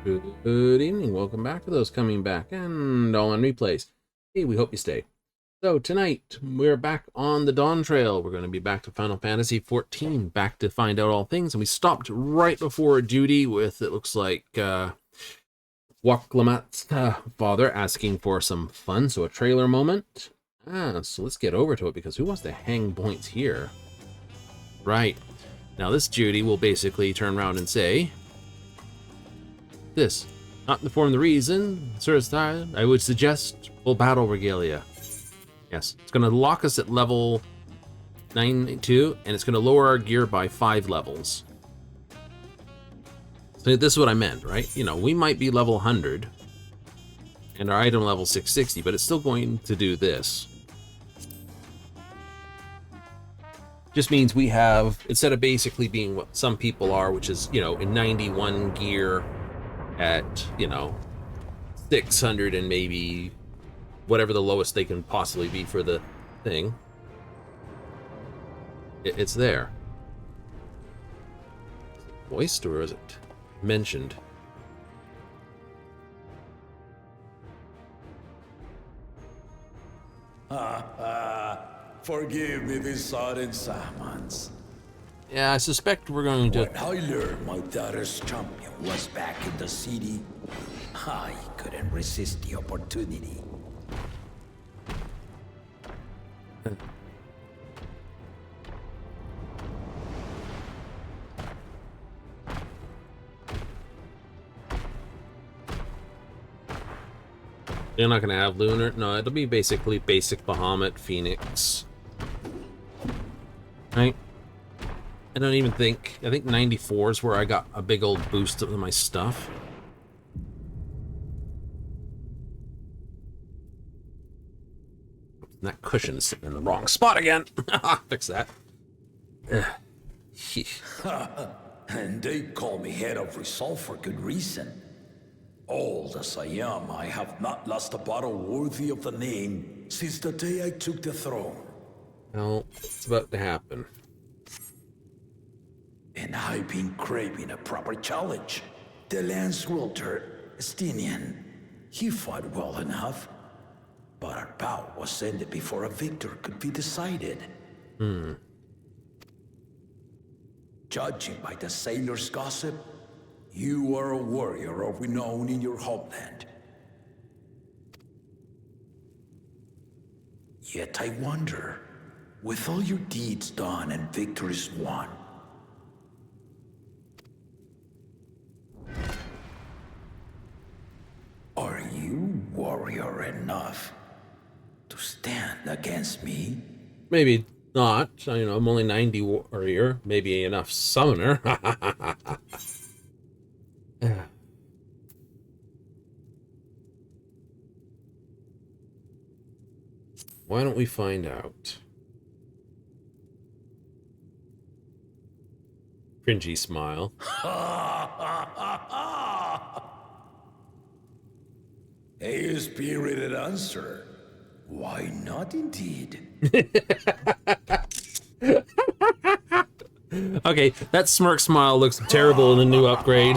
Good evening, welcome back to those coming back and all on replays. Hey, we hope you stay. So tonight, we're back on the Dawntrail. We're going to be back to Final Fantasy XIV, back to find out all things. And we stopped right before duty with, it looks like, Waklamat's father asking for some fun, so a trailer moment. So let's get over to it, because who wants to hang points here? Right. Now this Judy will basically turn around and say, this, not in the form of the reason, sir, I would suggest full battle regalia. Yes, it's going to lock us at level 92, and it's going to lower our gear by 5 levels. So this is what I meant, right? You know, we might be level 100, and our item level 660, but it's still going to do this. Just means we have, instead of basically being what some people are, which is, you know, in 91 gear at, you know, 600 and maybe whatever the lowest they can possibly be for the thing, it's there. Voiced, or is it mentioned? Forgive me this sudden summons. Yeah, I suspect we're going to... When I learned my daughter's champion was back in the city, I couldn't resist the opportunity. You're not going to have Lunar? No, it'll be basically basic Bahamut, Phoenix. Right? I don't even think... I think 94 is where I got a big old boost of my stuff. That cushion's sitting in the wrong spot again. Fix that. And they call me head of resolve for good reason. Old as I am, I have not lost a battle worthy of the name since the day I took the throne. Well, it's about to happen. And I've been craving a proper challenge. The Lance Wielder, Estinian, he fought well enough, but our bout was ended before a victor could be decided. Judging by the sailors' gossip, you are a warrior of renown in your homeland. Yet I wonder, with all your deeds done and victories won, are you warrior enough to stand against me? Maybe not. You know, I'm only 90 warrior. Maybe enough summoner. Why don't we find out? Cringy smile. A spirited answer. Why not indeed? Okay, that smirk smile looks terrible in the new upgrade.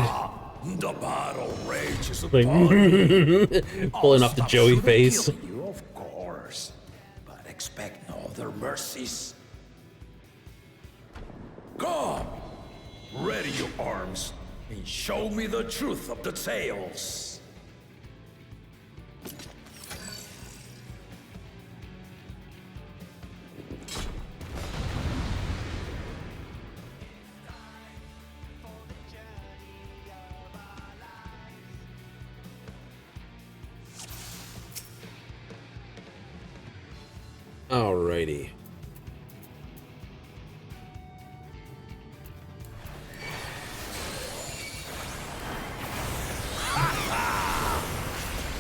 The battle rages Like, upon me. pulling off the Joey face. Kill you, of course, but expect no other mercies. Come, ready your arms, and show me the truth of the tales. Alrighty.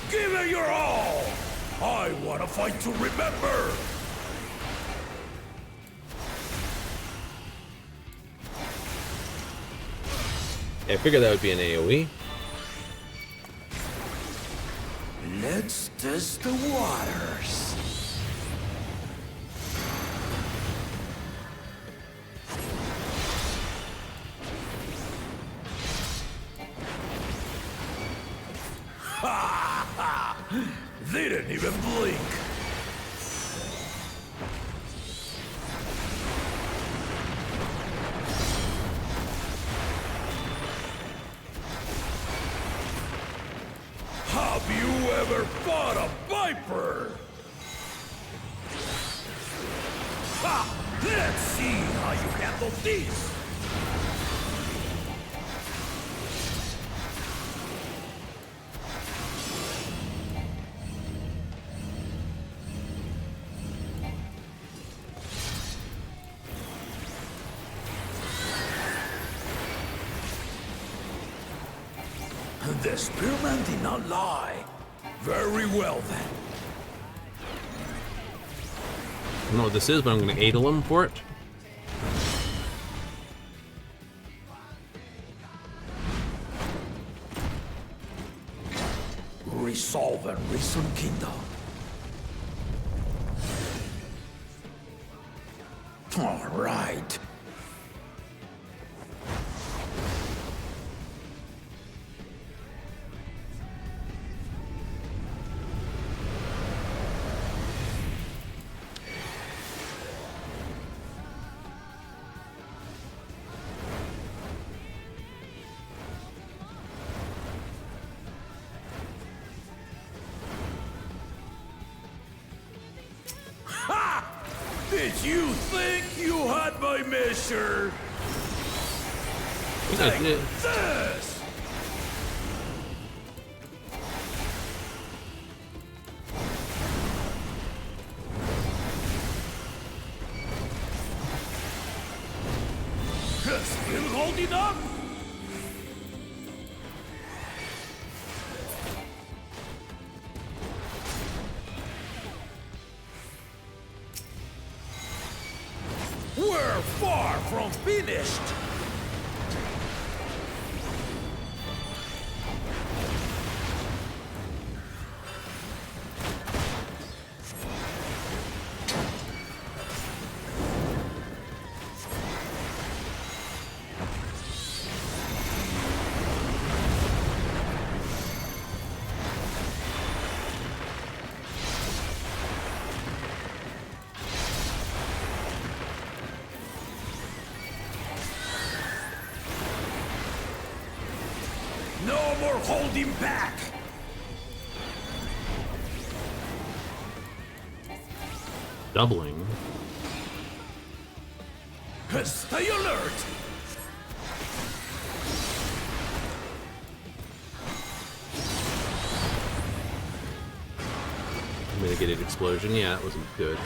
Give it your all! I want to fight to remember! Yeah, I figured that would be an AoE. Let's test the waters. Didn't even blink. Have you ever fought a viper? Ha! Let's see how you handle this! The spearman did not lie. Very well then. I don't know what this is, but I'm going to Adel him for it. Resolve and reason kingdom. All right. Did you think you had my measure? I think I did. This! Still holding up? We're far from finished! No more holding back! Doubling. Stay alert! Mitigated explosion. Yeah, that wasn't good.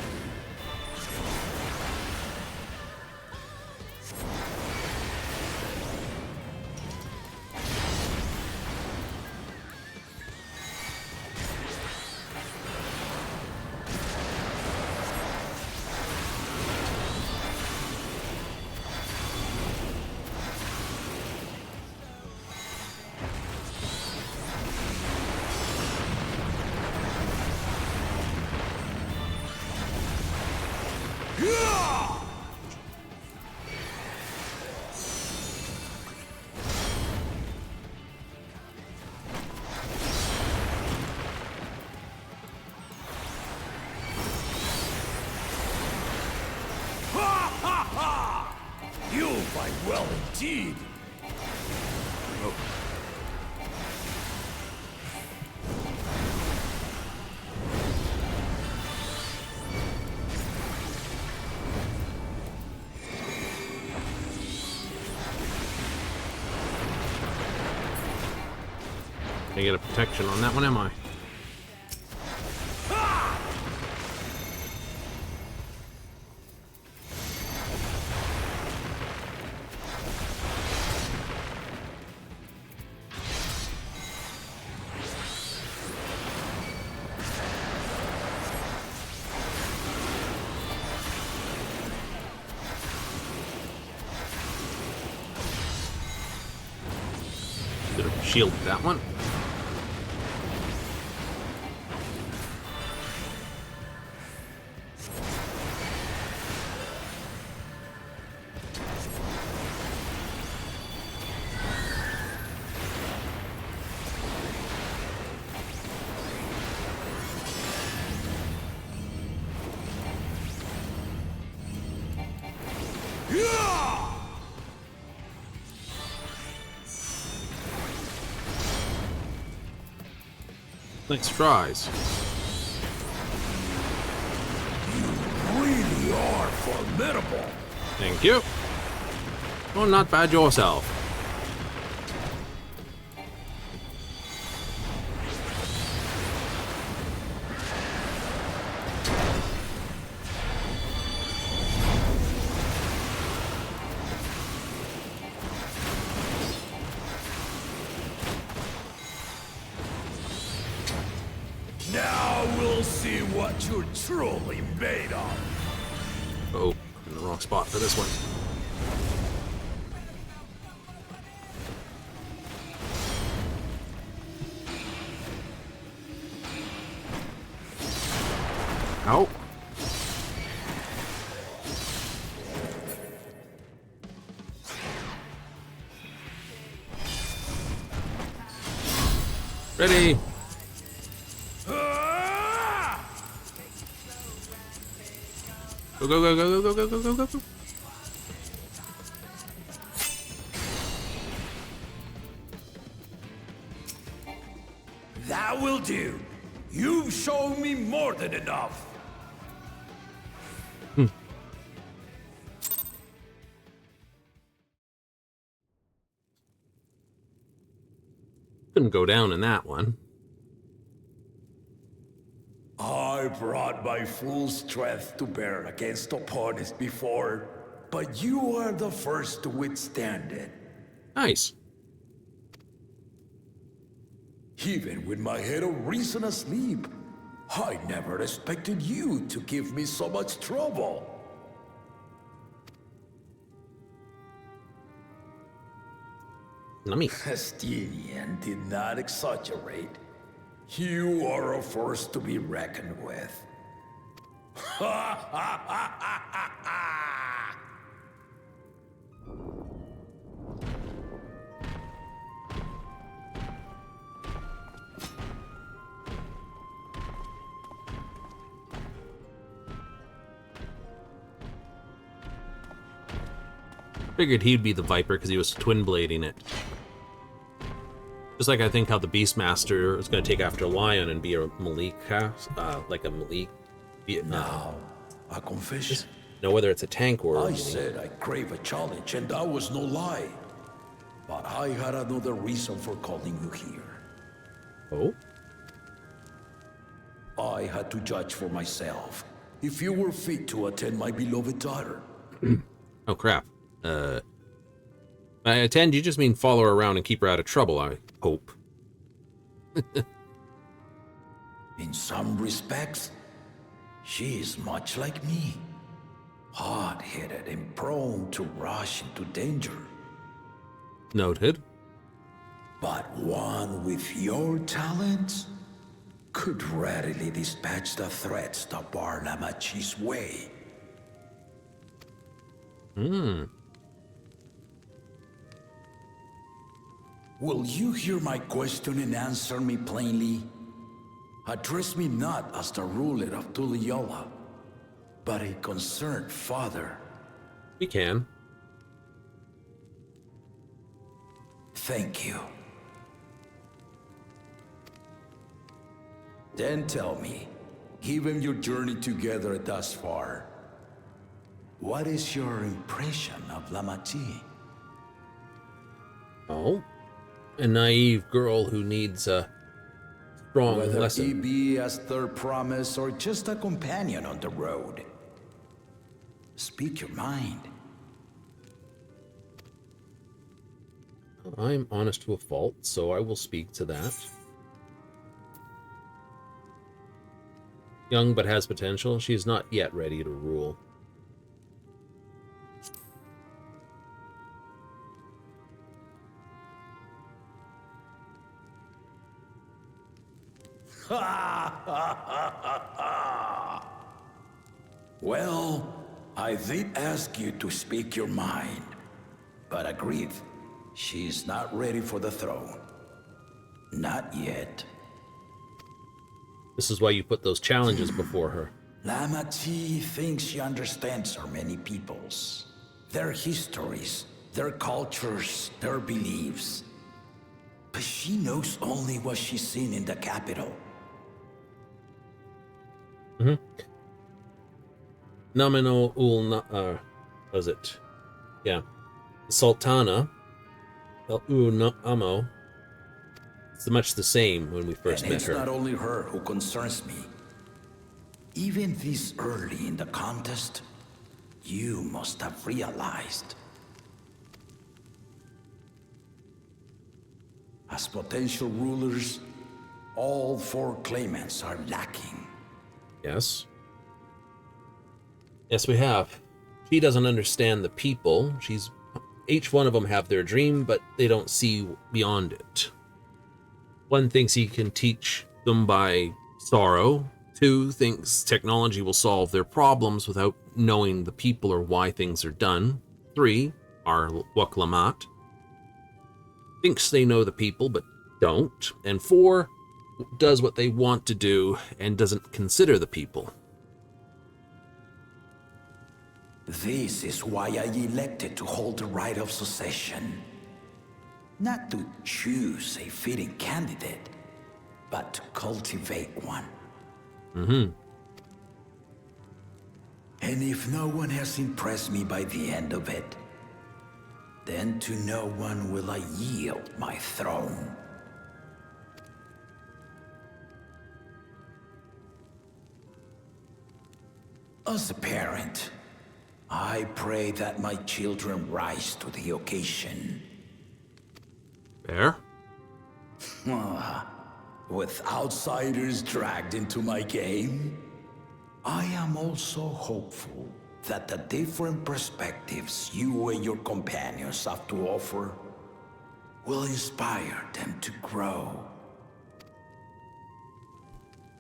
You fight well indeed. Can't get a protection on that one, am I? Could have shielded that one. Nice tries. You really are formidable. Thank you. Oh, not bad yourself. Now we'll see what you're truly made of. Oh, in the wrong spot for this one. Ow. Ready. Go, go, go, go, go, go, go, go, go, go. That will do. You've shown me more than enough. Couldn't go down in that one. I brought my full strength to bear against opponents before, but you are the first to withstand it. Nice. Even with my head of reason asleep, I never expected you to give me so much trouble. Nummy. Estinian did not exaggerate. You are a force to be reckoned with. Figured he'd be the Viper because he was twin blading it. Just like I think how the Beastmaster is going to take after Lion and be a Malik cast, like a Malik. Now, a confession. Know whether it's a tank or a I Malik. said I crave a challenge, and that was no lie. But I had another reason for calling you here. Oh? I had to judge for myself if you were fit to attend my beloved daughter. Oh, crap. By attend, you just mean follow her around and keep her out of trouble, I hope. In some respects, she is much like me. Hard-headed and prone to rush into danger. Noted. But one with your talents could readily dispatch the threats that bar Lamachi's way. Will you hear my question and answer me plainly? Address me not as the ruler of Tuliola, but a concerned father. We can. Thank you. Then tell me, given your journey together thus far, what is your impression of Lamachi? Oh? A naive girl who needs a strong Whether lesson. he be as third promise or just a companion on the road. Speak your mind. I'm honest to a fault, so I will speak to that. Young but has potential. She is not yet ready to rule. Well, I did ask you to speak your mind, but agreed, she's not ready for the throne. Not yet. This is why you put those challenges before her. Lamachi thinks she understands our many peoples, their histories, their cultures, their beliefs. But she knows only what she's seen in the capital. Mm-hmm. Nominal was it? Yeah. Sultana, Amo, it's much the same when we first And met it's her. not only her who concerns me. Even this early in the contest, you must have realized. As potential rulers, all 4 claimants are lacking. Yes. Yes, we have. She doesn't understand the people. Each one of them have their dream, but they don't see beyond it. One thinks he can teach them by sorrow. 2 thinks technology will solve their problems without knowing the people or why things are done. 3 are Waklamat. Thinks they know the people, but don't. And 4 does what they want to do and doesn't consider the people. This is why I elected to hold the right of succession. Not to choose a fitting candidate, but to cultivate one. Mm-hmm. And if no one has impressed me by the end of it, then to no one will I yield my throne. As a parent, I pray that my children rise to the occasion. Fair? With outsiders dragged into my game, I am also hopeful that the different perspectives you and your companions have to offer will inspire them to grow.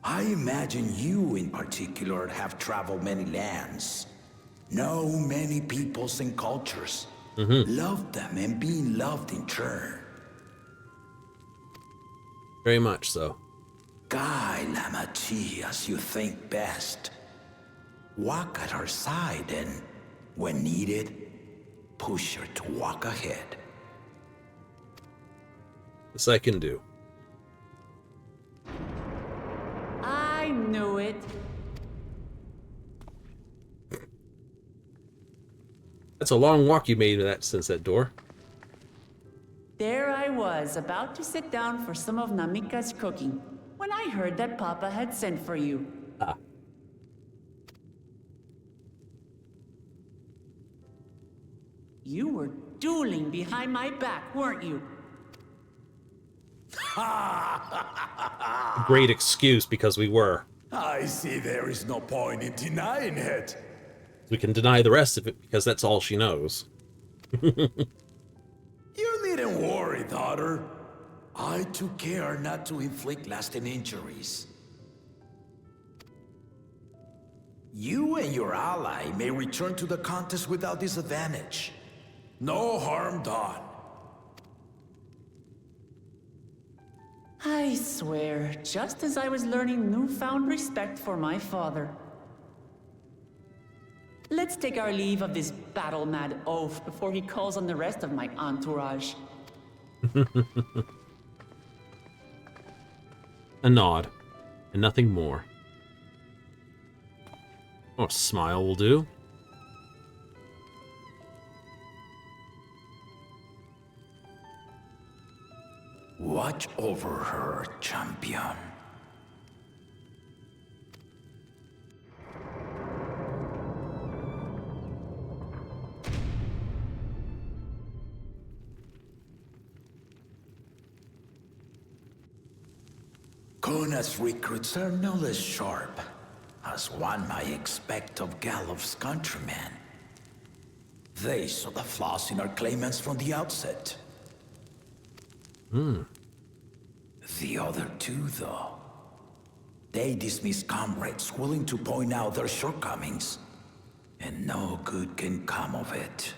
I imagine you in particular have traveled many lands, know many peoples and cultures, love them and being loved in turn. Very much so. Guide Lamati as you think best. Walk at her side and, when needed, push her to walk ahead. This I can do. I knew it. That's a long walk you made since that door. There I was, about to sit down for some of Namika's cooking, when I heard that Papa had sent for you. Ah. You were dueling behind my back, weren't you? A great excuse, because we were. I see there is no point in denying it. We can deny the rest of it because that's all she knows. You needn't worry, daughter. I took care not to inflict lasting injuries. You and your ally may return to the contest without disadvantage. No harm done. I swear, just as I was learning newfound respect for my father. Let's take our leave of this battle-mad oaf before he calls on the rest of my entourage. A nod, and nothing more. Or a smile will do. Watch over her, champion. Kona's recruits are no less sharp, as one might expect of Galloff's countrymen. They saw the flaws in our claimants from the outset. The other 2, though, they dismiss comrades willing to point out their shortcomings, and no good can come of it.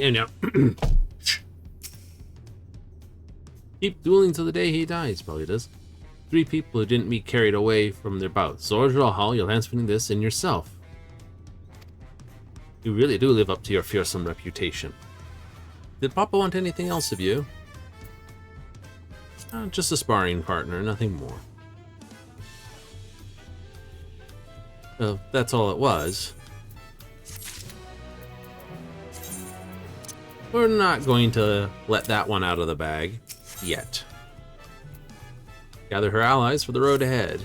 And keep dueling till the day he dies, probably does. 3 people who didn't meet carried away from their bout. Zorjal Hall, you'll answer this in yourself. You really do live up to your fearsome reputation. Did Papa want anything else of you? Just a sparring partner, nothing more. Well, that's all it was. We're not going to let that one out of the bag yet. Gather her allies for the road ahead.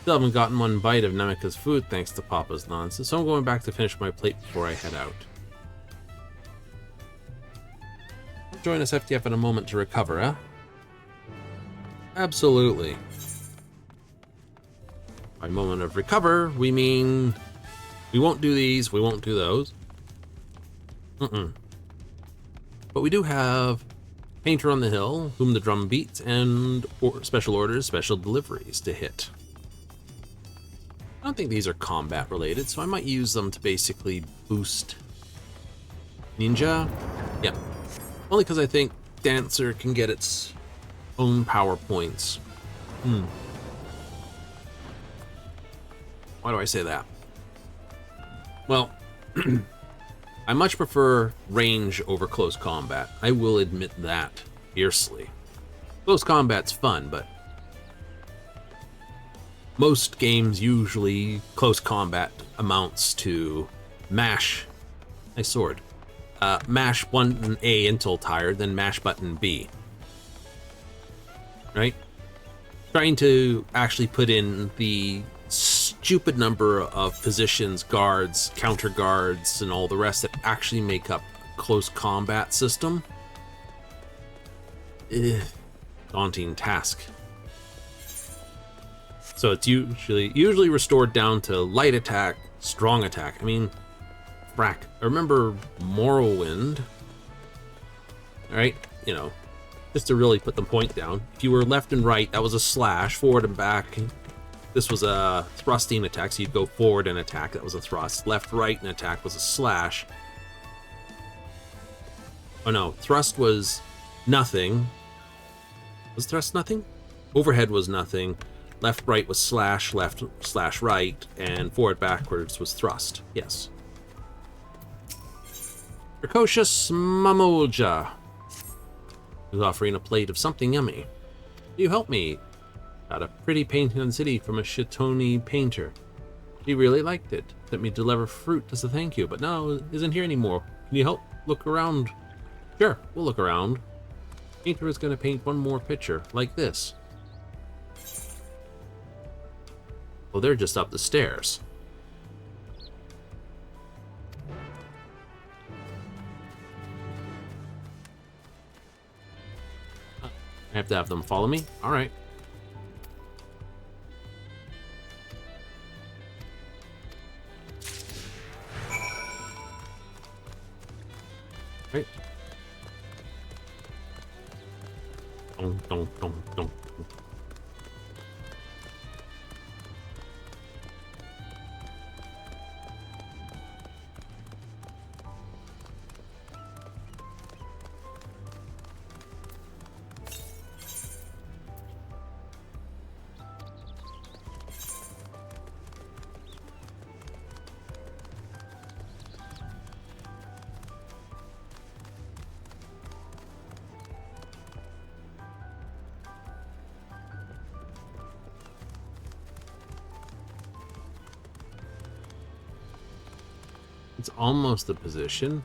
Still haven't gotten one bite of Namika's food thanks to Papa's nonsense, so I'm going back to finish my plate before I head out. Join us FTF in a moment to recover, huh? Absolutely. By moment of recover, we mean we won't do these, we won't do those. But we do have Painter on the Hill, Whom the Drum Beats, and Special Orders, Special Deliveries to hit. I don't think these are combat related, so I might use them to basically boost Ninja. Yep. Only because I think Dancer can get its own power points. Why do I say that? Well, I much prefer range over close combat. I will admit that fiercely. Close combat's fun, but most games usually close combat amounts to mash. Nice sword. Mash button A until tired, then mash button B. Right? Trying to actually put in the stupid number of positions, guards, counter guards, and all the rest that actually make up a close combat system. Daunting task. So it's usually restored down to light attack, strong attack. I mean, frack. I remember Morrowind. Alright, you know, just to really put the point down. If you were left and right, that was a slash, forward and back. This was a thrusting attack, so you'd go forward and attack, that was a thrust. Left, right, and attack was a slash. Oh no, thrust was nothing. Was thrust nothing? Overhead was nothing. Left, right was slash, left, slash, right, and forward, backwards was thrust. Yes. Precocious Mamulja is offering a plate of something yummy. Will you help me? Got a pretty painting on the city from a Chitoni painter. He really liked it. Let me deliver fruit as a thank you, but no, it isn't here anymore. Can you help look around? Sure, we'll look around. Painter is going to paint one more picture, like this. Oh, they're just up the stairs. I have to have them follow me? Alright. Right. Don't. It's almost the position.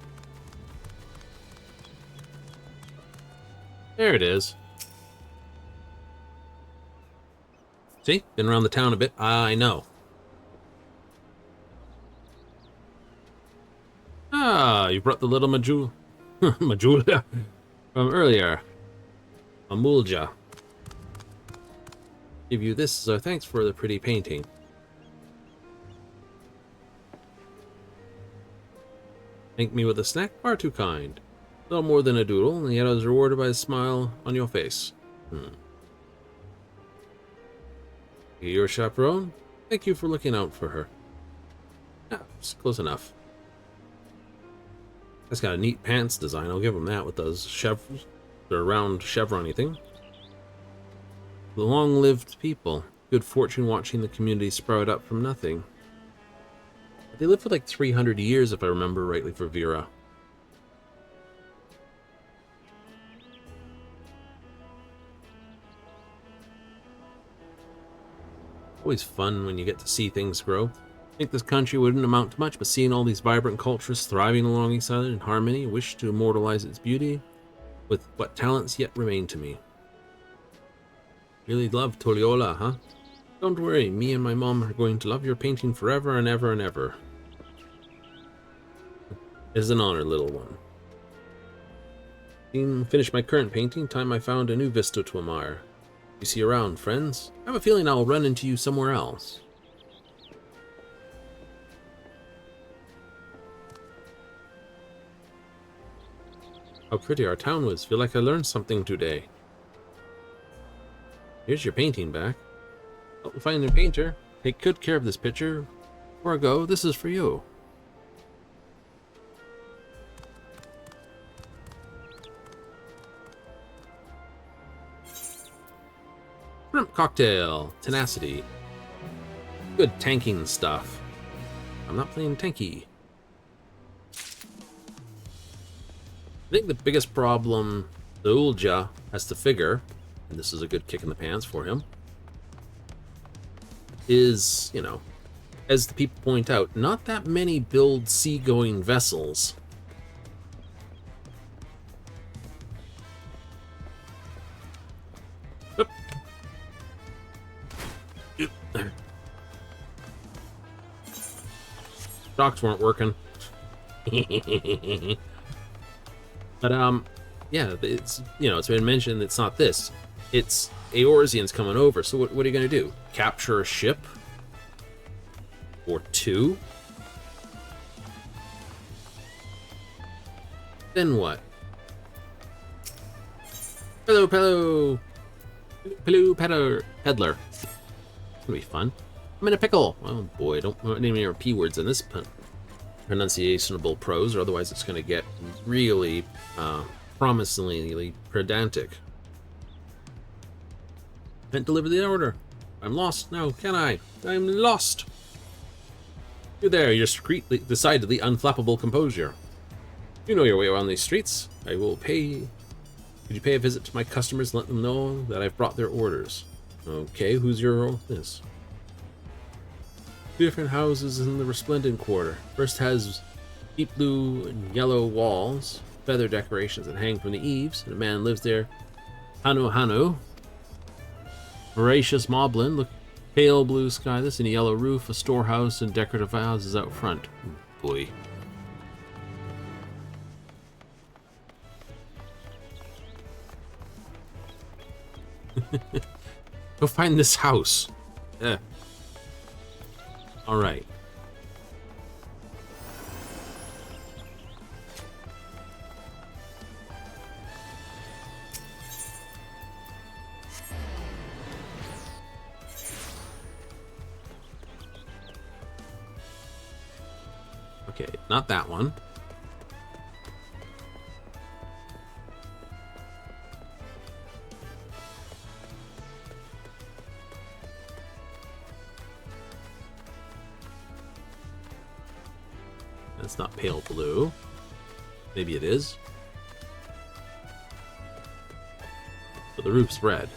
There it is. See? Been around the town a bit. I know. Ah, you brought the little Majula from earlier. Amulja. Give you this as our thanks for the pretty painting. Thank me with a snack? Far too kind. Little more than a doodle, and yet I was rewarded by a smile on your face. Your chaperone? Thank you for looking out for her. Yeah, it's close enough. That's got a neat pants design, I'll give him that with those chevrons, the round chevron-y thing. The long-lived people. Good fortune watching the community sprout up from nothing. They lived for like 300 years, if I remember rightly, for Vera. Always fun when you get to see things grow. I think this country wouldn't amount to much, but seeing all these vibrant cultures thriving along each other in harmony, wish to immortalize its beauty with what talents yet remain to me. Really love Toliola, huh? Don't worry, me and my mom are going to love your painting forever and ever and ever. It's an honor, little one. Finish my current painting, time I found a new vista to admire. You see you around, friends? I have a feeling I'll run into you somewhere else. How pretty our town was. Feel like I learned something today. Here's your painting back. Help me find a painter. Take good care of this picture. Before I go, this is for you. Shrimp cocktail. Tenacity. Good tanking stuff. I'm not playing tanky. I think the biggest problem the Ulja has to figure, and this is a good kick in the pants for him, is, you know, as the people point out, not that many build seagoing vessels. Oop. Oop. Docks weren't working. But yeah, it's, you know, it's been mentioned it's not this. It's Eorzean's coming over. So what are you going to do? Capture a ship? Or two? Then what? Hello, peddler. Peddler. It's gonna be fun. I'm in a pickle. Oh boy, don't name any more P words in this pronunciationable prose, or otherwise it's going to get really promisingly pedantic. Can't deliver the order. I'm lost now, can I? I'm lost. You there, your decidedly unflappable composure. You know your way around these streets. I will pay. Could you pay a visit to my customers and let them know that I've brought their orders? Okay, who's your this? Two different houses in the Resplendent Quarter. First has deep blue and yellow walls, feather decorations that hang from the eaves, and a man lives there. Hanu Hanu. Voracious moblin, look, pale blue sky, this and a yellow roof, a storehouse, and decorative houses out front. Boy. Go find this house. All right. Okay, not that one. That's not pale blue. Maybe it is. But the roof's red.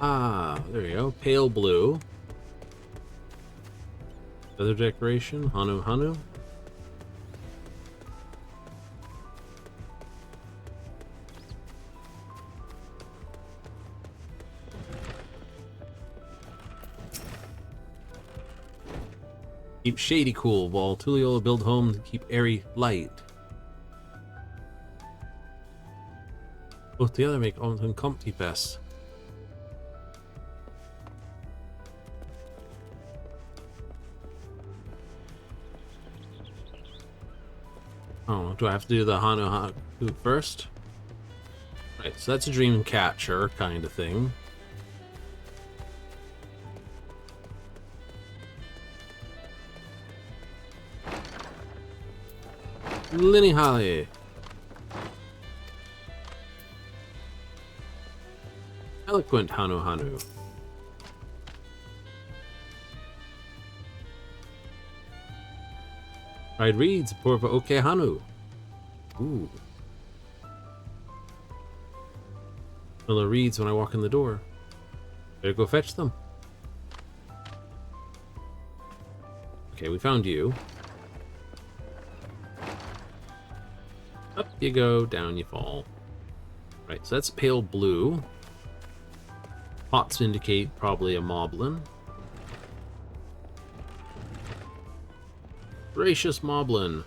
Ah, there you go. Pale blue. Feather decoration. Hanu Hanu. Keep shady cool, while Tuliola build homes to keep airy light. Both together make Onton Compty best. Oh, do I have to do the Hanu Hanu first? Right, so that's a dream catcher kind of thing. Linny Holly. Eloquent Hanu Hanu. Fried reeds, porva okehanu. Ooh. Smell the reeds when I walk in the door. Better go fetch them. Okay, we found you. Up you go, down you fall. Right, so that's pale blue. Pots indicate probably a moblin. Gracious moblin.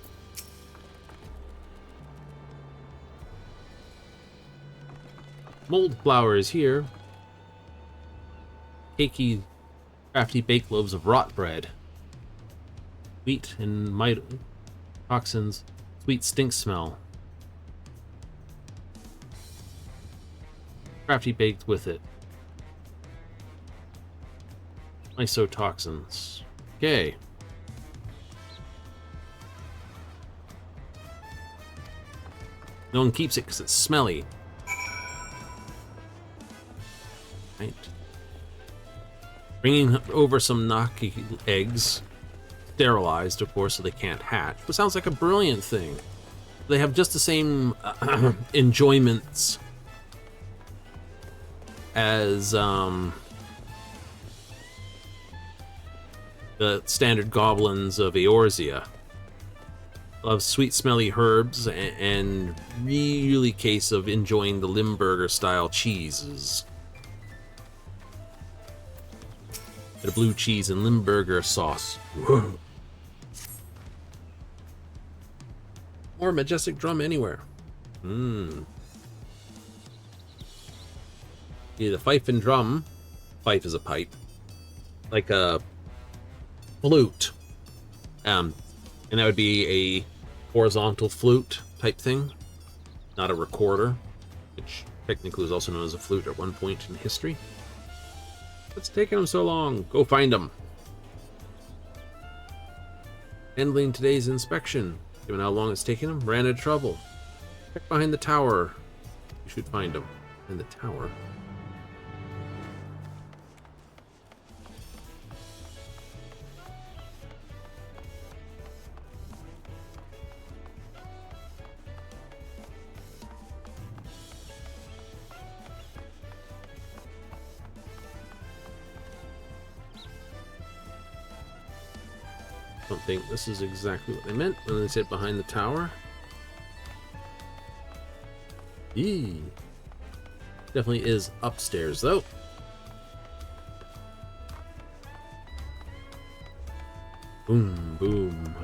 Mold flour is here. Cakey, crafty baked loaves of rot bread. Wheat and toxins. Sweet stink smell. Crafty baked with it. Isotoxins. Okay. No one keeps it because it's smelly. Right. Bringing over some Naki eggs. Sterilized, of course, so they can't hatch. But sounds like a brilliant thing. They have just the same enjoyments as the standard goblins of Eorzea. Love sweet, smelly herbs, and really case of enjoying the Limburger style cheeses. The blue cheese and Limburger sauce. Whoa. More majestic drum anywhere. Yeah, the fife and drum. Fife is a pipe. Like a flute. And that would be a horizontal flute type thing. Not a recorder. Which technically was also known as a flute at one point in history. What's taking them so long? Go find them. Handling today's inspection. Given how long it's taking them, ran into trouble. Check behind the tower. You should find them. In the tower. I don't think this is exactly what they meant when they said behind the tower. Eee. Definitely is upstairs, though. Boom, boom.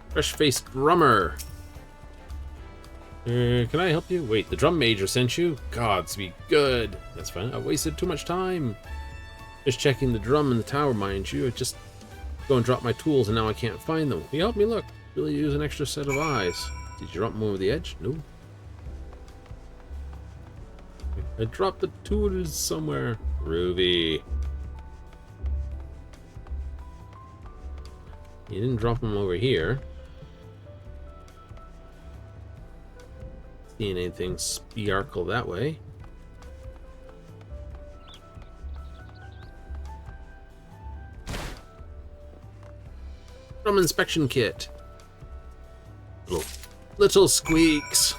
Fresh-faced drummer. Can I help you? Wait, the drum major sent you? Gods be good. That's fine. I wasted too much time. Just checking the drum in the tower, mind you. I just go and drop my tools and now I can't find them. Can you help me look? Really use an extra set of eyes. Did you drop them over the edge? No. I dropped the tools somewhere. Groovy. You didn't drop them over here. Seeing anything sparkle that way. Drum inspection kit. Little squeaks.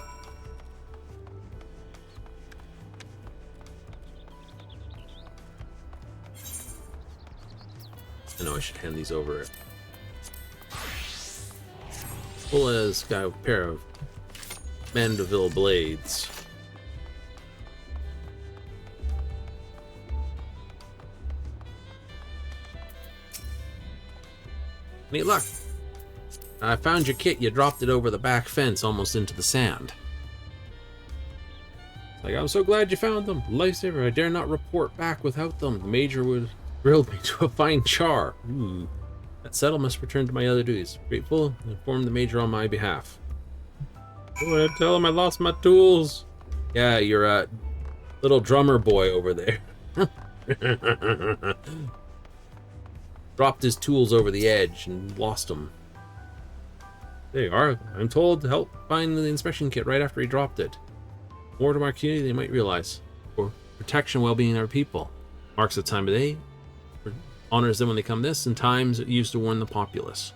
I know I should hand these over. Full as got a pair of Mandeville blades. Neat luck. I found your kit. You dropped it over the back fence almost into the sand. Like, I'm so glad you found them. Lifesaver. I dare not report back without them. The major would grill me to a fine char. Ooh. That settle must return to my other duties. Grateful. Inform the major on my behalf. Oh, I tell him I lost my tools. Yeah, you're a little drummer boy over there. Dropped his tools over the edge and lost them. There you are. I'm told to help find the inspection kit right after he dropped it. More to our community than you might realize. For protection and well-being of our people. Marks the time of day, honors them when they come this, and times it used to warn the populace.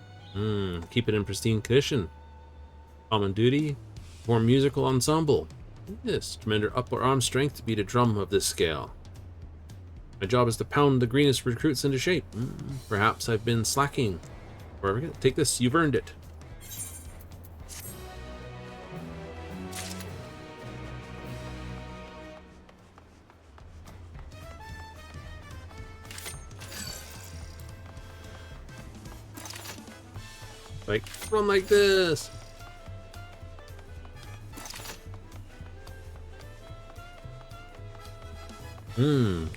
Keep it in pristine condition. Common duty, form musical ensemble. Yes, to render upper arm strength to beat a drum of this scale. My job is to pound the greenest recruits into shape. Perhaps I've been slacking. Or take this, you've earned it. Like, run like this.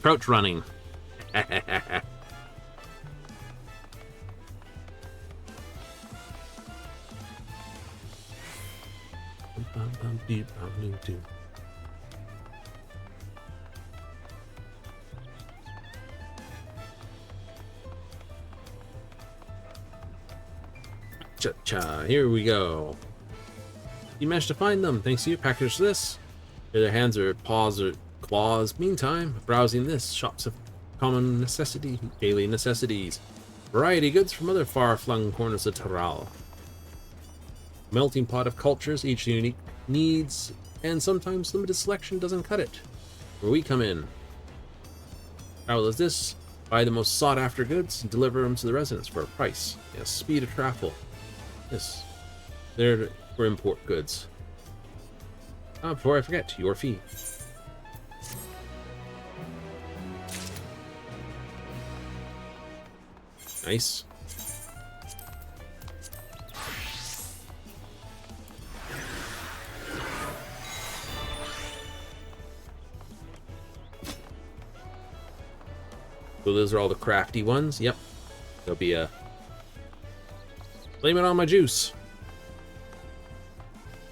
Crouch running. Cha-cha, here we go. You managed to find them, thanks to you. Package this. Their hands or paws or claws. Meantime, browsing this. Shops of common necessity, daily necessities. Variety goods from other far-flung corners of Taral. Melting pot of cultures, each unique needs, and sometimes limited selection doesn't cut it. Where we come in. Travel is this. Buy the most sought-after goods and deliver them to the residents for a price. Yes, speed of travel. Yes, they're for import goods. Before I forget, your fee. Nice. So those are all the crafty ones. Yep. There'll be a... Blame it on my juice.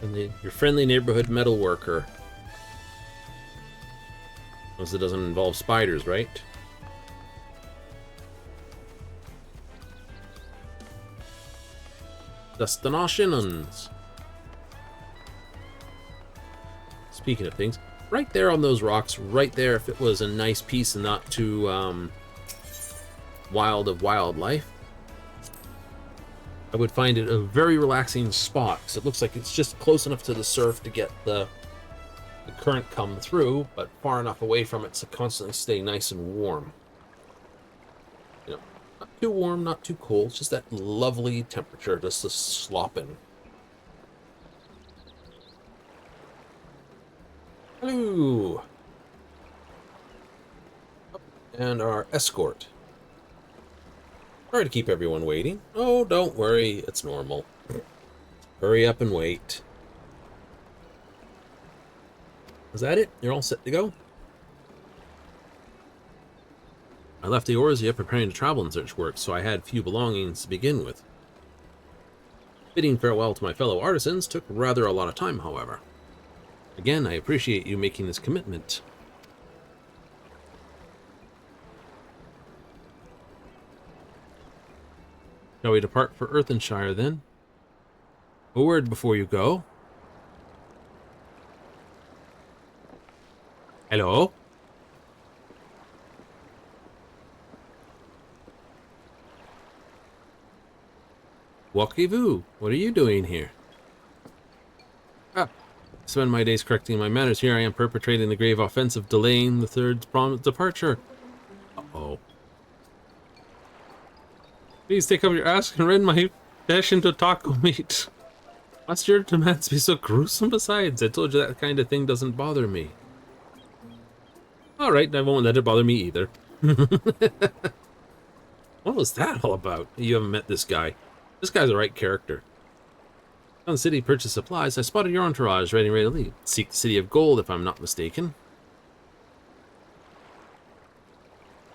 And your friendly neighborhood metal worker. Unless it doesn't involve spiders, right? Destinations. Speaking of things, right there on those rocks, right there, if it was a nice piece and not too wild of wildlife, I would find it a very relaxing spot, because it looks like it's just close enough to the surf to get the current come through, but far enough away from it to constantly stay nice and warm. You know, not too warm, not too cold, just that lovely temperature, just the slopping. Hello! And our escort. Sorry to keep everyone waiting. Oh, don't worry, it's normal. Hurry up and wait. Is that it? You're all set to go? I left the Eorzea preparing to travel in such work, so I had few belongings to begin with. Bidding farewell to my fellow artisans took rather a lot of time, however. Again, I appreciate you making this commitment. Shall we depart for Earthenshire, then? A word before you go. Hello? Walkez-vous, what are you doing here? Spend my days correcting my manners. Here I am perpetrating the grave offense of delaying the third promised departure. Uh-oh. Please take up your ask and rend my flesh into taco meat. Must your demands be so gruesome? Besides, I told you that kind of thing doesn't bother me. Alright, I won't let it bother me either. What was that all about? You haven't met this guy. This guy's a right character. Found the city to purchase supplies. I spotted your entourage ready to leave. Seek the city of gold, if I'm not mistaken.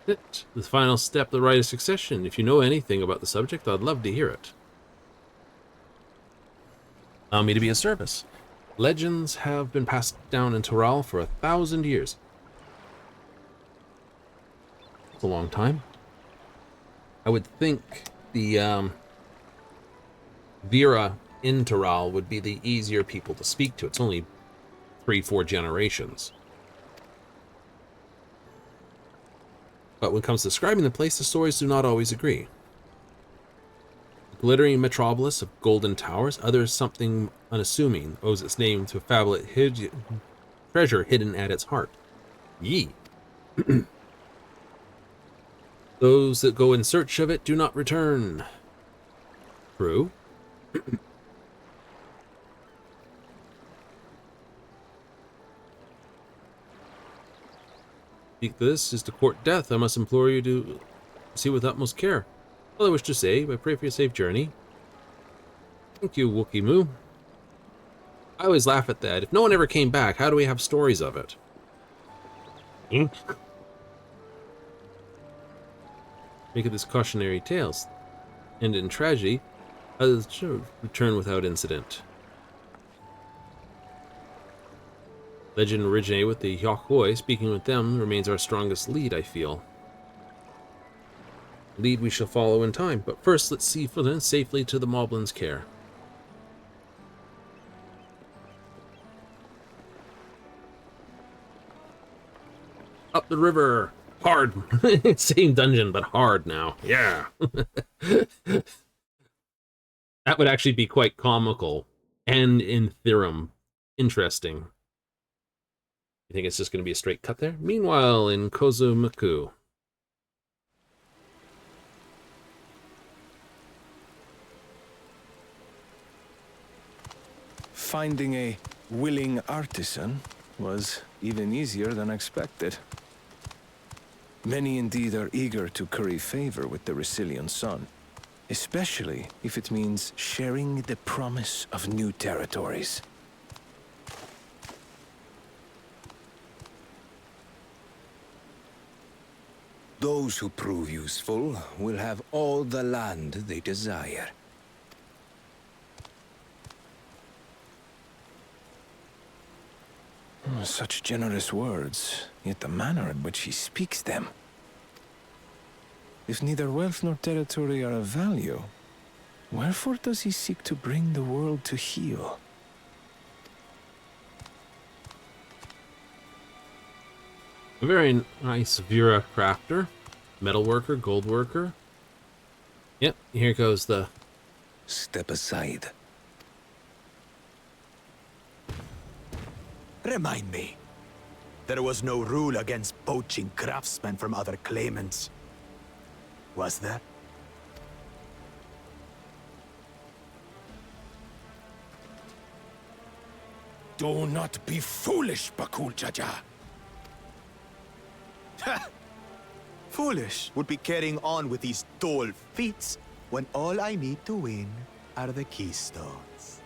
The final step, the rite of succession. If you know anything about the subject, I'd love to hear it. Allow me to be of service. Legends have been passed down in Taral for 1,000 years. That's a long time. I would think the Vera in Taral would be the easier people to speak to. It's only 3-4 generations. But when it comes to describing the place, the stories do not always agree. The glittering metropolis of golden towers, others something unassuming, owes its name to a fabulous treasure hidden at its heart. Yee. Those that go in search of it do not return. True. This is to court death. I must implore you to see with utmost care. All I wish to say, I pray for your safe journey. Thank you, Wookie Moo. I always laugh at that. If no one ever came back, how do we have stories of it? Make of this cautionary tales. And in tragedy, others should return without incident. Legend originated with the Yokoi. Speaking with them remains our strongest lead, I feel. Lead we shall follow in time, but first let's see Flynn safely to the Moblin's care. Up the river! Hard! Same dungeon, but hard now. Yeah! That would actually be quite comical, and in theorem, interesting. You think it's just going to be a straight cut there? Meanwhile, in Kozumiku. Finding a willing artisan was even easier than expected. Many indeed are eager to curry favor with the Resilian sun, especially if it means sharing the promise of new territories. Those who prove useful will have all the land they desire. Such generous words, yet the manner in which he speaks them. If neither wealth nor territory are of value, wherefore does he seek to bring the world to heel? A very nice Vera crafter, metalworker, gold worker. Yep, here goes the... Step aside. Remind me. There was no rule against poaching craftsmen from other claimants. Was there? Do not be foolish, Bakul Jaja. Foolish would be carrying on with these dull feats when all I need to win are the keystones.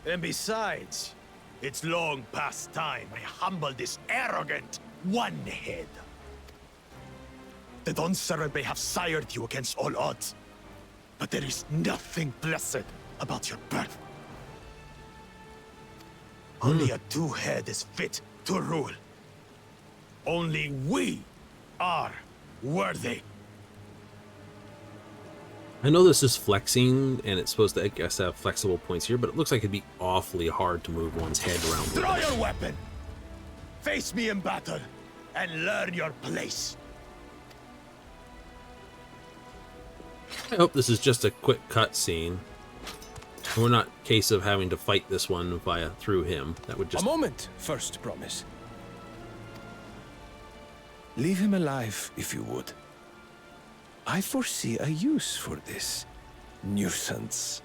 And besides, it's long past time I humble this arrogant one-head. The Dawn Servant may have sired you against all odds, but there is nothing blessed about your birth. Only a two-head is fit to rule. Only we are worthy. I know this is flexing, and it's supposed to, I guess, have flexible points here, but it looks like it'd be awfully hard to move one's head around. Draw your weapon! Face me in battle, and learn your place. I hope this is just a quick cutscene. We're not a case of having to fight this one through him. That would just... A moment, first promise. Leave him alive, if you would. I foresee a use for this nuisance.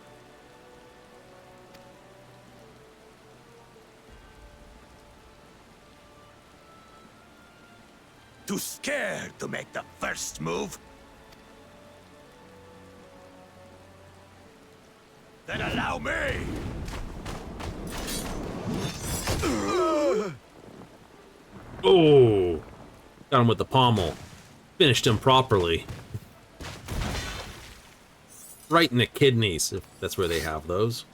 Too scared to make the first move? Then allow me! Oh! Got him with the pommel. Finished him properly. Right in the kidneys, if that's where they have those.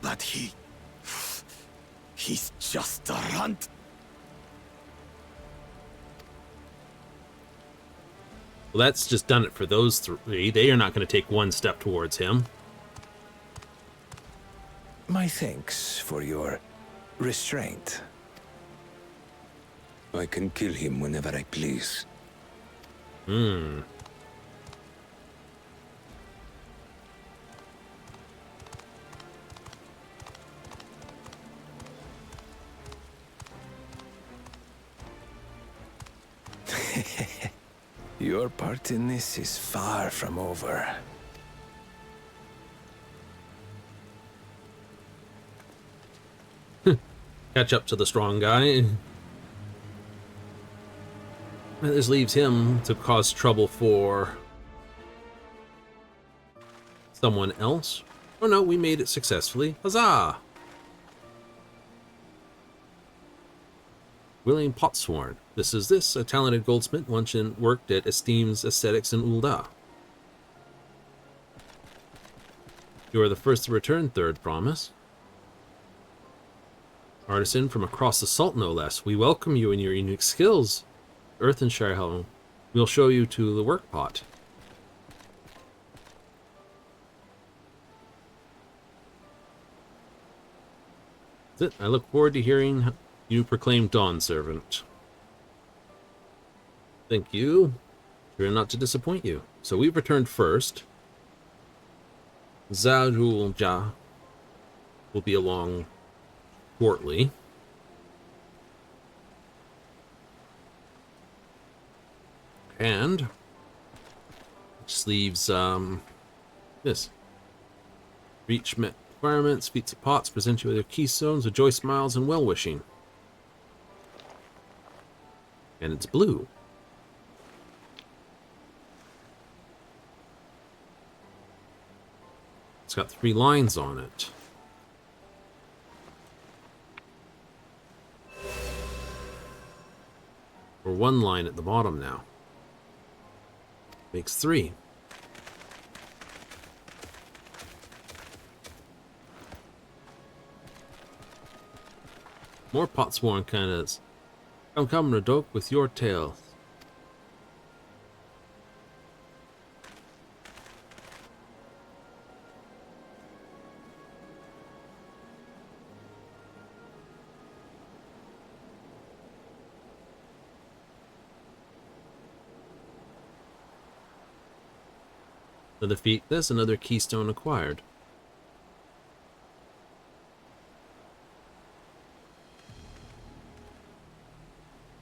But he's just a runt. Well, that's just done it for those three. They are not going to take one step towards him. My My thanks for your restraint. I can kill him whenever I please. Hmm. Your part in this is far from over. Catch up to the strong guy. This leaves him to cause trouble for someone else. Oh no, we made it successfully. Huzzah! William Potsworn. This, a talented goldsmith once worked at Esteem's Aesthetics in Ulda. You are the first to return, third promise. Artisan from across the salt, no less. We welcome you and your unique skills. Earthenshire Helm. We'll show you to the work pot. That's it. I look forward to hearing you proclaim Dawn Servant. Thank you. Try not to disappoint you. So we've returned first. Zarulja will be along shortly. And just leaves this. Reach met requirements, feats of pots, present you with your keystones, with joy smiles and well-wishing. And it's blue. It's got 3 lines on it. Or 1 line at the bottom now. Makes 3. More Potsworn candidates. Come, Radok, with your tale. To defeat this, another keystone acquired.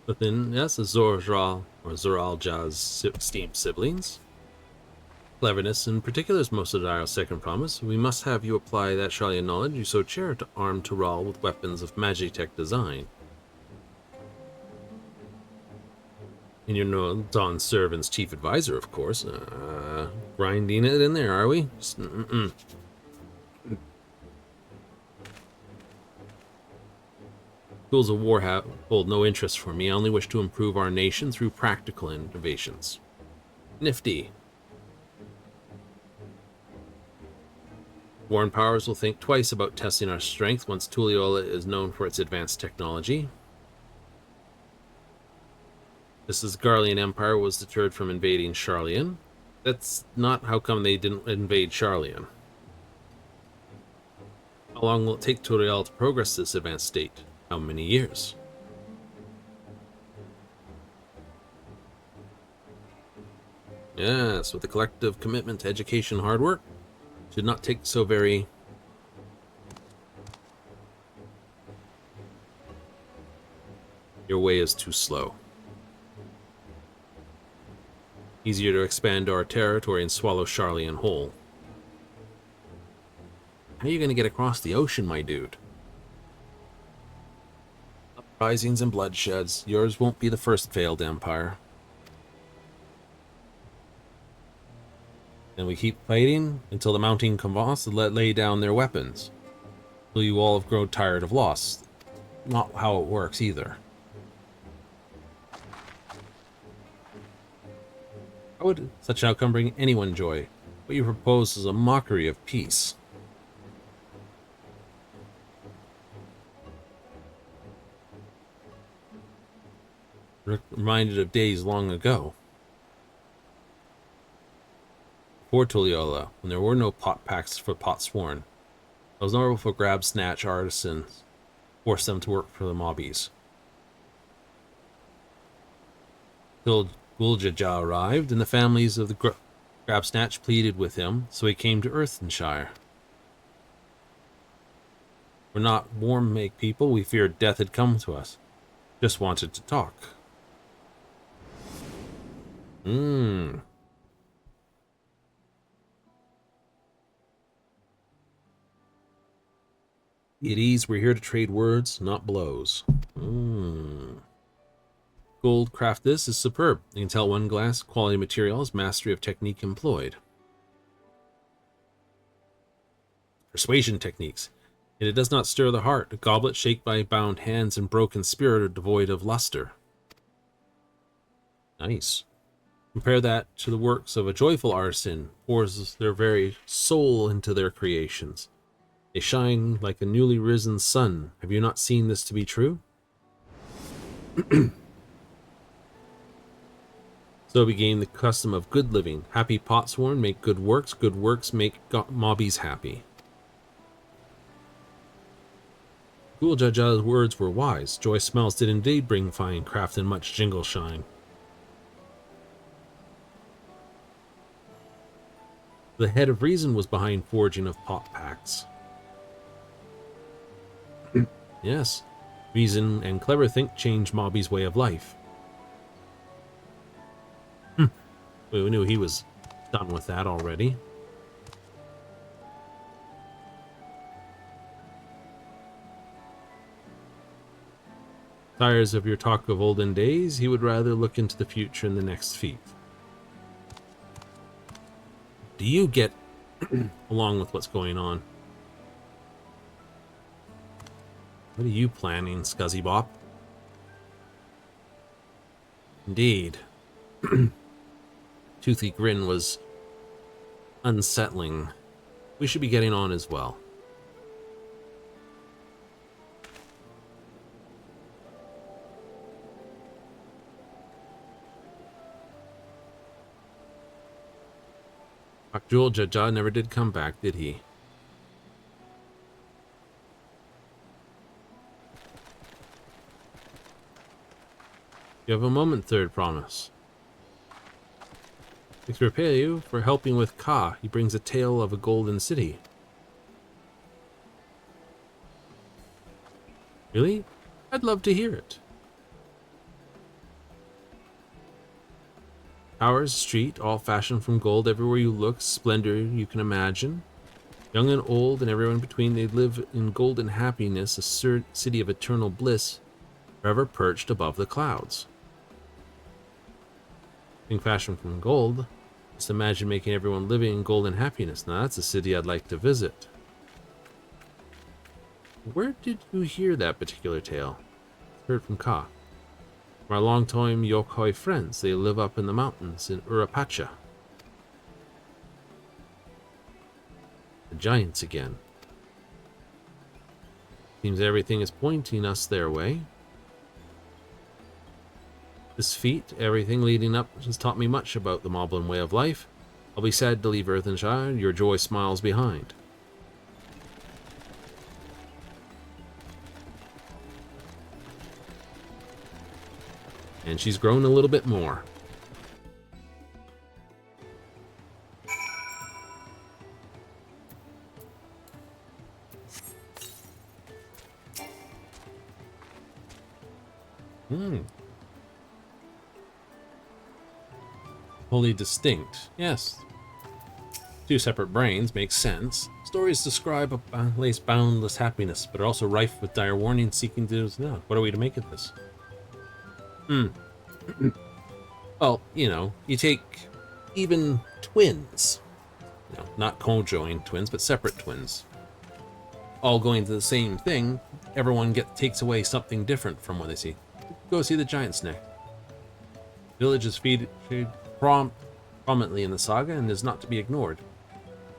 Within, yes, a Zoral or Zoralja's esteemed siblings. Cleverness in particular is most of our second promise. We must have you apply that Sharlayan knowledge you so cherish to arm Tural with weapons of Magitech design. And you know Dawn Servant's chief advisor, of course. Grinding it in there, are we? Just, Tools of war hold no interest for me. I only wish to improve our nation through practical innovations. Nifty. Foreign powers will think twice about testing our strength once Tulliola is known for its advanced technology. Just as Garlean Empire was deterred from invading Sharlayan, that's not how come they didn't invade Sharlayan. How long will it take Tulliola to progress to this advanced state? How many years? Yes, with a collective commitment to education and hard work, should not take so very... Your way is too slow. Easier to expand our territory and swallow Sharlayan whole. How are you going to get across the ocean, my dude? Uprisings and bloodsheds. Yours won't be the first failed empire. And we keep fighting until the mounting combattants lay down their weapons. Till you all have grown tired of loss. Not how it works either. How would such an outcome bring anyone joy? What you propose is a mockery of peace. Reminded of days long ago. Before Tulliola, when there were no pot packs for Potsworn, Those normal grab snatch artisans forced them to work for the mobbies. Till Guljaja arrived, and the families of the grab snatch pleaded with him, so he came to Earthenshire. We're not warm-make people. We feared death had come to us. Just wanted to talk. At ease, we're here to trade words, not blows. Gold craft this is superb. You can tell one glass, quality materials, mastery of technique employed. Persuasion techniques. Yet it does not stir the heart. A goblet shaped by bound hands and broken spirit are devoid of luster. Nice. Compare that to the works of a joyful artisan, pours their very soul into their creations. They shine like a newly risen sun. Have you not seen this to be true? So began the custom of good living. Happy potsworn make good works make mobbies happy. Guljaja's words were wise. Joy smells did indeed bring fine craft and much jingle shine. The head of reason was behind forging of pot packs. Yes, reason and clever think change Mobby's way of life. We knew he was done with that already. Tires of your talk of olden days, he would rather look into the future in the next feat. Do you get along with what's going on? What are you planning, Scuzzy Bop? Indeed. Toothy grin was unsettling. We should be getting on as well. Akjul Jaja never did come back, did he? You have a moment, third promise. I can repay you for helping with Ka. He brings a tale of a golden city. Really? I'd love to hear it. Towers, street, all fashioned from gold. Everywhere you look, splendor you can imagine. Young and old and everyone between, they live in golden happiness, a city of eternal bliss, forever perched above the clouds. Being fashioned from gold, just imagine making everyone living in golden happiness. Now that's a city I'd like to visit. Where did you hear that particular tale? Heard from Ka. From our long-time Yokoi friends. They live up in the mountains in Urapacha. The giants again. Seems everything is pointing us their way. This feat, everything leading up, has taught me much about the Moblin way of life. I'll be sad to leave Earthenshire. Your joy smiles behind. And she's grown a little bit more. Wholly distinct. Yes. Two separate brains makes sense. Stories describe a place boundless happiness, but are also rife with dire warnings seeking to know. What are we to make of this? Well, you know, you take even twins, you know, not conjoined twins, but separate twins, all going to the same thing. Everyone takes away something different from what they see. Go see the giant's neck. Village is featured prominently in the saga and is not to be ignored.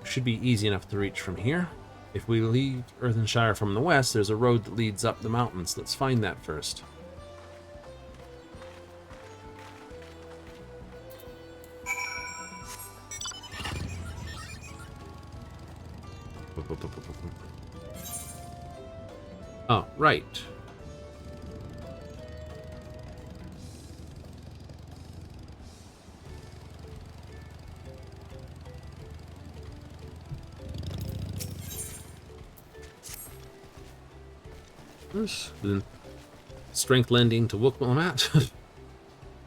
It should be easy enough to reach from here. If we leave Earthenshire from the west, there's a road that leads up the mountains. Let's find that first. Oh, right. Then strength lending to Wookmalmat.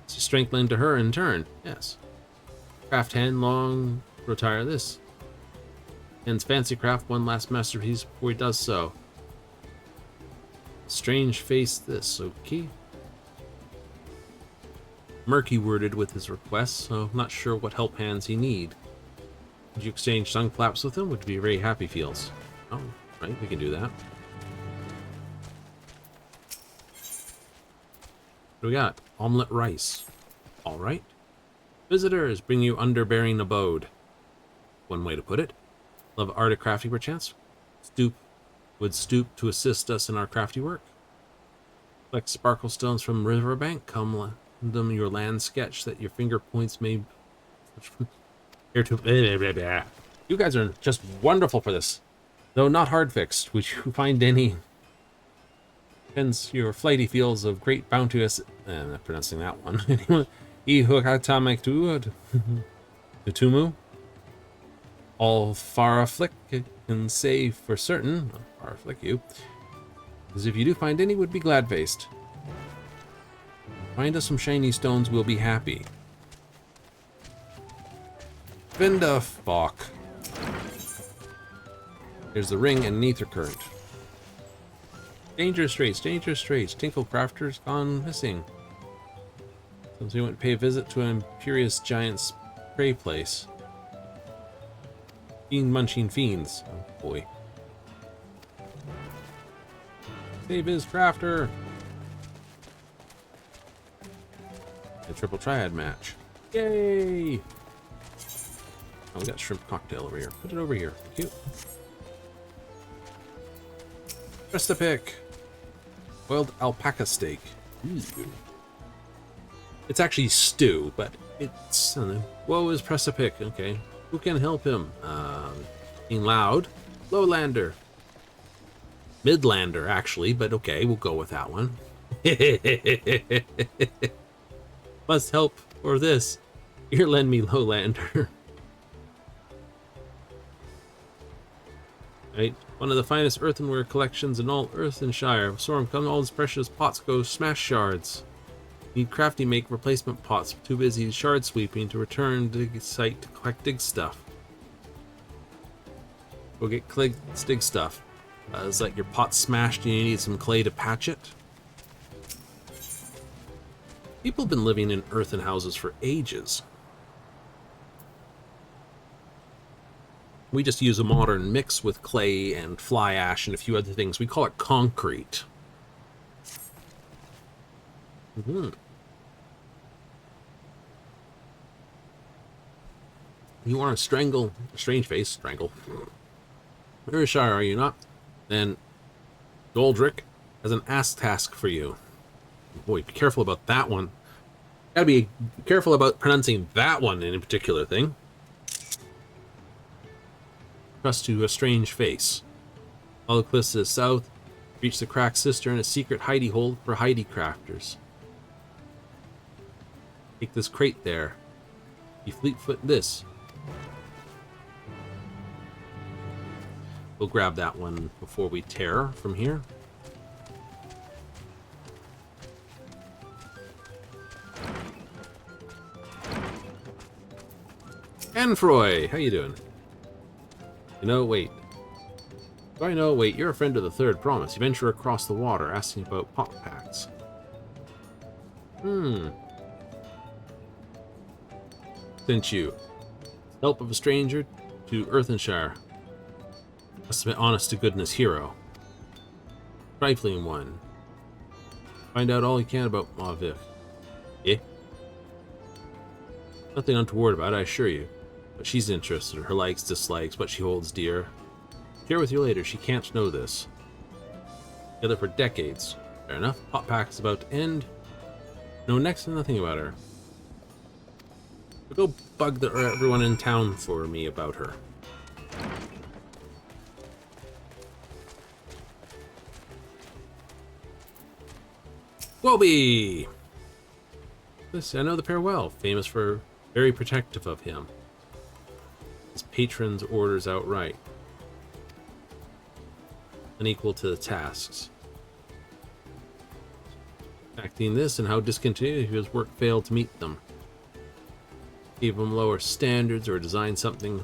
Strength lend to her in turn. Yes. Craft hand long. Retire this. Hand's fancy craft one last masterpiece before he does so. Strange face this. Okay. Murky worded with his request, so I'm not sure what help hands he need. Would you exchange sun claps with him? Would be very happy feels. Oh, right, we can do that. What do we got? Omelet rice. All right. Visitors bring you underbearing abode. One way to put it. Love art of crafty perchance? Would stoop to assist us in our crafty work. Collect sparkle stones from riverbank. Come lend them your land sketch that your finger points may... Here to... You guys are just wonderful for this. Though not hard fixed. Would you find any... Hence your flighty feels of great bounteous... I'm not pronouncing that one. Ihukatamektu... Tutumu? All Faraflick can say for certain... Faraflick you. As if you do find any, would be glad-faced. Find us some shiny stones, we'll be happy. Vinda Falk. There's the ring and Nether Current. Dangerous straits, Tinkle Crafter's gone missing. Since we went to pay a visit to an imperious giant's prey place. Fiend munching fiends. Oh boy. Save his crafter. A triple triad match. Yay! Oh, we got shrimp cocktail over here. Put it over here. Cute. Press the pick. Boiled alpaca steak. Ooh. It's actually stew, but it's... Whoa, is press a pick. Okay. Who can help him? Being loud. Lowlander. Midlander, actually, but okay, we'll go with that one. Must help for this. Here, lend me Lowlander. Right, one of the finest earthenware collections in all Earthenshire. Storm come, all his precious pots go smash shards. Need crafty make replacement pots. Too busy shard sweeping to return to the site to collect dig stuff. Go get dig stuff. It's like your pot smashed and you need some clay to patch it. People have been living in earthen houses for ages. We just use a modern mix with clay and fly ash and a few other things. We call it concrete. You want to strangle a strange face? Strangle. Very shy, are you not? Then Goldrick has an ask task for you. Boy, be careful about that one. Gotta be careful about pronouncing that one in a particular thing. Trust to a strange face. Follow cliffs to the south. Reach the cracked cistern, a secret hidey hole for hidey crafters. Take this crate there. You fleetfoot this. We'll grab that one before we tear from here. Anfroy, how you doing? You know, wait. Do I know? Wait, you're a friend of the Third Promise. You venture across the water asking about pot packs. Since you. Help of a stranger to Earthenshire. Must have been honest to goodness hero. Trifling one. Find out all you can about Mavic. Eh? Nothing untoward about it, I assure you. But she's interested. Her likes, dislikes, what she holds dear. Share with you later. She can't know this. Together for decades. Fair enough. Pot pack's about to end. Know next to nothing about her. But go bug everyone in town for me about her. Squoby! This, I know the pair well, famous for very protective of him. His patron's orders outright. Unequal to the tasks. Acting this and how discontinued his work failed to meet them. Gave him lower standards or designed something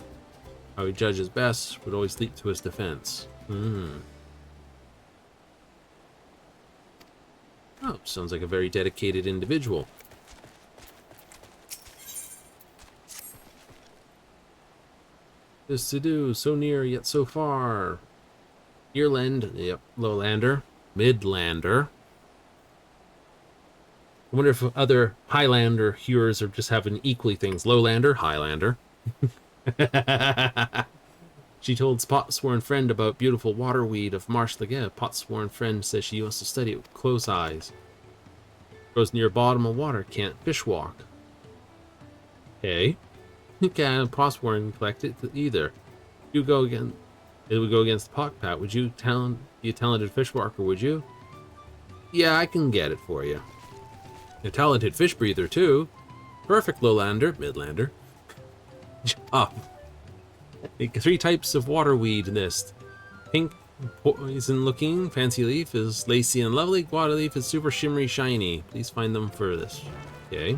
how he judges best would always leap to his defense. Oh, sounds like a very dedicated individual. This to do, so near yet so far. Earland, yep, Lowlander, Midlander. I wonder if other Highlander hearers are just having equally things. Lowlander, Highlander. She told Potsworn friend about beautiful waterweed of Marsh Laguerre. Potsworn friend says she wants to study it with close eyes. Grows near bottom of water, can't fish walk. Hey, you can't Potsworn collect it either. You go again. It would go against the Pockpat. Would you be a talented fish walker? Would you? Yeah, I can get it for you. A talented fish breather too. Perfect, Lowlander, Midlander. Job. 3 types of waterweed nest. Pink, poison looking, fancy leaf is lacy and lovely. Water leaf is super shimmery, shiny. Please find them for this. Okay.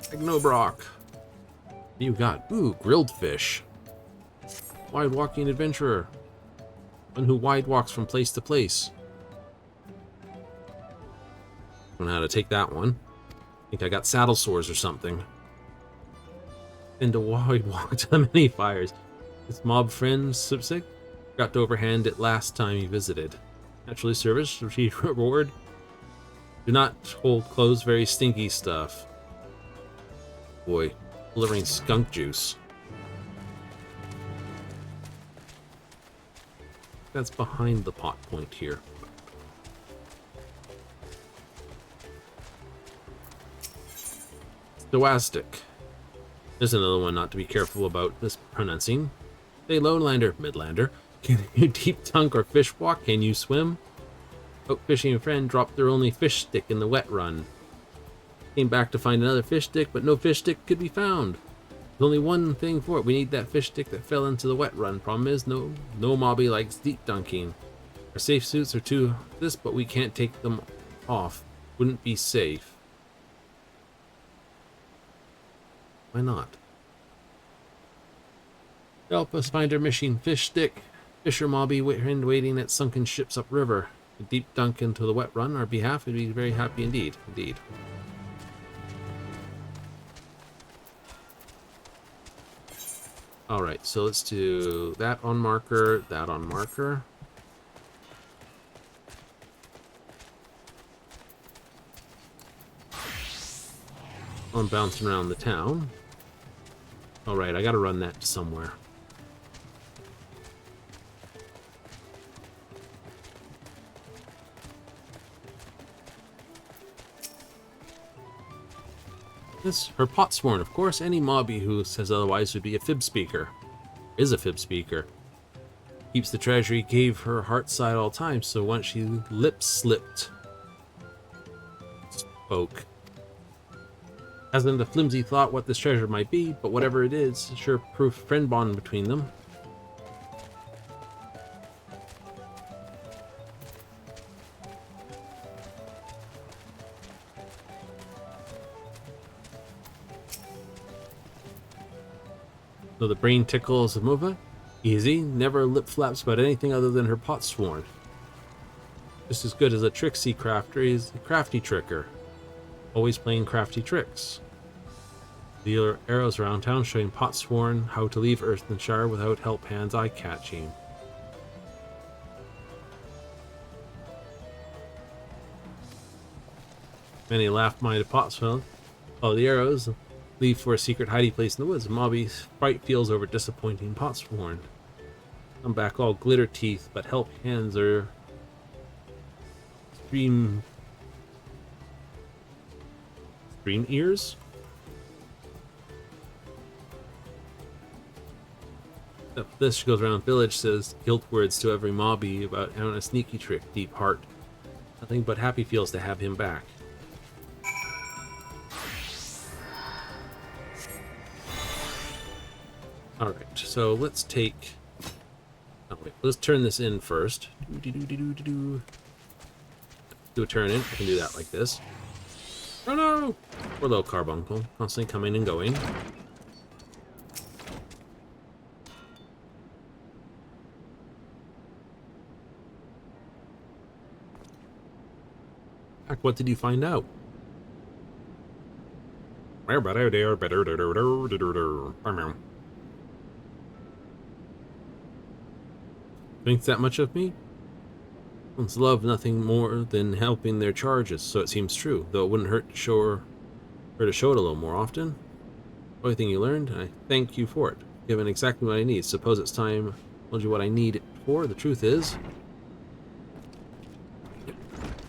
Agnobrock. What do you got? Ooh, grilled fish. Wide walking adventurer. One who wide walks from place to place. Don't know how to take that one. I think I got saddle sores or something. And a wide walk to many fires. His mob friend Sipsig got to overhand it last time he visited. Naturally service, receive reward. Do not hold clothes, very stinky stuff. Boy, delivering skunk juice. That's behind the pot point here. Stoastic. There's another one not to be careful about mispronouncing. Hey, Lowlander, Midlander. Can you deep dunk or fish walk? Can you swim? Out fishing friend dropped their only fish stick in the wet run. Came back to find another fish stick, but no fish stick could be found. There's only one thing for it. We need that fish stick that fell into the wet run. Problem is, no mobby likes deep dunking. Our safe suits are too this, but we can't take them off. Wouldn't be safe. Why not? Help us find our missing fish stick. Fisher mobby waiting at sunken ships upriver. A deep dunk into the wet run on our behalf, we'd be very happy indeed. Indeed. Alright, so let's do that on marker, that on marker. I'm bouncing around the town. Alright, I gotta run that to somewhere. This, her Potsworn, of course. Any mobby who says otherwise would be a fib speaker. Is a fib speaker. Keeps the treasure he gave her heart side all times, so once she lip slipped. Spoke. Hasn't a flimsy thought what this treasure might be, but whatever it is, sure proof friend bond between them. So the brain tickles of Mova. Easy, never lip flaps about anything other than her Potsworn. Just as good as a tricksy crafter, he's a crafty tricker. Always playing crafty tricks. Dealer arrows around town showing Potsworn how to leave Earthenshire without help hands eye catching. Many laugh-minded Potsworn. All the arrows leave for a secret hiding place in the woods. Mobby's fright feels over disappointing Potsworn. Come back all glitter teeth, but help hands are stream ears. After this, she goes around the village, says guilt words to every mobby about having a sneaky trick, deep heart. Nothing but happy feels to have him back. Alright, so let's take... Oh, wait, let's turn this in first. Do a turn in. I can do that like this. Oh no! Poor little carbuncle, constantly coming and going. Heck, what did you find out? Thinks that much of me? One's love nothing more than helping their charges, so it seems true, though it wouldn't hurt to show her to show it a little more often. Everything you learned, I thank you for it. Given exactly what I need. Suppose it's time I told you what I need it for. The truth is,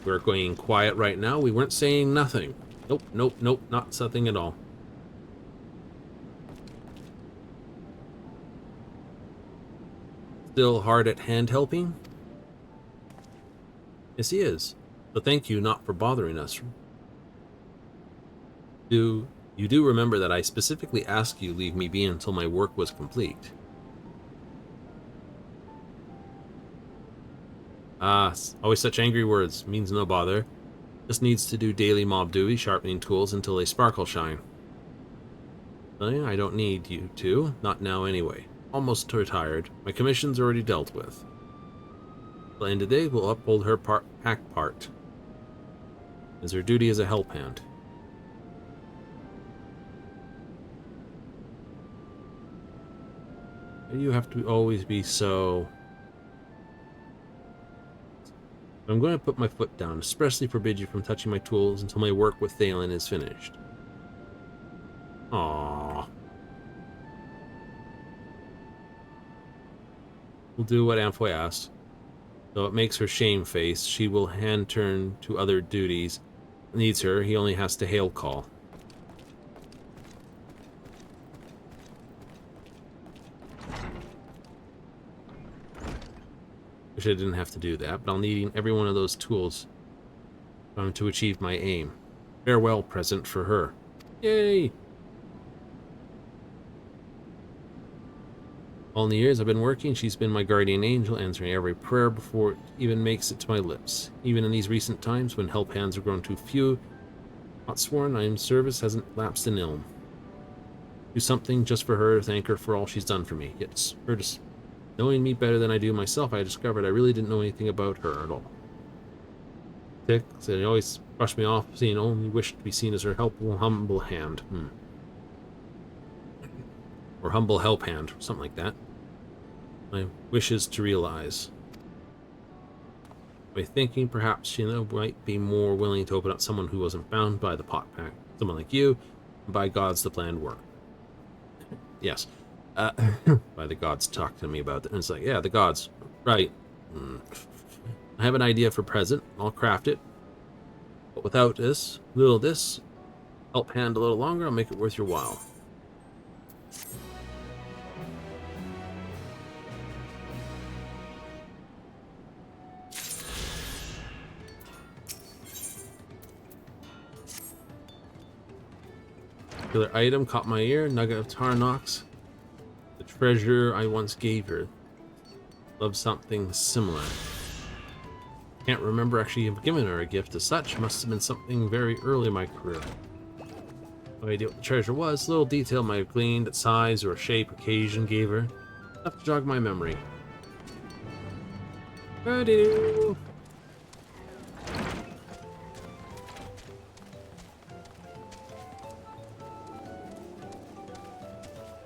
we're going quiet right now. We weren't saying nothing. Nope, nope, nope, not something at all. Still hard at hand helping? Yes, he is. So thank you not for bothering us. You do remember that I specifically asked you leave me be until my work was complete. Ah, always such angry words. Means no bother. Just needs to do daily mob duty, sharpening tools until they sparkle shine. I don't need you to. Not now anyway. Almost retired. My commission's already dealt with. At the end of the day, we'll uphold her pack part. Is her duty as a help hand. You have to always be so... I'm going to put my foot down, expressly forbid you from touching my tools until my work with Thalen is finished. Aww. We'll do what Amphoy asks. Though it makes her shame-faced, she will hand turn to other duties. Needs her, he only has to hail call. Wish I didn't have to do that, but I'll need every one of those tools to achieve my aim. Farewell present for her. Yay! All the years I've been working, she's been my guardian angel, answering every prayer before it even makes it to my lips. Even in these recent times, when help hands have grown too few, not sworn I am service hasn't lapsed in ilm. Do something just for her, thank her for all she's done for me. Yet, her just knowing me better than I do myself, I discovered I really didn't know anything about her at all. Tick said he always brushed me off, saying only wished to be seen as her helpful, humble hand. Or humble help hand, something like that. My wishes to realize. By thinking, perhaps she might be more willing to open up someone who wasn't bound by the pot pack. Someone like you, and by gods the planned work. Yes. By the gods talk to me about it. And it's like, yeah, the gods. Right. I have an idea for present. I'll craft it. But without this, help hand a little longer, I'll make it worth your while. Particular item caught my ear. Nugget of Tarnox. The treasure I once gave her. Love something similar. Can't remember actually giving her a gift as such. Must have been something very early in my career. No idea what the treasure was. Little detail might have gleaned at size or shape occasion gave her. Enough to jog my memory. Ready.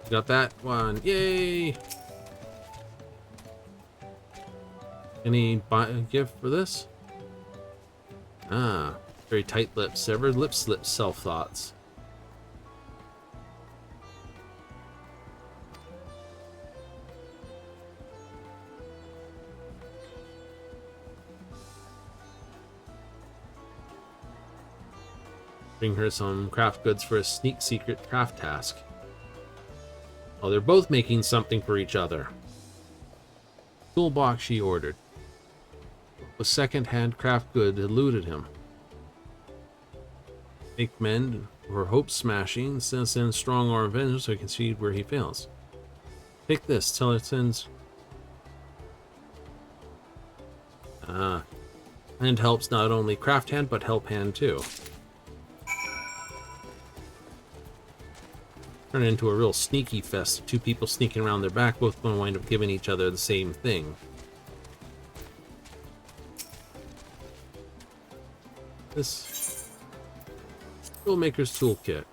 Got that one. Yay! Any gift for this? Ah, very tight lips. Severed lip slip self-thoughts. Bring her some craft goods for a sneak secret craft task. Oh, they're both making something for each other. Toolbox she ordered. A second-hand craft good eluded him. Make mend or hope smashing, send strong or revenge so he can see where he fails. Take this, tell it sends. And helps not only craft hand, but help hand too. Turn it into a real sneaky fest. Two people sneaking around their back, both going to wind up giving each other the same thing. This Toolmaker's Toolkit.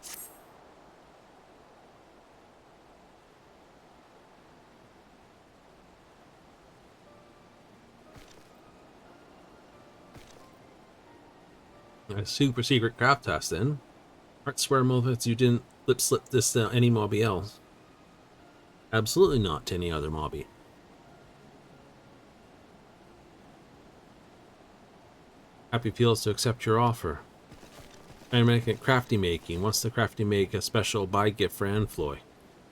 A super secret craft test then. Art swear movements you didn't lip slip this to any mobby else. Absolutely not to any other mobby. Happy feels to accept your offer. I'm making crafty making. Wants the crafty make a special buy gift for Anfloy.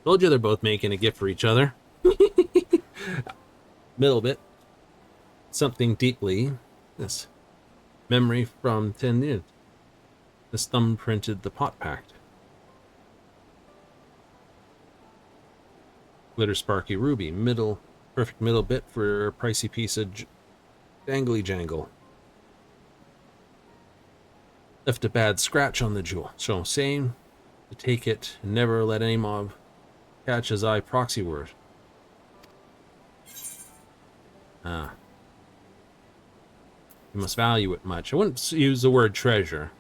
Told you they're both making a gift for each other. Middle bit. Something deeply. This memory from 10 years. This thumb printed the pot pact. Glitter sparky ruby. Perfect middle bit for a pricey piece of jangly jangle. Left a bad scratch on the jewel, so same to take it and never let any mob catch his eye proxy word. You must value it much. I wouldn't use the word treasure.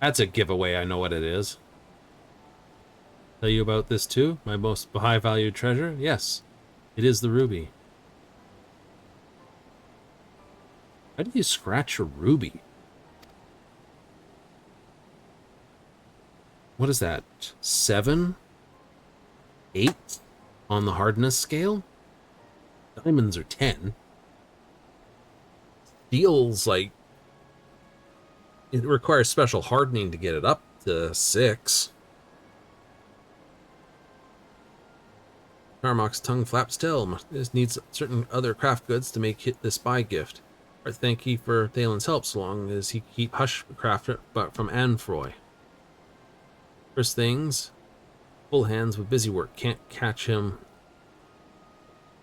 That's a giveaway, I know what it is. Tell you about this too? My most high valued treasure? Yes, it is the ruby. How do you scratch a ruby? What is that? 7? 8 on the hardness scale? Diamonds are 10. Feels like it requires special hardening to get it up to 6. Carmock's tongue flaps still. This needs certain other craft goods to make this buy gift. Or thank you for Thalen's help so long as he keep hush craft it, but from Anfroy. First things, full hands with busy work. Can't catch him.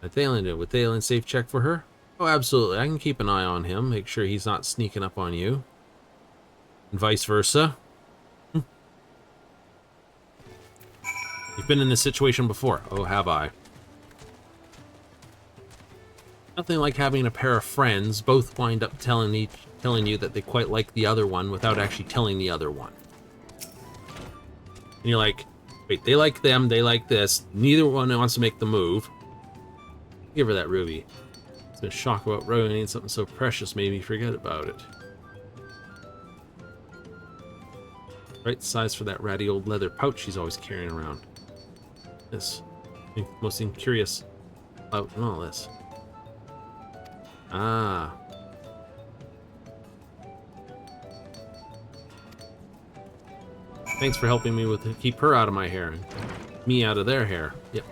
Thalen did. Would Thalen safe check for her? Oh, absolutely. I can keep an eye on him. Make sure he's not sneaking up on you. And vice versa. You've been in this situation before. Oh, have I? Nothing like having a pair of friends both wind up telling you that they quite like the other one without actually telling the other one. And you're like, wait, they like them, they like this. Neither one wants to make the move. Give her that ruby. It's been a shock about ruining something so precious made me forget about it. Right size for that ratty old leather pouch she's always carrying around. This most incurious about in all this. Ah. Thanks for helping me with keep her out of my hair and me out of their hair. Yep.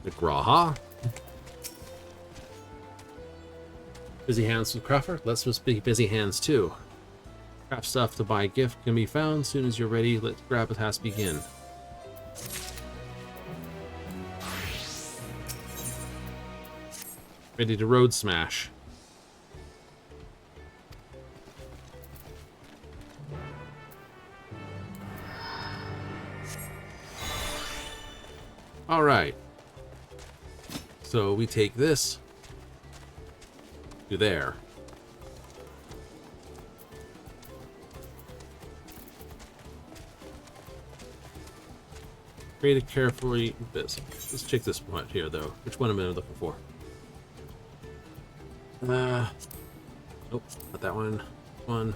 The Graha. Busy hands with Crafter. Let's just be busy hands too. Craft stuff to buy a gift can be found. Soon as you're ready, let's grab a task begin. Ready to road smash. All right. So we take this to there. Create it carefully. Let's check this one here, though. Which one am I looking for? Nope, not that one. One.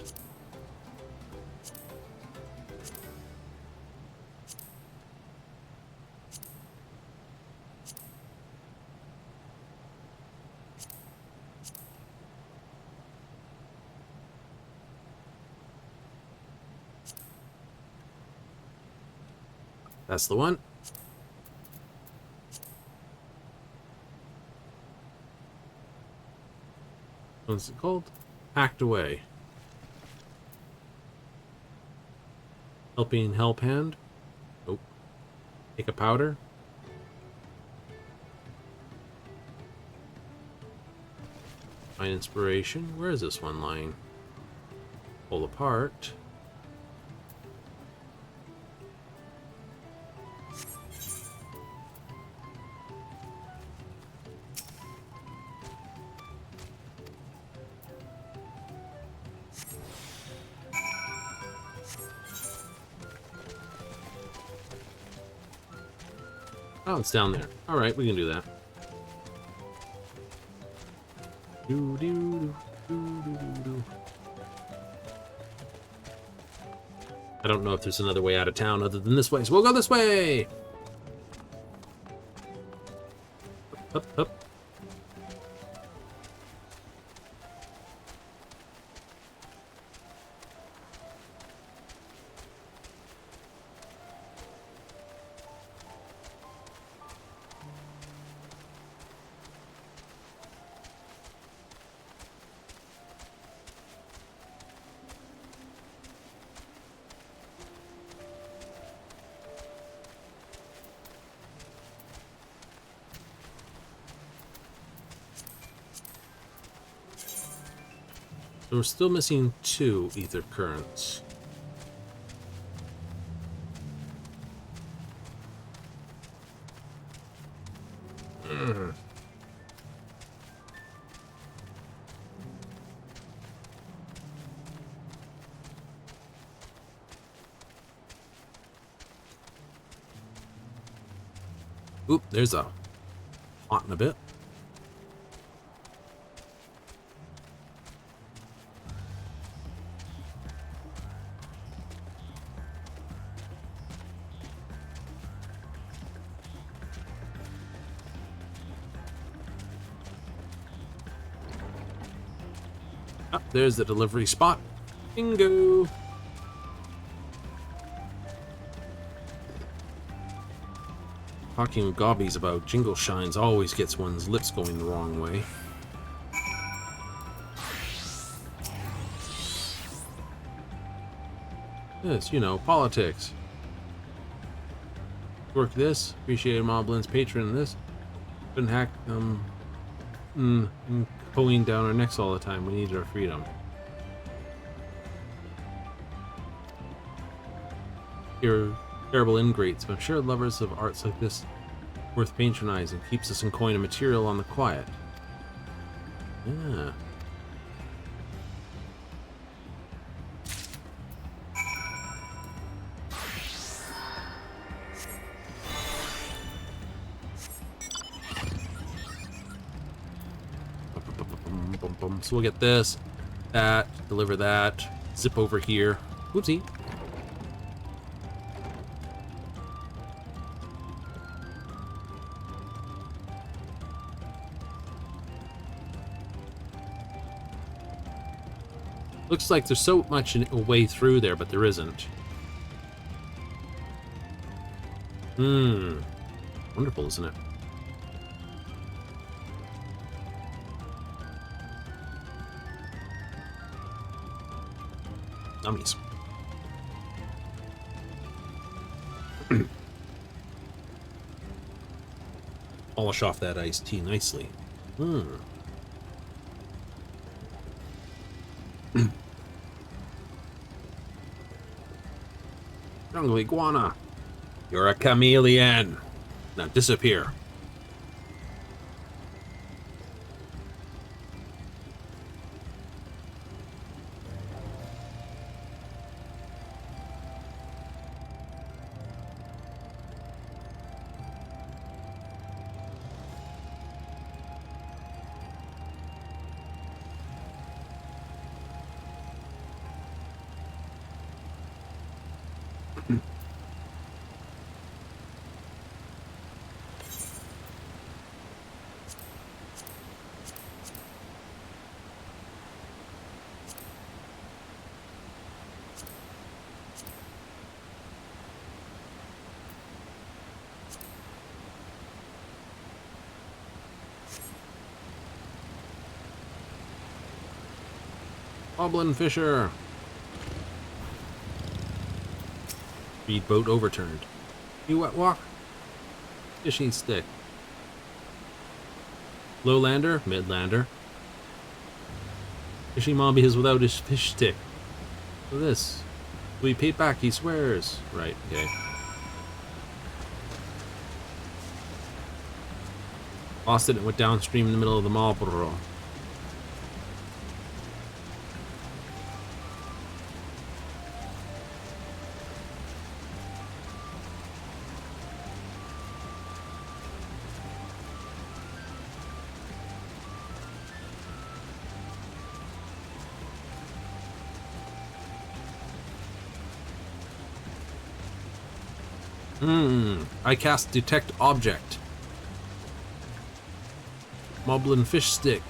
That's the one. What's it called? Packed away. Helping help hand. Nope. Take a powder. Find inspiration. Where is this one lying? Pull apart. Oh, it's down there. All right, we can do that. Do, do, do, do, do, do. I don't know if there's another way out of town other than this way, so we'll go this way! Up, up. So we're still missing 2 ether currents. Oop, there's a hot in a bit. Oh, there's the delivery spot. Bingo! Talking gobbies about jingle shines always gets one's lips going the wrong way. Yes, you know, politics. Work this, appreciate Moblin's patron this. Couldn't hack pulling down our necks all the time. We need our freedom. You're terrible ingrates, but I'm sure lovers of arts like this worth patronizing. Keeps us in coin and material on the quiet. Yeah. So we'll get this, that, deliver that, zip over here. Oopsie. Looks like there's so much a way through there, but there isn't. Wonderful, isn't it? Dummies. Polish off that iced tea nicely. Jungle iguana, you're a chameleon. Now disappear. Goblin Fisher. Speedboat overturned. You wet walk. Fishing stick. Lowlander, midlander. Fishing mobby is without his fish stick. Look at this. We paid back, he swears. Right, okay. Lost it and went downstream in the middle of the Marlborough. I cast detect object. Moblin fish stick.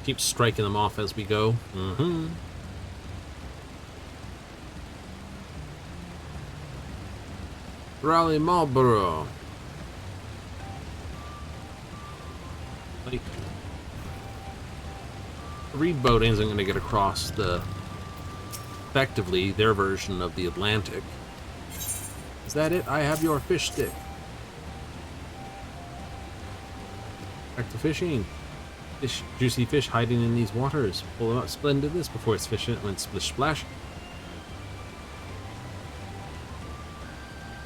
Keep striking them off as we go. Raleigh Marlborough. Like, Reed boat isn't going to get across the, effectively, their version of the Atlantic. Is that it? I have your fish stick. Back to fishing. Fish, juicy fish hiding in these waters. Pull them out splendid this before it's fishing when splish splash.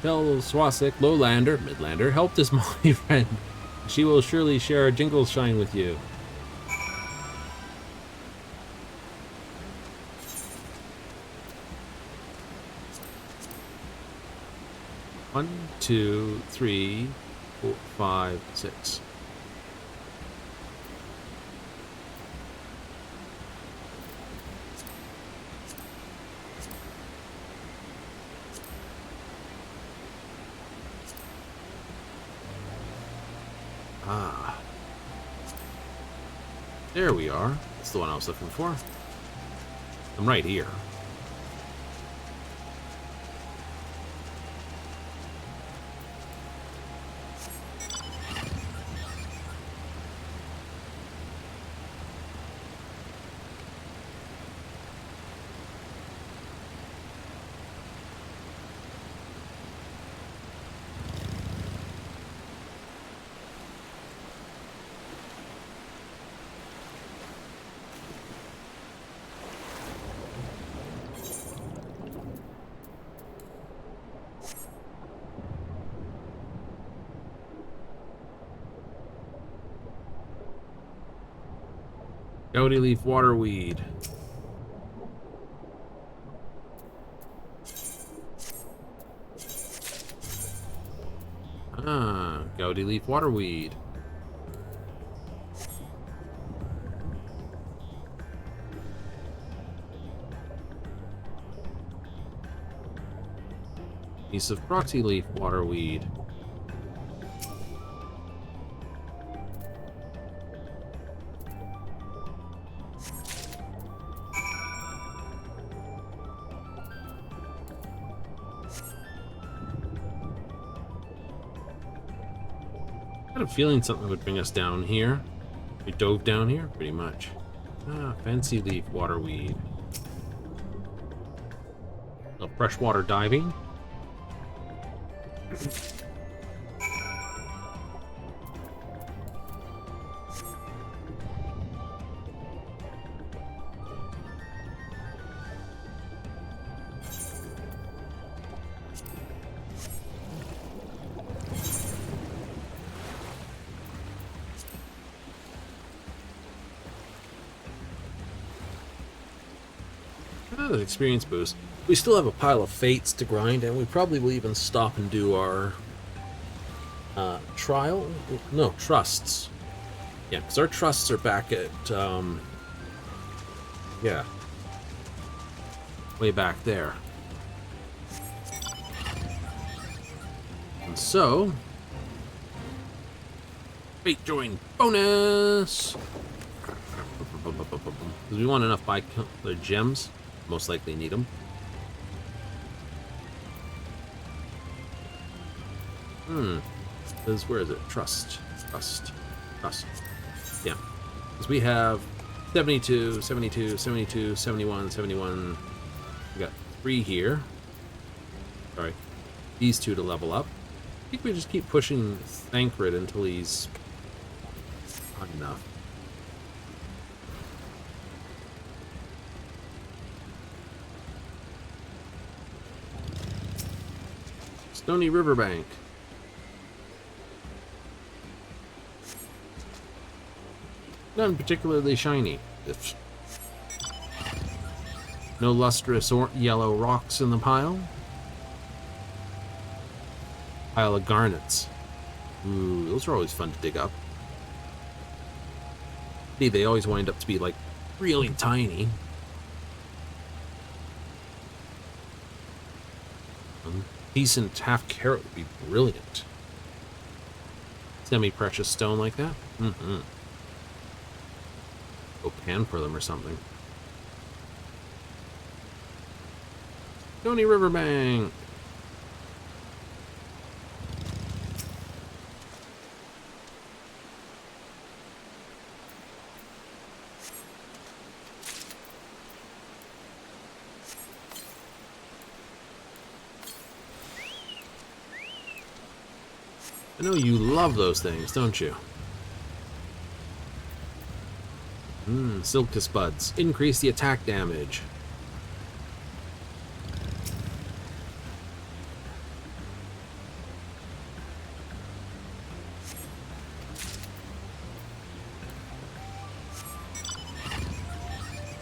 Tell Swasik, Lowlander, Midlander, help this Molly friend. She will surely share a jingle shine with you. One, two, three, four, 5, 6. Ah. There we are. That's the one I was looking for. I'm right here. Gouty leaf waterweed. Ah, gouty leaf waterweed. Piece of proxy leaf waterweed. I had a feeling something would bring us down here. We dove down here, pretty much. Ah, fancy leaf waterweed. A freshwater diving. Another experience boost. We still have a pile of fates to grind, and we probably will even stop and do our trusts. Yeah, because our trusts are back at yeah, way back there. And so Fate join bonus! Because we want enough buy the gems. Most likely need them. Because where is it? Trust. Yeah. Because we have 72, 72, 72, 71, 71. We got 3 here. Sorry. These 2 to level up. I think we just keep pushing Thancred until he's not enough. Stony Riverbank. None particularly shiny. No lustrous or yellow rocks in the pile. Pile of garnets. Ooh, those are always fun to dig up. See, they always wind up to be like really tiny. Decent half carat would be brilliant. Semi-precious stone like that. Go pan for them or something. Stony Riverbank. I know you love those things, don't you? Silkus Buds. Increase the attack damage.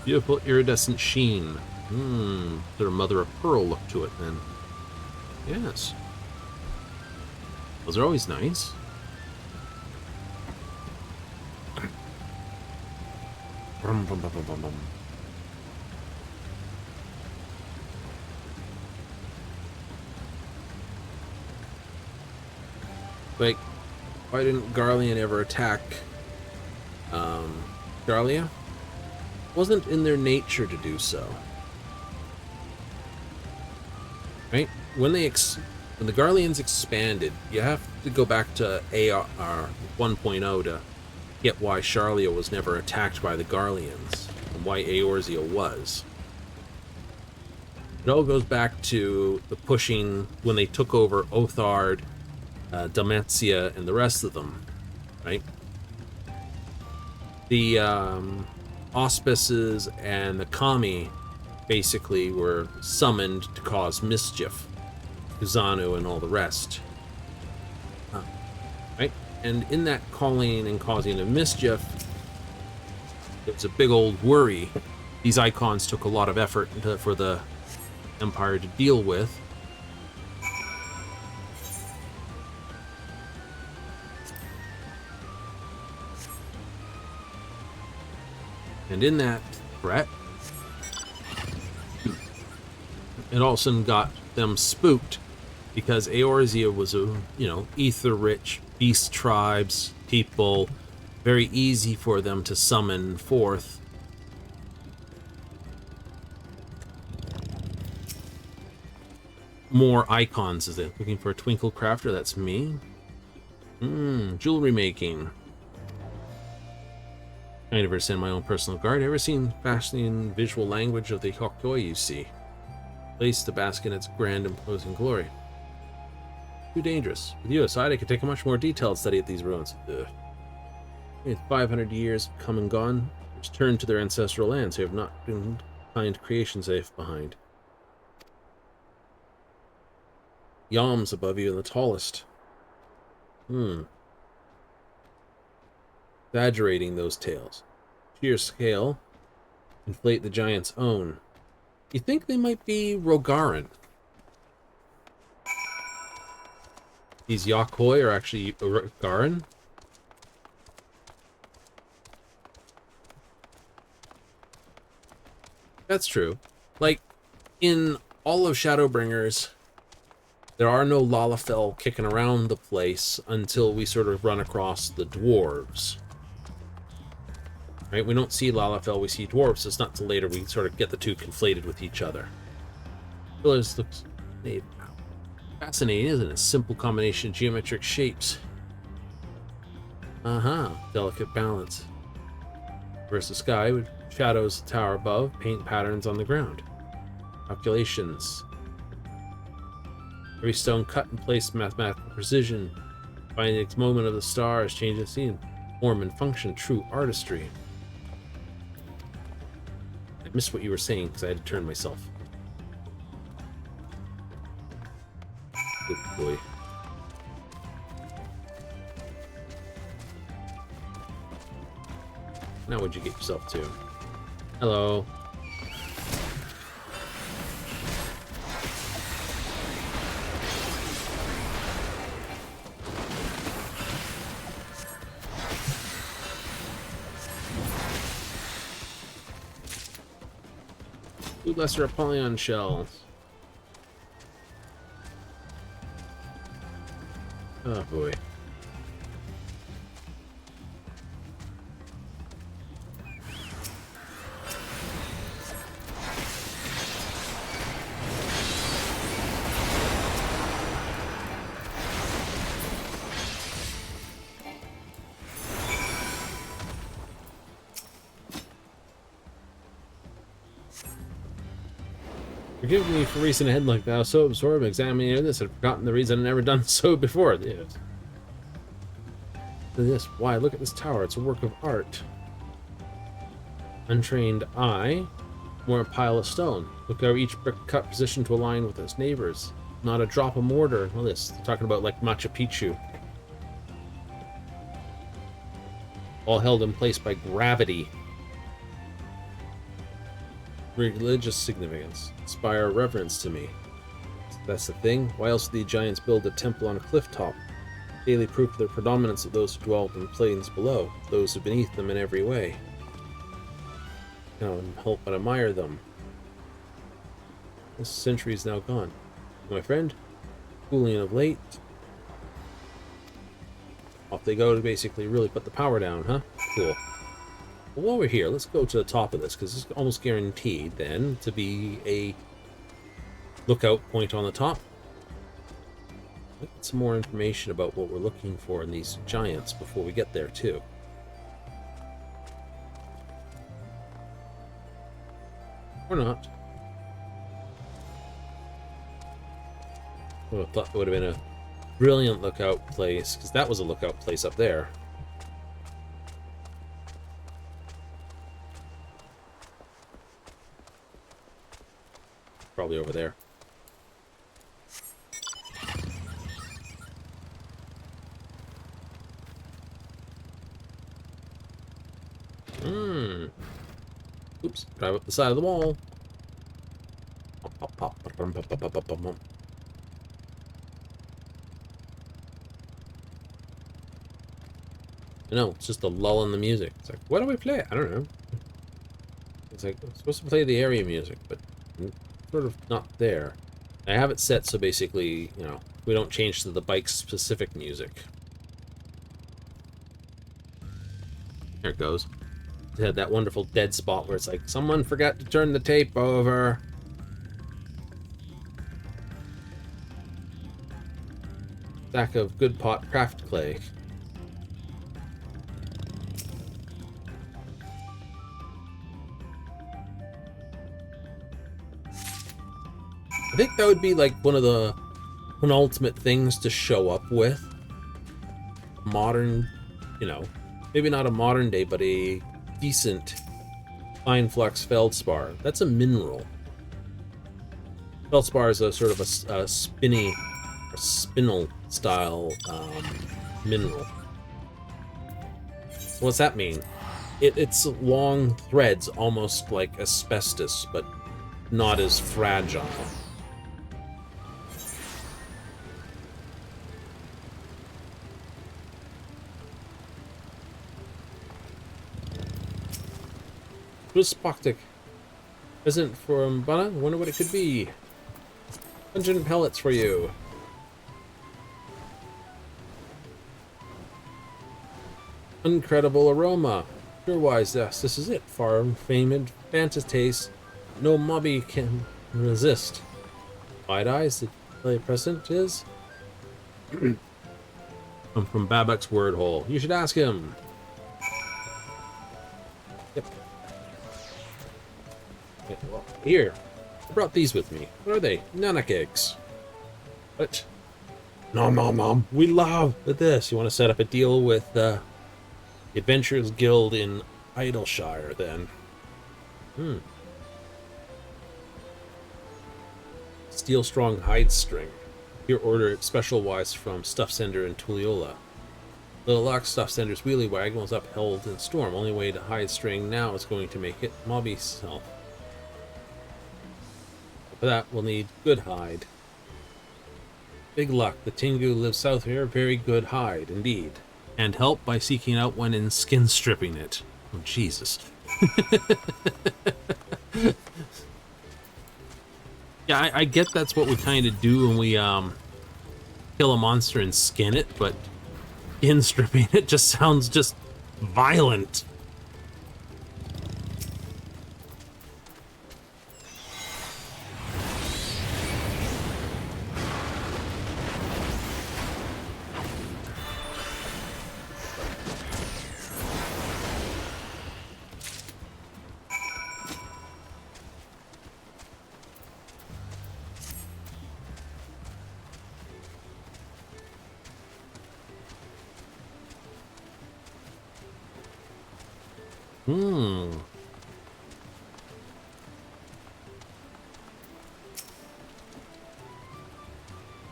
Beautiful iridescent sheen. Sort of mother of pearl look to it then. Yes. Those are always nice. Like, why didn't Garlean ever attack Garlia? Wasn't in their nature to do so. Right? When the Garleans expanded, you have to go back to AR 1.0 to get why Charlia was never attacked by the Garleans and why Eorzea was. It all goes back to the pushing when they took over Othard, Dalmatia, and the rest of them, right? The Auspices and the Kami basically were summoned to cause mischief. Uzanu and all the rest. Right? And in that calling and causing of mischief, it was a big old worry. These icons took a lot of effort for the Empire to deal with. And in that threat, it all of a sudden got them spooked because Eorzea was a, ether-rich beast tribes, people, very easy for them to summon forth. More icons, is it? Looking for a Twinkle Crafter, that's me. Jewelry making. I never send my own personal guard. Ever seen fascinating visual language of the Hokoi you see? Place to bask in its grand imposing glory. Too dangerous. With you aside, I could take a much more detailed study at these ruins. With 500 years come and gone, returned to their ancestral lands, who have not been kind creations they left behind. Yams above you and the tallest. Exaggerating those tales. Sheer scale, inflate the giant's own. You think they might be Rogaran? These Yakoi are actually Rogaran? That's true. Like, in all of Shadowbringers, There are no Lalafell kicking around the place until we sort of run across the dwarves. Right? We don't see Lalafell, we see dwarves. It's not till later we sort of get the two conflated with each other. This looks fascinating, isn't it? Simple combination of geometric shapes. Delicate balance. Versus sky with shadows, the tower above, paint patterns on the ground. Calculations. Every stone cut and placed with mathematical precision. Finding the moment of the stars, change the scene. Form and function, true artistry. I missed what you were saying because I had to turn myself. Good boy. Now what'd you get yourself to? Hello. Two lesser Apollyon shells. Oh boy. Forgive me for racing ahead like that. I was so absorbed examining this, I'd forgotten the reason I'd never done so before. Yes. This, why? Look at this tower. It's a work of art. Untrained eye, more a pile of stone. Look how each brick cut positioned to align with its neighbors. Not a drop of mortar. Well, this they're talking about like Machu Picchu. All held in place by gravity. Religious significance. Inspire reverence to me. That's the thing. Why else did the giants build a temple on a cliff top? Daily proof of the predominance of those who dwelled in the plains below, those who beneath them in every way. Now help but admire them. This century is now gone. My friend, cooling of late. Off they go to basically really put the power down, huh? Cool. Well, while we're here, let's go to the top of this, because it's almost guaranteed, then, to be a lookout point on the top. Let's get some more information about what we're looking for in these giants before we get there, too. Or not. I thought it would have been a brilliant lookout place, because that was a lookout place up there. Probably over there. Oops, drive up the side of the wall. No, it's just a lull in the music. It's like, what do we play? I don't know. It's like, I'm supposed to play the area music, but sort of not there. I have it set so basically, you know, we don't change to the bike's specific music. There it goes. It had that wonderful dead spot where it's like, someone forgot to turn the tape over. Stack of good pot craft clay. I think that would be like one of the penultimate things to show up with. Modern, you know, maybe not a modern day, but a decent fine flux feldspar. That's a mineral. Feldspar is a sort of a spinny or spinel style mineral. What's that mean? It's long threads, almost like asbestos, but not as fragile. Spoctic. Present from Bana. Wonder what it could be. Pungent pellets for you. Incredible aroma. Sure-wise, yes, this is it. Far-famed fantasy taste. No mobby can resist. Wide eyes, the play present is. I'm from Babak's word hole. You should ask him. Yep. Okay, well, here. I brought these with me. What are they? Nanak eggs. What? Nom nom nom. We love this. You want to set up a deal with the Adventurers Guild in Idleshire, then? Steel strong hide string. Here order special wise from Stuff Sender in Tuliola. Little Lock Stuff Sender's wheelie wagon was upheld in storm. Only way to hide string now is going to make it mobby self. For that we'll need good hide. Big luck. The Tengu lives south here. Very good hide indeed. And help by seeking out one and skin stripping it. Oh Jesus. Yeah, I get that's what we kind of do when we kill a monster and skin it, but skin stripping it just sounds just violent.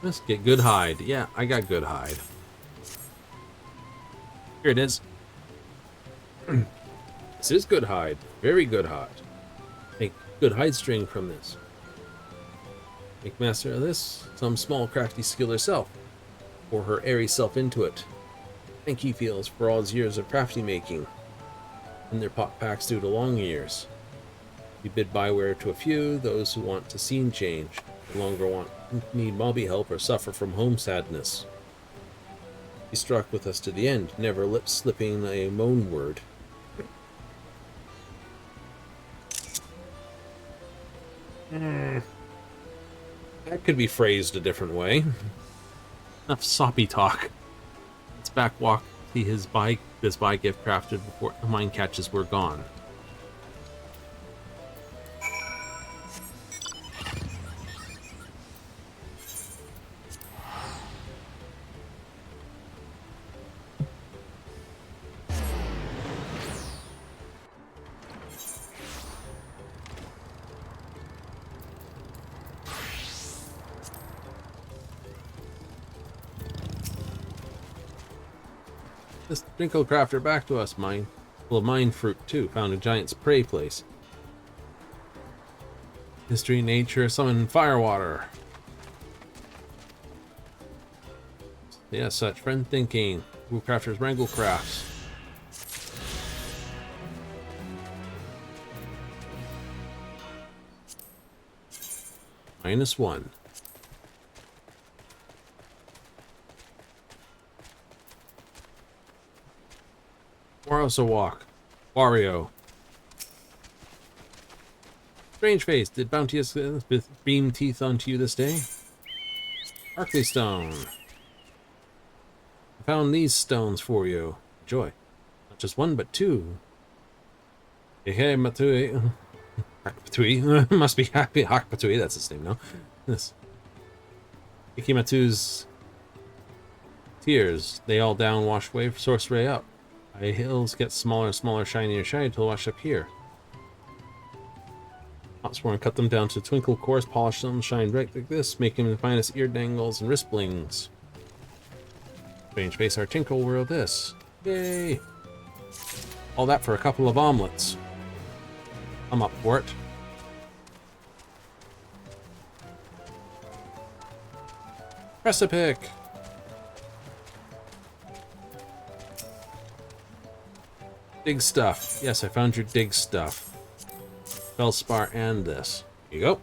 Let's get good hide. Yeah, I got good hide. Here it is. This is good hide. Very good hide. Make good hide string from this. Make master of this. Some small crafty skill herself. Pour her airy self into it. Thank you feels for all his years of crafty making. And their pot packs due to long years. You bid byware to a few, those who want to scene change. No longer need mobby help or suffer from home sadness. He struck with us to the end, never lip slipping a moan word. That could be phrased a different way. Enough soppy talk. Let's back walk see his bike. This buy gift crafted before the mine catches were gone. This Drinkle crafter back to us, mine. Full of mine fruit, too. Found a giant's prey place. History, nature, summon firewater. Yeah, such friend thinking. Who crafters wrangle crafts. -1. Waros a walk. Wario. Strange face, did Bounteous beam teeth onto you this day? Arkley stone. I found these stones for you. Joy. Not just one, but two. Hey, Matui. Hakpatui. Must be happy. Hakpatui, that's his name now. This. Ikimatu's tears. They all down, wash away, source ray up. High hills get smaller and smaller, shinier and shinier until wash up here. Hopsworn cut them down to twinkle cores, polish them, shine bright like this, making the finest ear dangles and wrist blings. Strange face, our tinkle world this. Yay! All that for a couple of omelets. I'm up for it. Press a pick! Dig stuff. Yes, I found your dig stuff. Felspar and this. Here you go.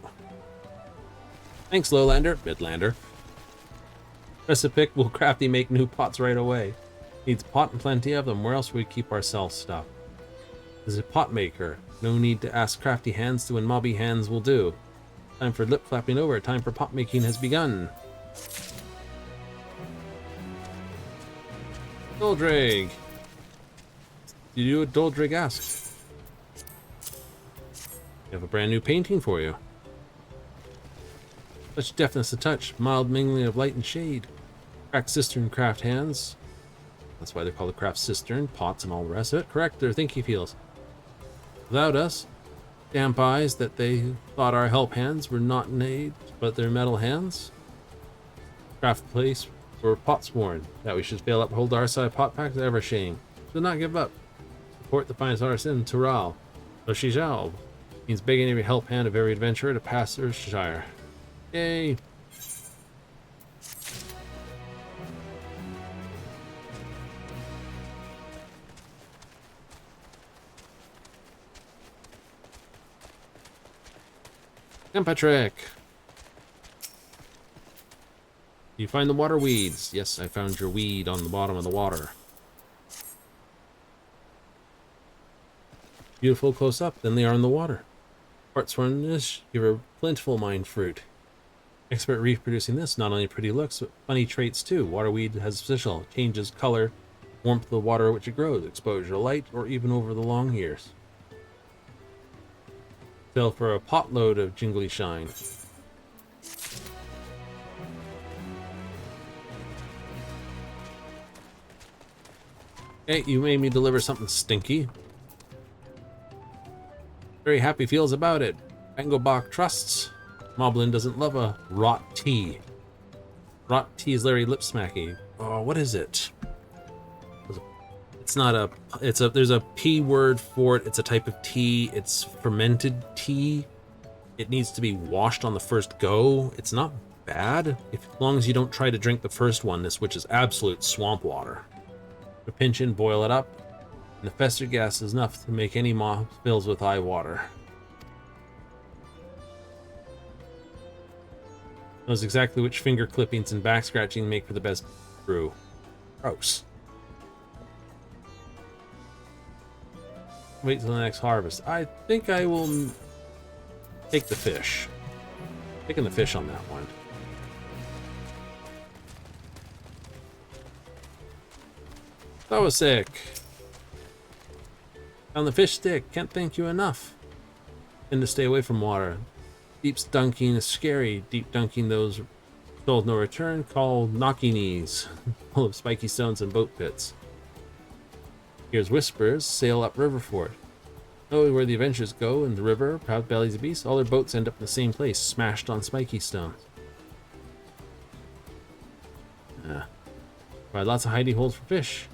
Thanks, Lowlander. Midlander. Press a pick will crafty make new pots right away. Needs pot and plenty of them. Where else would we keep ourselves stuff? This is a pot maker. No need to ask crafty hands to when mobby hands will do. Time for lip flapping over. Time for pot making has begun. Doldrig! Did you do what Doldrig asked? We have a brand new painting for you. Such deftness to touch, mild mingling of light and shade. Cracked cistern craft hands. That's why they're called a craft cistern, pots and all the rest of it. Correct, they're thinky feels. Without us, damp eyes that they thought our help hands were not made, but their metal hands. Craft place for pots worn, that we should fail uphold our side pot packs ever shame. Do not give up. Support the finest artist in Tural. So she shall. Means begging every help hand of every adventurer to pass her shire. Yay! Patrick! You find the water weeds. Yes, I found your weed on the bottom of the water. Beautiful close up, then they are in the water. Hartsworthness, give her plentiful mind fruit. Expert reef producing this, not only pretty looks, but funny traits too. Waterweed has special, changes color, warmth of the water which it grows, exposure to light, or even over the long years. Sell for a potload of jingly shine. Hey, you made me deliver something stinky. Very happy feels about it. Angobach trusts. Moblin doesn't love a rot tea. Rot tea is Larry lip smacky. Oh, what is it? It's not a, there's a P word for it. It's a type of tea. It's fermented tea. It needs to be washed on the first go. It's not bad, as long as you don't try to drink the first one, which is absolute swamp water. A pinch in, boil it up, and the fester gas is enough to make any moth fills with eye water. Knows exactly which finger clippings and back scratching make for the best brew. Gross. Wait till the next harvest. I think I will take the fish. Taking the fish on that one. That was sick. Found the fish stick. Can't thank you enough. And to stay away from water. Deep dunking is scary. Deep dunking those told no return. Called knocky knees. Full of spiky stones and boat pits. Here's whispers. Sail up river for it. Oh, where the adventurers go in the river, proud bellies of beasts, all their boats end up in the same place, smashed on spiky stones. Provide lots of hidey holes for fish.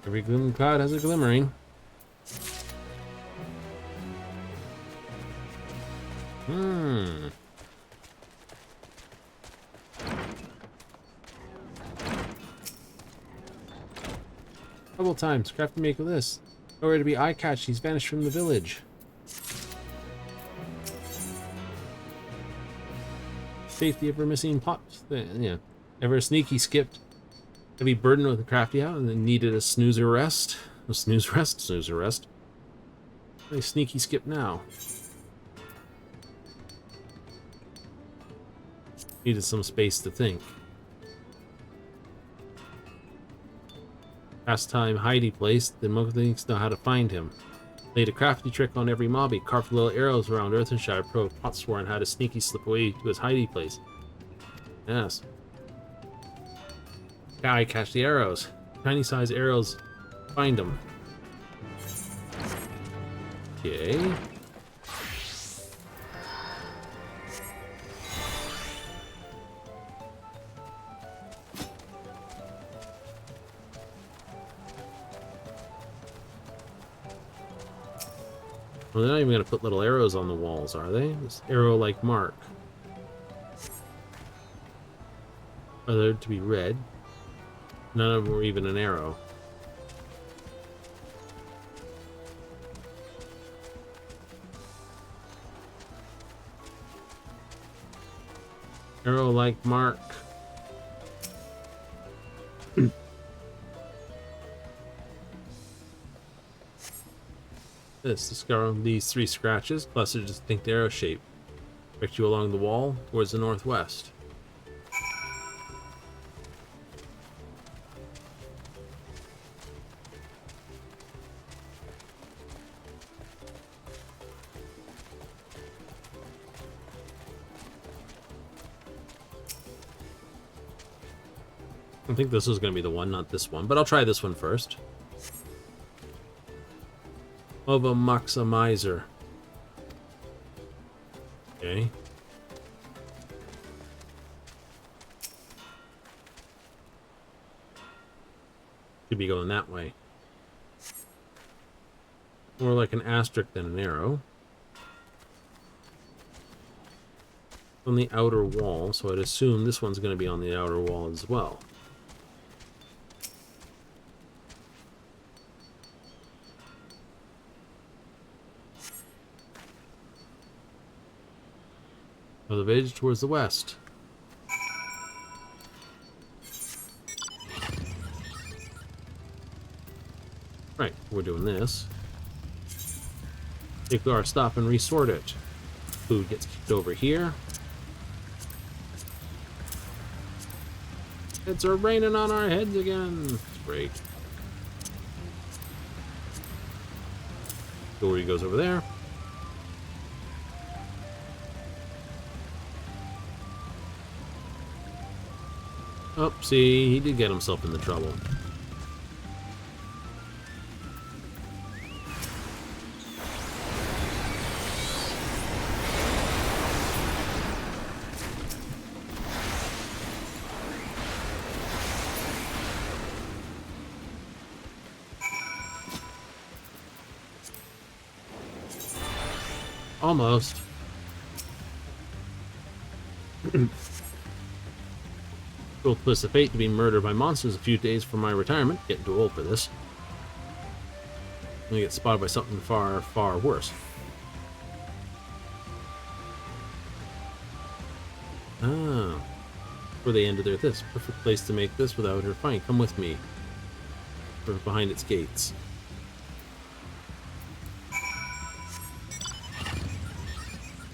Every glimmering cloud has a glimmering. Couple times, crafty make of this. Nowhere to be eye-catched, he's vanished from the village. Safety of her missing pots. Yeah. Ever sneaky skipped. Heavy burden with a crafty out and then needed a snoozer rest. A snooze rest? Snoozer rest. Really sneaky skip now. Needed some space to think. Pastime hidey place, the monks know how to find him. Laid a crafty trick on every mobby, carved little arrows around Earthenshire, pro Potsworn how to sneaky slip away to his hidey place. Yes. Guy catch the arrows. Tiny size arrows, find them. Okay. Well, they're not even going to put little arrows on the walls, are they? This arrow-like mark. Are they to be red? None of them were even an arrow. Arrow-like mark. This. Discover these 3 scratches. Cluster distinct arrow shape. Direct you along the wall towards the northwest. I think this is going to be the one, not this one, but I'll try this one first. Of a maximizer. Okay. Could be going that way. More like an asterisk than an arrow. On the outer wall, so I'd assume this one's going to be on the outer wall as well. Of the village towards the west. Right, we're doing this. Take our stop and resort it. Food gets kicked over here. It's raining on our heads again. It's great. Dory goes over there. Oh, see, he did get himself into trouble. Almost. Cruel twist of fate to be murdered by monsters a few days from my retirement. Getting too old for this. I'm gonna get spotted by something far, far worse. Ah. Where they ended their this. Perfect place to make this without her fine. Come with me. Or behind its gates.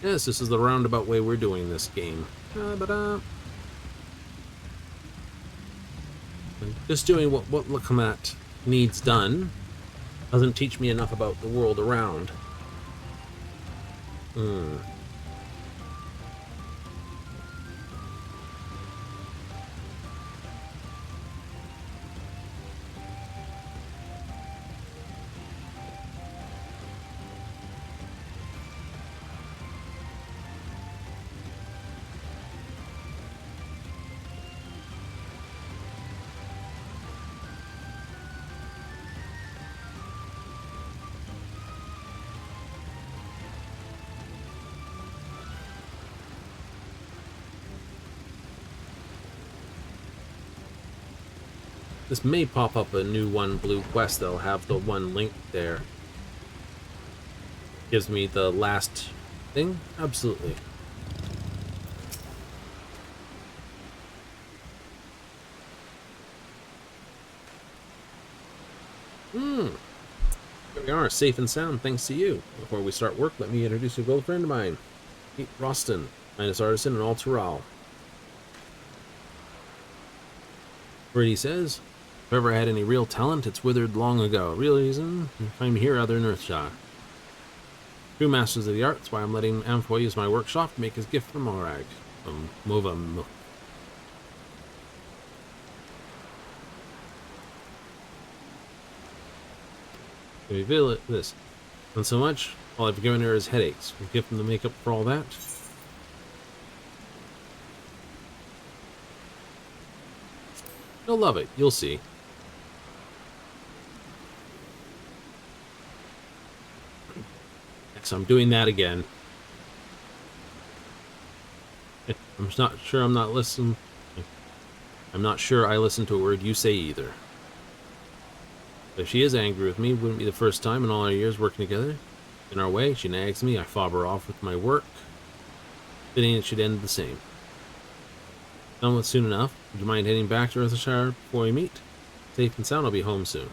Yes, this is the roundabout way we're doing this game. Just doing what Lookamat needs done doesn't teach me enough about the world around. This may pop up a new one blue quest that'll have the one link there. Gives me the last thing? Absolutely. Here we are, safe and sound, thanks to you. Before we start work, let me introduce a good friend of mine, Pete Roston, finest artisan in all Tyrol. Brady says, if ever had any real talent, it's withered long ago. Real reason? I'm here other than Earthshaw. True masters of the arts, why I'm letting Amphoy use my workshop to make his gift from Morag. Mova. Reveal it this. Not so much, all I've given her is headaches. We give them to make up for all that. You'll love it, you'll see. So I'm doing that again. I'm not sure I'm not listening. I'm not sure I listen to a word you say either. If she is angry with me, it wouldn't be the first time in all our years working together. In our way, she nags me, I fob her off with my work. Fitting it should end the same. Done with soon enough. Would you mind heading back to Earthshire before we meet? Safe and sound, I'll be home soon.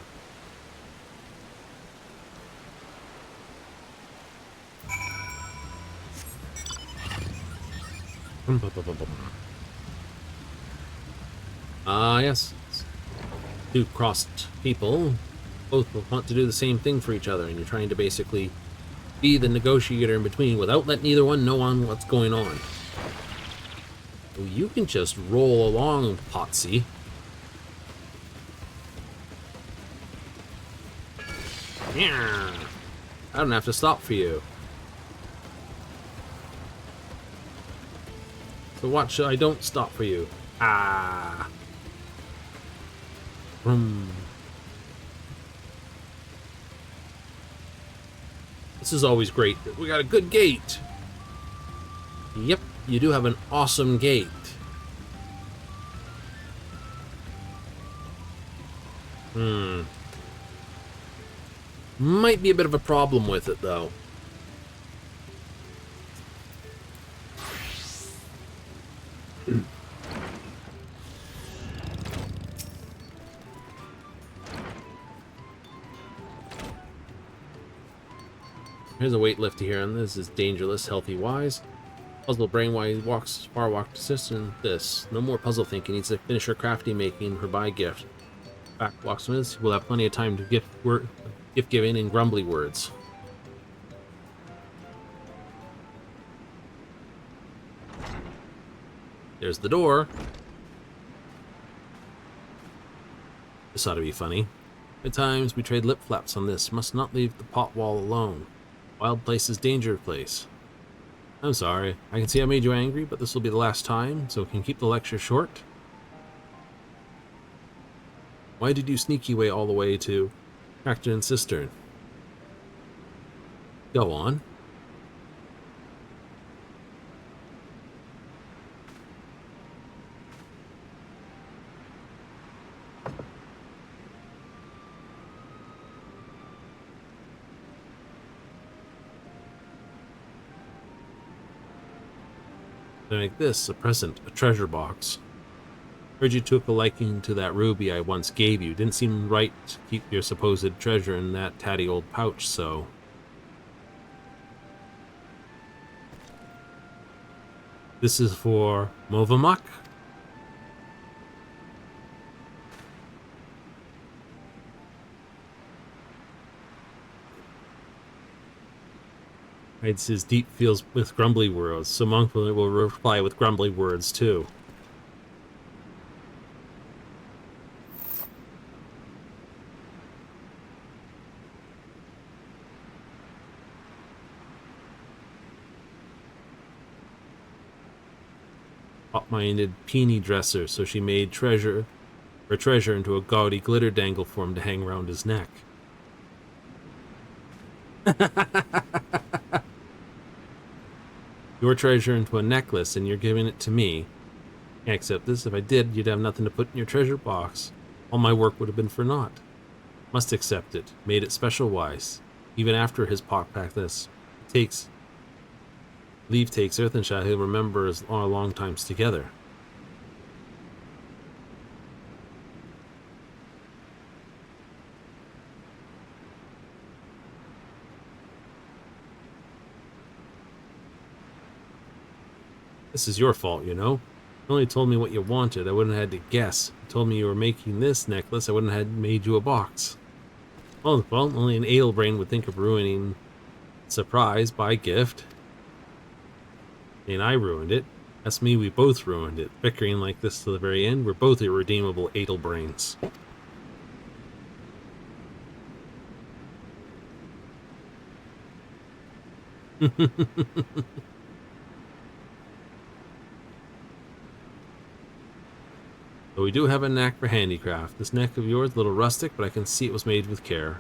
Ah, yes. Two crossed people both will want to do the same thing for each other, and you're trying to basically be the negotiator in between without letting either one know on what's going on. So you can just roll along, Potsy. Yeah. I don't have to stop for you. So watch, I don't stop for you. Ah. This is always great. We got a good gate. Yep, you do have an awesome gate. Might be a bit of a problem with it, though. Here's a weight lift here, and this is dangerous, healthy wise. Puzzle brain wise walks far walk assistant this. No more puzzle thinking, needs to finish her crafty making, her buy gift. Back walksmiths will have plenty of time to gift giving and grumbly words. There's the door. This ought to be funny. At times we trade lip flaps on this. Must not leave the pot wall alone. Wild place is danger place. I'm sorry. I can see I made you angry, but this will be the last time, so we can keep the lecture short. Why did you sneak your way all the way to Tractor and Cistern? Go on. To make this a present, a treasure box. Heard you took a liking to that ruby I once gave you. Didn't seem right to keep your supposed treasure in that tatty old pouch, so... This is for Movamak? Hides his deep feels with grumbly words, so Monk will reply with grumbly words too. Hot-minded peony dresser, so she made treasure into a gaudy glitter dangle for him to hang around his neck. Your treasure into a necklace, and you're giving it to me. Can't accept this. If I did, you'd have nothing to put in your treasure box. All my work would have been for naught. Must accept it. Made it special wise. Even after his pock pack this. Leave takes Earthenshire, he'll remember our long times together. This is your fault, you know. You only told me what you wanted. I wouldn't have had to guess. You told me you were making this necklace. I wouldn't have made you a box. Well, only an ale brain would think of ruining surprise by gift. And I ruined it. That's me, we both ruined it. Bickering like this to the very end, we're both irredeemable adel brains. But we do have a knack for handicraft. This neck of yours, a little rustic, but I can see it was made with care.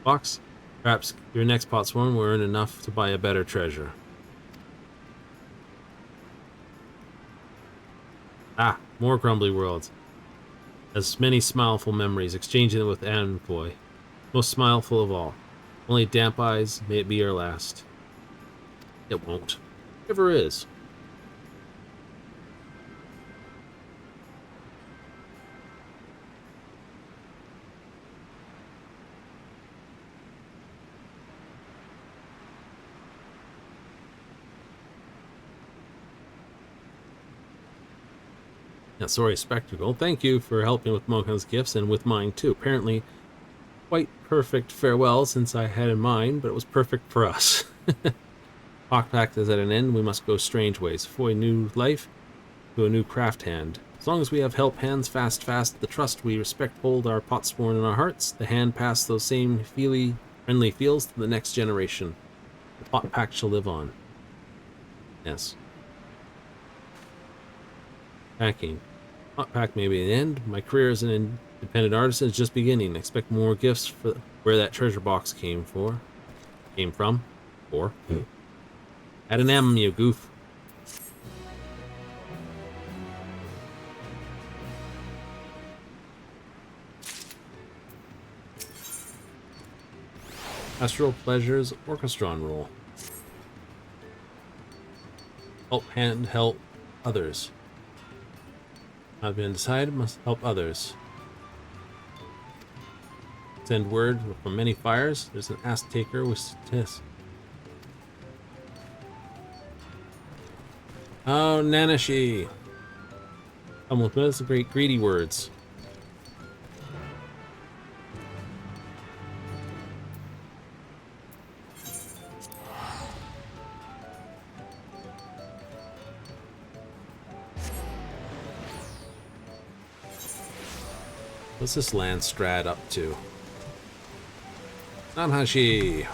Fox, perhaps your next pot's one will earn enough to buy a better treasure. Ah, more grumbly worlds. As many smileful memories, exchanging them with Anvoy. Most smileful of all. Only damp eyes, may it be your last. It won't. Never is. Yeah, sorry, Spectacle. Thank you for helping with Mokan's gifts and with mine too. Apparently, quite perfect farewell since I had in mind, but it was perfect for us. Pact is at an end. We must go strange ways. For a new life, to a new craft hand. As long as we have help hands, fast, the trust we respect hold our potsworn in our hearts, the hand pass those same friendly feels to the next generation. The pot pack shall live on. Yes. Packing. Pot pack may be the end. My career as an independent artist is just beginning. Expect more gifts for where that treasure box came from. At an M, you goof. Astral Pleasures Orchestron Roll. Help others. Not been decided, must help others. Send word from many fires. There's an ass taker with this. Oh, Nanashi. Almost with the great greedy words. What's this land strat up to? Namhashi!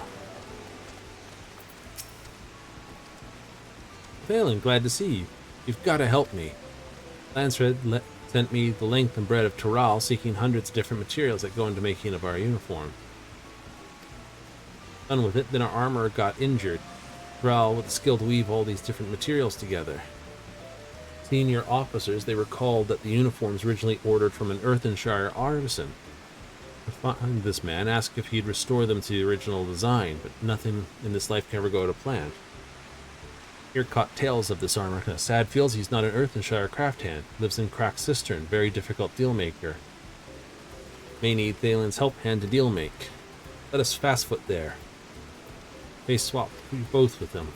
Phelan, glad to see you. You've got to help me. Lansred sent me the length and breadth of Toral, seeking hundreds of different materials that go into making of our uniform. Done with it, then our armor got injured. Toral with the skill to weave all these different materials together. Senior officers, they recalled that the uniforms originally ordered from an Earthenshire artisan. To find this man, asked if he'd restore them to the original design, but nothing in this life can ever go to plan. Here caught tales of this armor. Sad feels he's not an Earthenshire craft hand. Lives in Cracked Cistern, very difficult deal maker. May need Thalen's help hand to deal make. Let us fast foot there. Face swap both with him.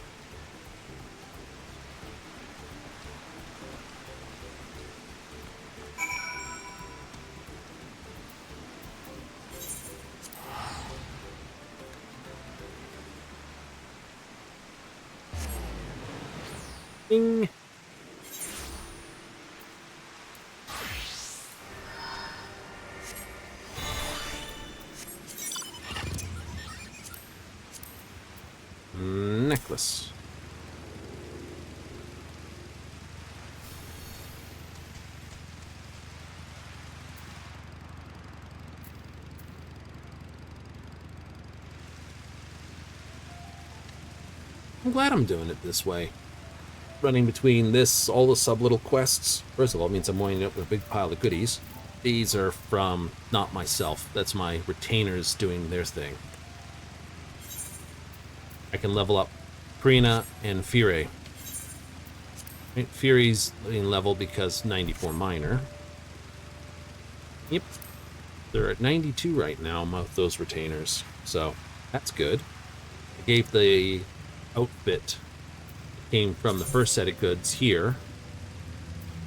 Ding. Necklace. I'm glad I'm doing it this way. Running between this, all the sub-little quests. First of all, it means I'm winding up with a big pile of goodies. These are from not myself. That's my retainers doing their thing. I can level up Prina and Fire. Right, Fury's in level because 94 minor. Yep. They're at 92 right now, with those retainers. So, that's good. I gave the outfit came from the first set of goods here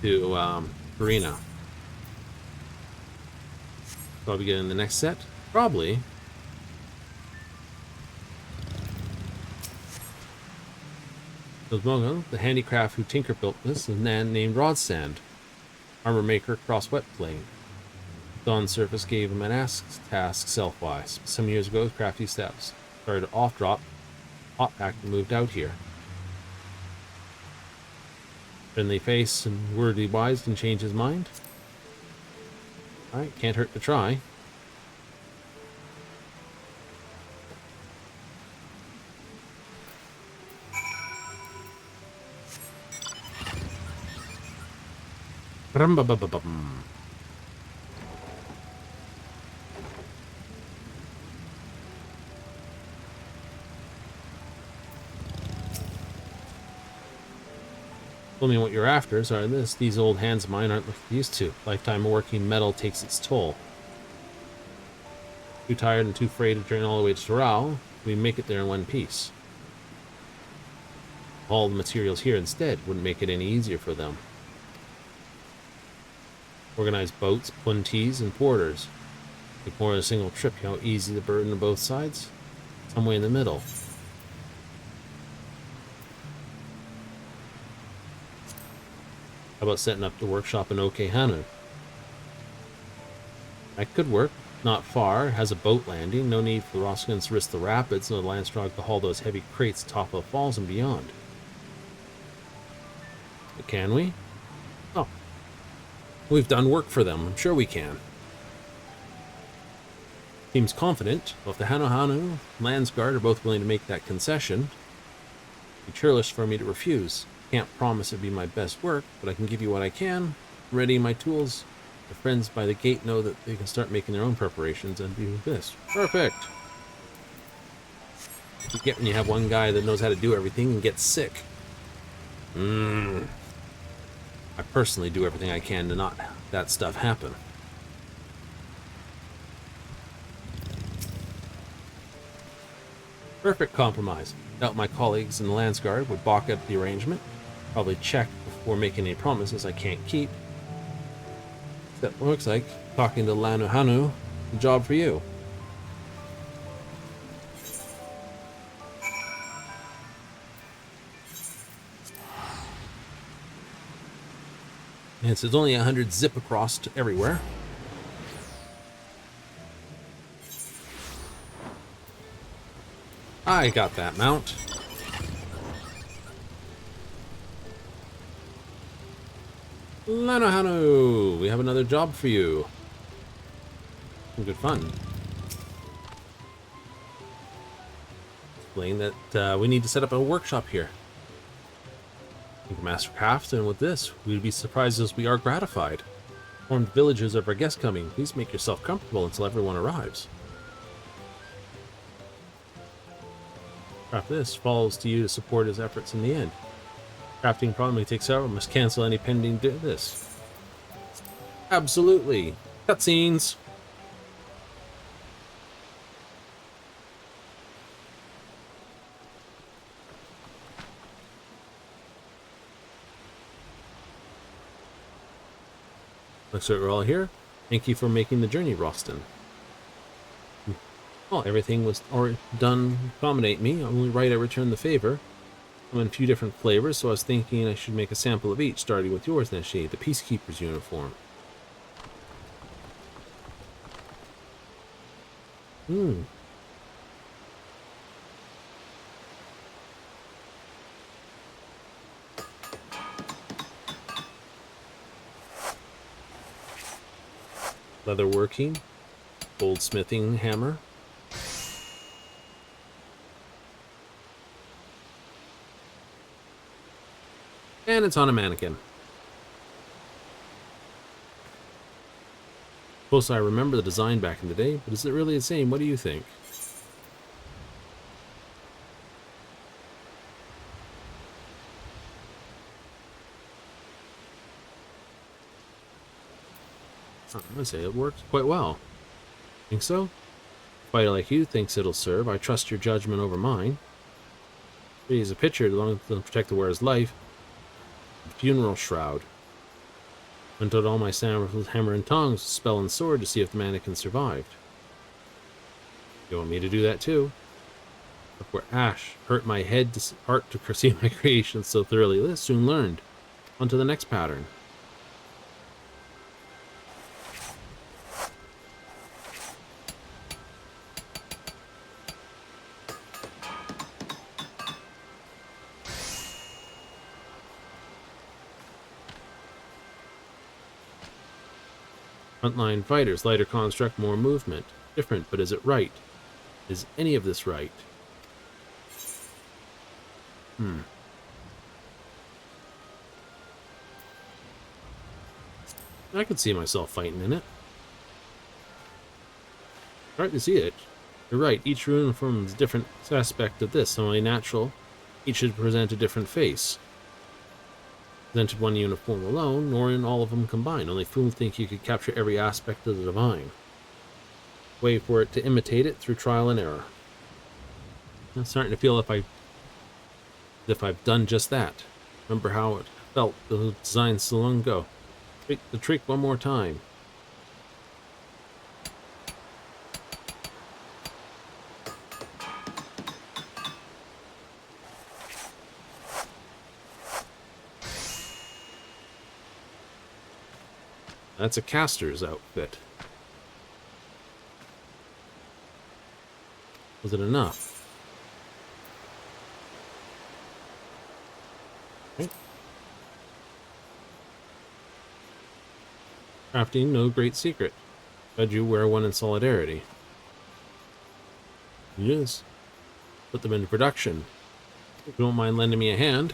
to Farina. Probably get in the next set? Probably. The handicraft who Tinker built this is a man named Rodstand. Armor maker across wet plane. Dawn Surface gave him an task self-wise. Some years ago, crafty steps started off-drop. Hot pack moved out here. Friendly face and wordy wise can change his mind. Alright, can't hurt to try. Tell me what you're after. Sorry, these old hands of mine aren't used to. Lifetime of working metal takes its toll. Too tired and too afraid to journey all the way to Toral. We make it there in one piece. All the materials here instead wouldn't make it any easier for them. Organize boats, puntees, and porters. Take more than a single trip. You know how easy the burden on both sides? Somewhere in the middle. How about setting up the workshop in Okehanu? That could work. Not far. Has a boat landing. No need for the Roskins to risk the rapids. No Landstrog to haul those heavy crates top of the falls and beyond. But can we? Oh. We've done work for them. I'm sure we can. Seems confident. Well, if the Hanohanu and Landsguard are both willing to make that concession, it'd be churlish for me to refuse. Can't promise it'd be my best work, but I can give you what I can. Ready my tools. The friends by the gate know that they can start making their own preparations and do this. Perfect. You get when you have one guy that knows how to do everything and gets sick. I personally do everything I can to not have that stuff happen. Perfect compromise. Doubt my colleagues in the Landsguard would balk at the arrangement. Probably check before making any promises I can't keep. That looks like talking to Lanuhanu, a job for you. And so it's only 100 zip across to everywhere. I got that mount. Lanuhanu, we have another job for you. Some good fun. Explain that we need to set up a workshop here. You can master craft, and with this, we'd be surprised as we are gratified. Informed villagers of our guests coming. Please make yourself comfortable until everyone arrives. After this, falls to you to support his efforts in the end. Crafting problem may take several. Must cancel any pending this. Absolutely. Cutscenes. Looks like we're all here. Thank you for making the journey, Roston. Well, everything was already done to accommodate me. Only right I returned the favor. I'm in a few different flavors, so I was thinking I should make a sample of each, starting with yours, Neshi, the Peacekeeper's uniform. Leather working, goldsmithing hammer. And it's on a mannequin. Suppose I remember the design back in the day, but is it really the same? What do you think? I'm gonna say it works quite well. Think so? A fighter like you thinks it'll serve. I trust your judgment over mine. He's a picture to protect the wearer's life. Funeral shroud. Went out all my hammer and tongs, spell and sword to see if the mannequin survived. You want me to do that too? Look where Ash hurt my heart to see my creation so thoroughly. Let's soon learned. On to the next pattern. Frontline fighters, lighter construct, more movement. Different, but is it right? Is any of this right? I could see myself fighting in it. Hard to see it. You're right, each rune forms a different aspect of this, only natural. Each should present a different face. Presented one uniform alone, nor in all of them combined. Only fools think you could capture every aspect of the divine. Way for it to imitate it through trial and error. I'm starting to feel if I've done just that. Remember how it felt the design so long ago. Break the trick one more time. That's a caster's outfit. Was it enough? Right. Crafting, no great secret. But you wear one in solidarity. Yes. Put them into production. If you don't mind lending me a hand.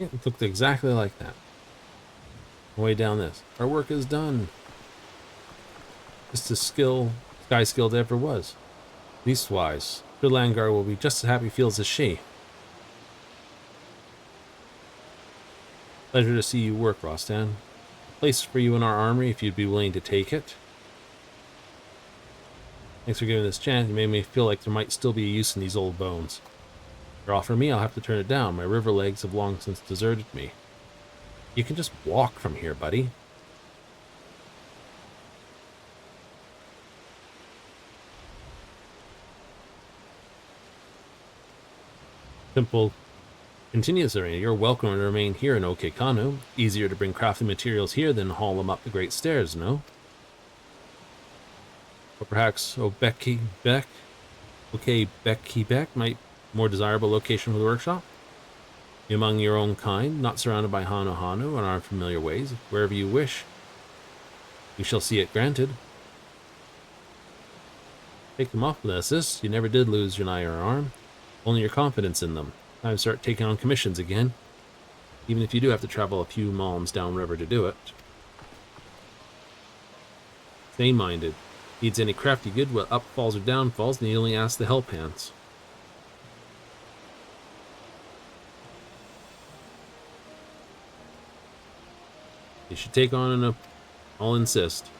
Yeah, it looked exactly like that. Way down this. Our work is done. Just as sky skilled ever was. Leastwise, Sir Langar will be just as happy feels as she. Pleasure to see you work, Rostan. Place for you in our armory if you'd be willing to take it. Thanks for giving this chance. You made me feel like there might still be a use in these old bones. If you offer me, I'll have to turn it down. My river legs have long since deserted me. You can just walk from here, buddy. Simple continues the rain. You're welcome to remain here in Okekano. Easier to bring crafting materials here than haul them up the great stairs, no? Or perhaps Bekki Beck might more desirable location for the workshop? Be among your own kind, not surrounded by Hano and our familiar ways. Wherever you wish, you shall see it granted. Take them off with assist. You never did lose your eye or arm. Only your confidence in them. Time to start taking on commissions again. Even if you do have to travel a few malms downriver to do it. Sane-minded. Needs any crafty good, what upfalls or downfalls, and he only asks the help hands. You should take on I'll insist.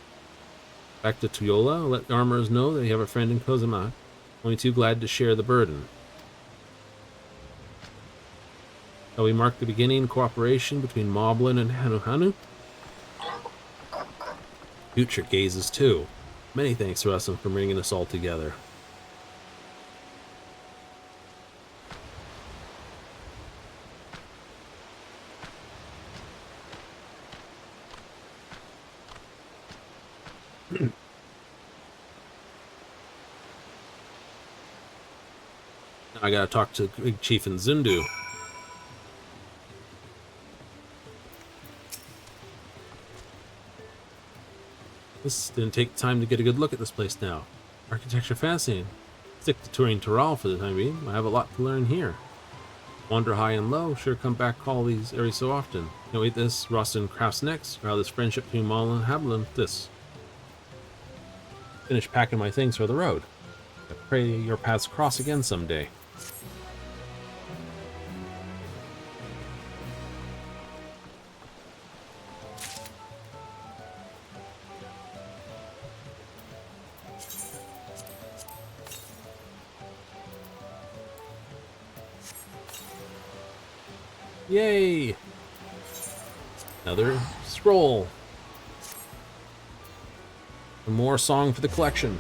Back to Tuyola, let the armorers know that you have a friend in Kozama. Only too glad to share the burden. Shall we mark the beginning cooperation between Moblin and Hanu? Future gazes too. Many thanks to us for bringing us all together. I gotta talk to Big Chief and Zundu. This didn't take time to get a good look at this place now. Architecture fascinating. Stick to touring Toral for the time being. I have a lot to learn here. Wander high and low, sure come back call these every so often. Can't wait this Rostin crafts next, or how this friendship between Maul and Hablin this. Finish packing my things for the road. I pray your paths cross again someday. Yay! Another scroll. And more song for the collection.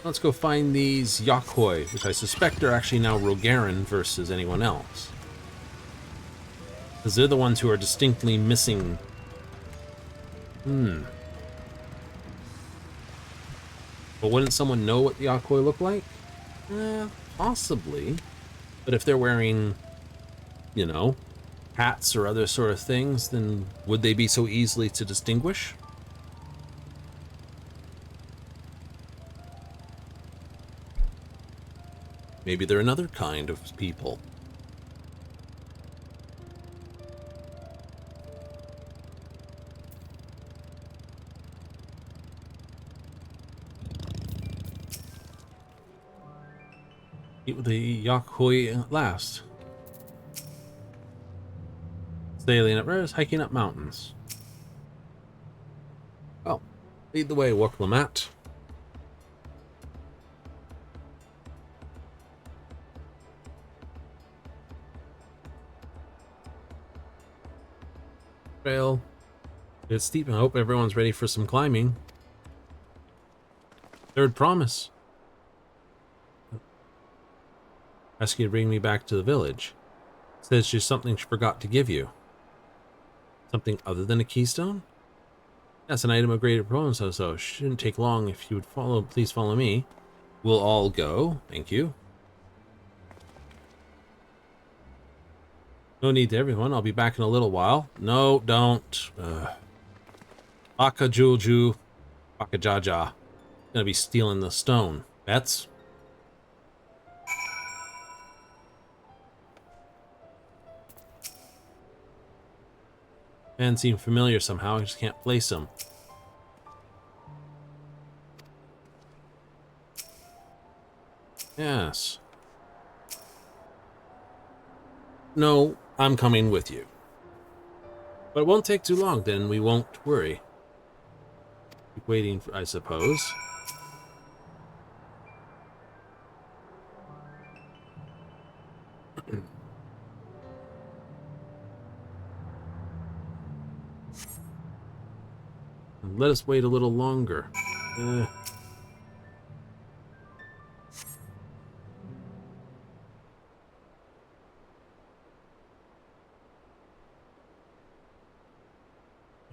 Let's go find these Yakoi, which I suspect are actually now Rogaran versus anyone else. Because they're the ones who are distinctly missing. But wouldn't someone know what the Yakoi look like? Possibly. But if they're wearing, you know, hats or other sort of things, then would they be so easily to distinguish? Maybe they're another kind of people. Meet with the Yakoi at last. Sailing up rivers, hiking up mountains. Well, lead the way, Warclamat. Trail. It's steep. I hope everyone's ready for some climbing. Third promise. Ask you to bring me back to the village. Says there's something she forgot to give you. Something other than a keystone? That's an item of great importance, so shouldn't take long if you would follow. Please follow me. We'll all go. Thank you. No need to everyone. I'll be back in a little while. No, don't. Baka Juju. Baka Jaja. Gonna be stealing the stone. Bets? Man seem familiar somehow. I just can't place them. Yes. No, I'm coming with you. But it won't take too long, then we won't worry. Keep waiting, for, I suppose. Let us wait a little longer.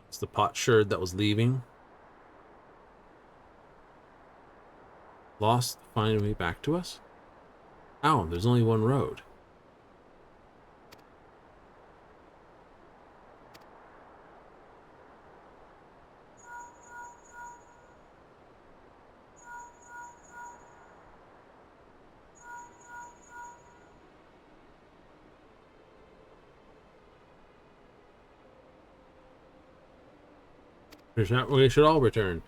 It's the potsherd that was leaving. Lost, find a way back to us? Ow, there's only one road. We should all return.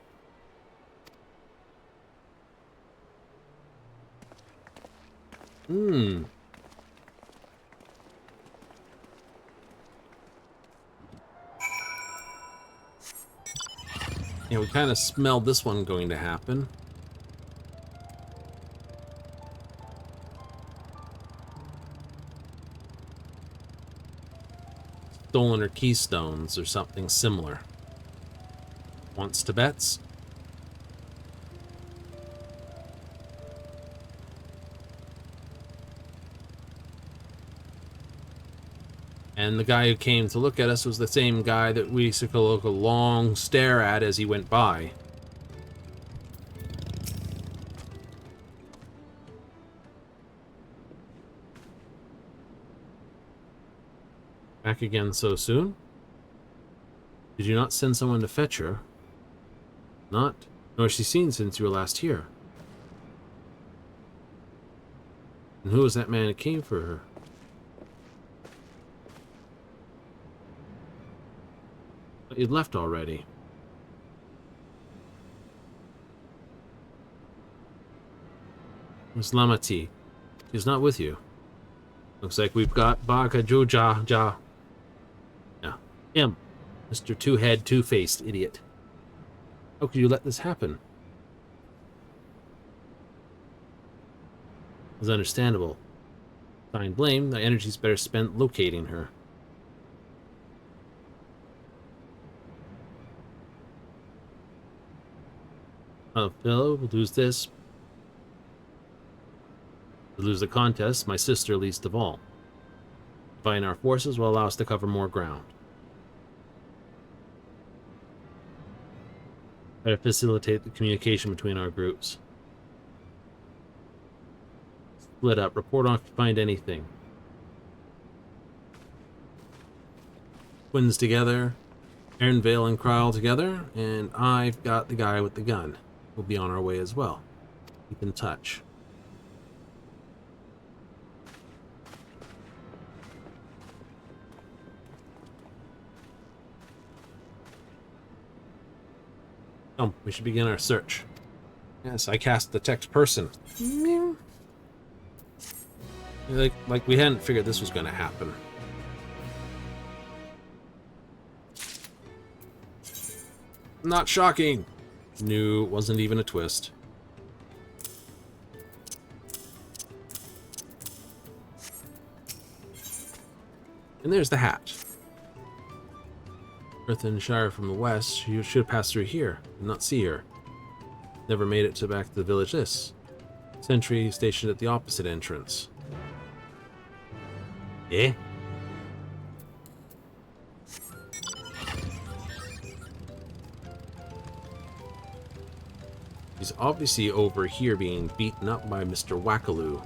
Yeah, we kind of smelled this one going to happen. Stolen her keystones or something similar. Wants to bets? And the guy who came to look at us was the same guy that we took a long stare at as he went by. Back again so soon? Did you not send someone to fetch her? Not, nor has she seen since you were last here. And who was that man who came for her? But you'd left already. Miss Lamati, she's not with you. Looks like we've got Baka Juja Ja. Yeah, him, Mr. Two-Head, Two-Faced idiot. How could you let this happen? It was understandable. Find blame, the energy's better spent locating her. Phil, we'll lose this. We'll lose the contest, my sister least of all. Dividing our forces will allow us to cover more ground. Try to facilitate the communication between our groups. Split up. Report on if you find anything. Twins together. Aaronvale and Kryl together. And I've got the guy with the gun. We'll be on our way as well. Keep in touch. Oh, we should begin our search. Yes, I cast detect person. Like we hadn't figured this was going to happen. Not shocking. No, it wasn't even a twist. And there's the hat. Earthenshire from the west. You should pass through here and not see her. Never made it back to the village this. Sentry stationed at the opposite entrance. Eh? He's obviously over here being beaten up by Mr. Wackaloo.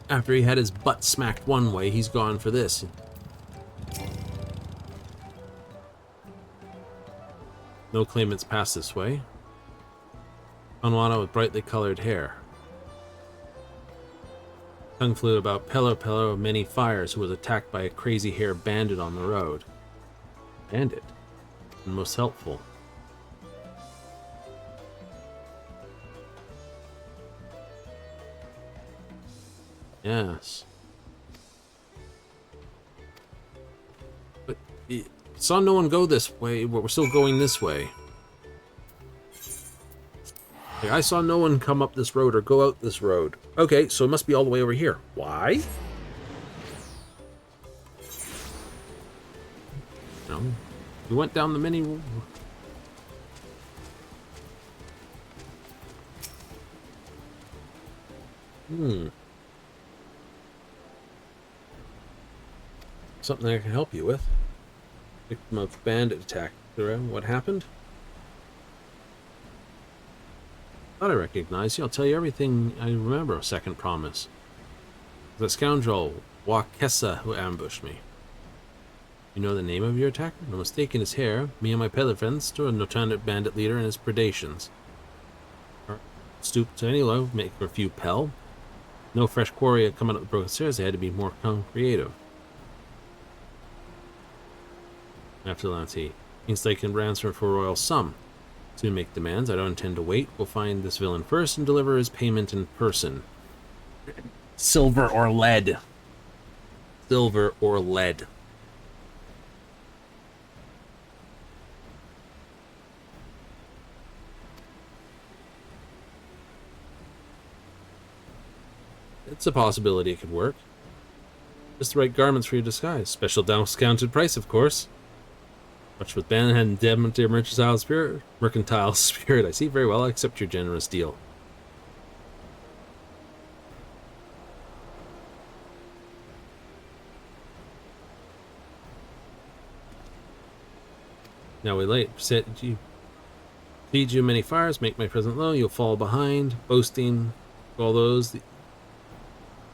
After he had his butt smacked one way, he's gone for this. No claimants pass this way. Unwana with brightly colored hair. Tongue flew about Pello Pello of many fires who was attacked by a crazy hair bandit on the road. Bandit? And most helpful. Yes. But saw no one go this way, but we're still going this way. Okay, I saw no one come up this road or go out this road. Okay, so it must be all the way over here. Why? No. We went down the mini... Something I can help you with. Victim of bandit attack. What happened? Thought I recognized you. I'll tell you everything I remember. A second promise. The scoundrel Wakessa who ambushed me. You know the name of your attacker? No mistake in his hair. Me and my peddler friends stood a notorious bandit leader and his predations. Stooped to any low, make for a few pell. No fresh quarry had come out of the broken stairs. They had to be more creative. After Lanty, means they can ransom for a royal sum. Soon make demands. I don't intend to wait. We'll find this villain first and deliver his payment in person. Silver or lead. Silver or lead. It's a possibility it could work. Just the right garments for your disguise. Special discounted price, of course. Much with Ben and mercantile spirit. I see very well. I accept your generous deal. Now we late. Set you. Feed you many fires. Make my present low. You'll fall behind. Boasting. All those. The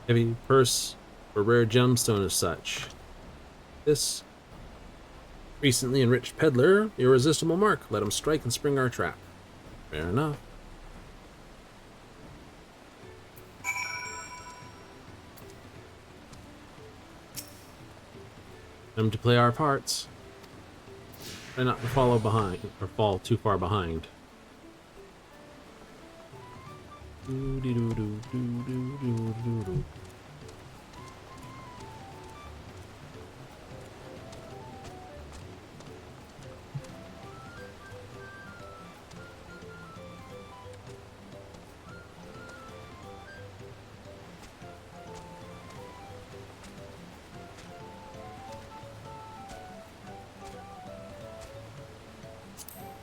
heavy purse or rare gemstone as such. This. Recently enriched peddler, irresistible mark. Let him strike and spring our trap. Fair enough. Time to play our parts. Try not to follow behind or fall too far behind.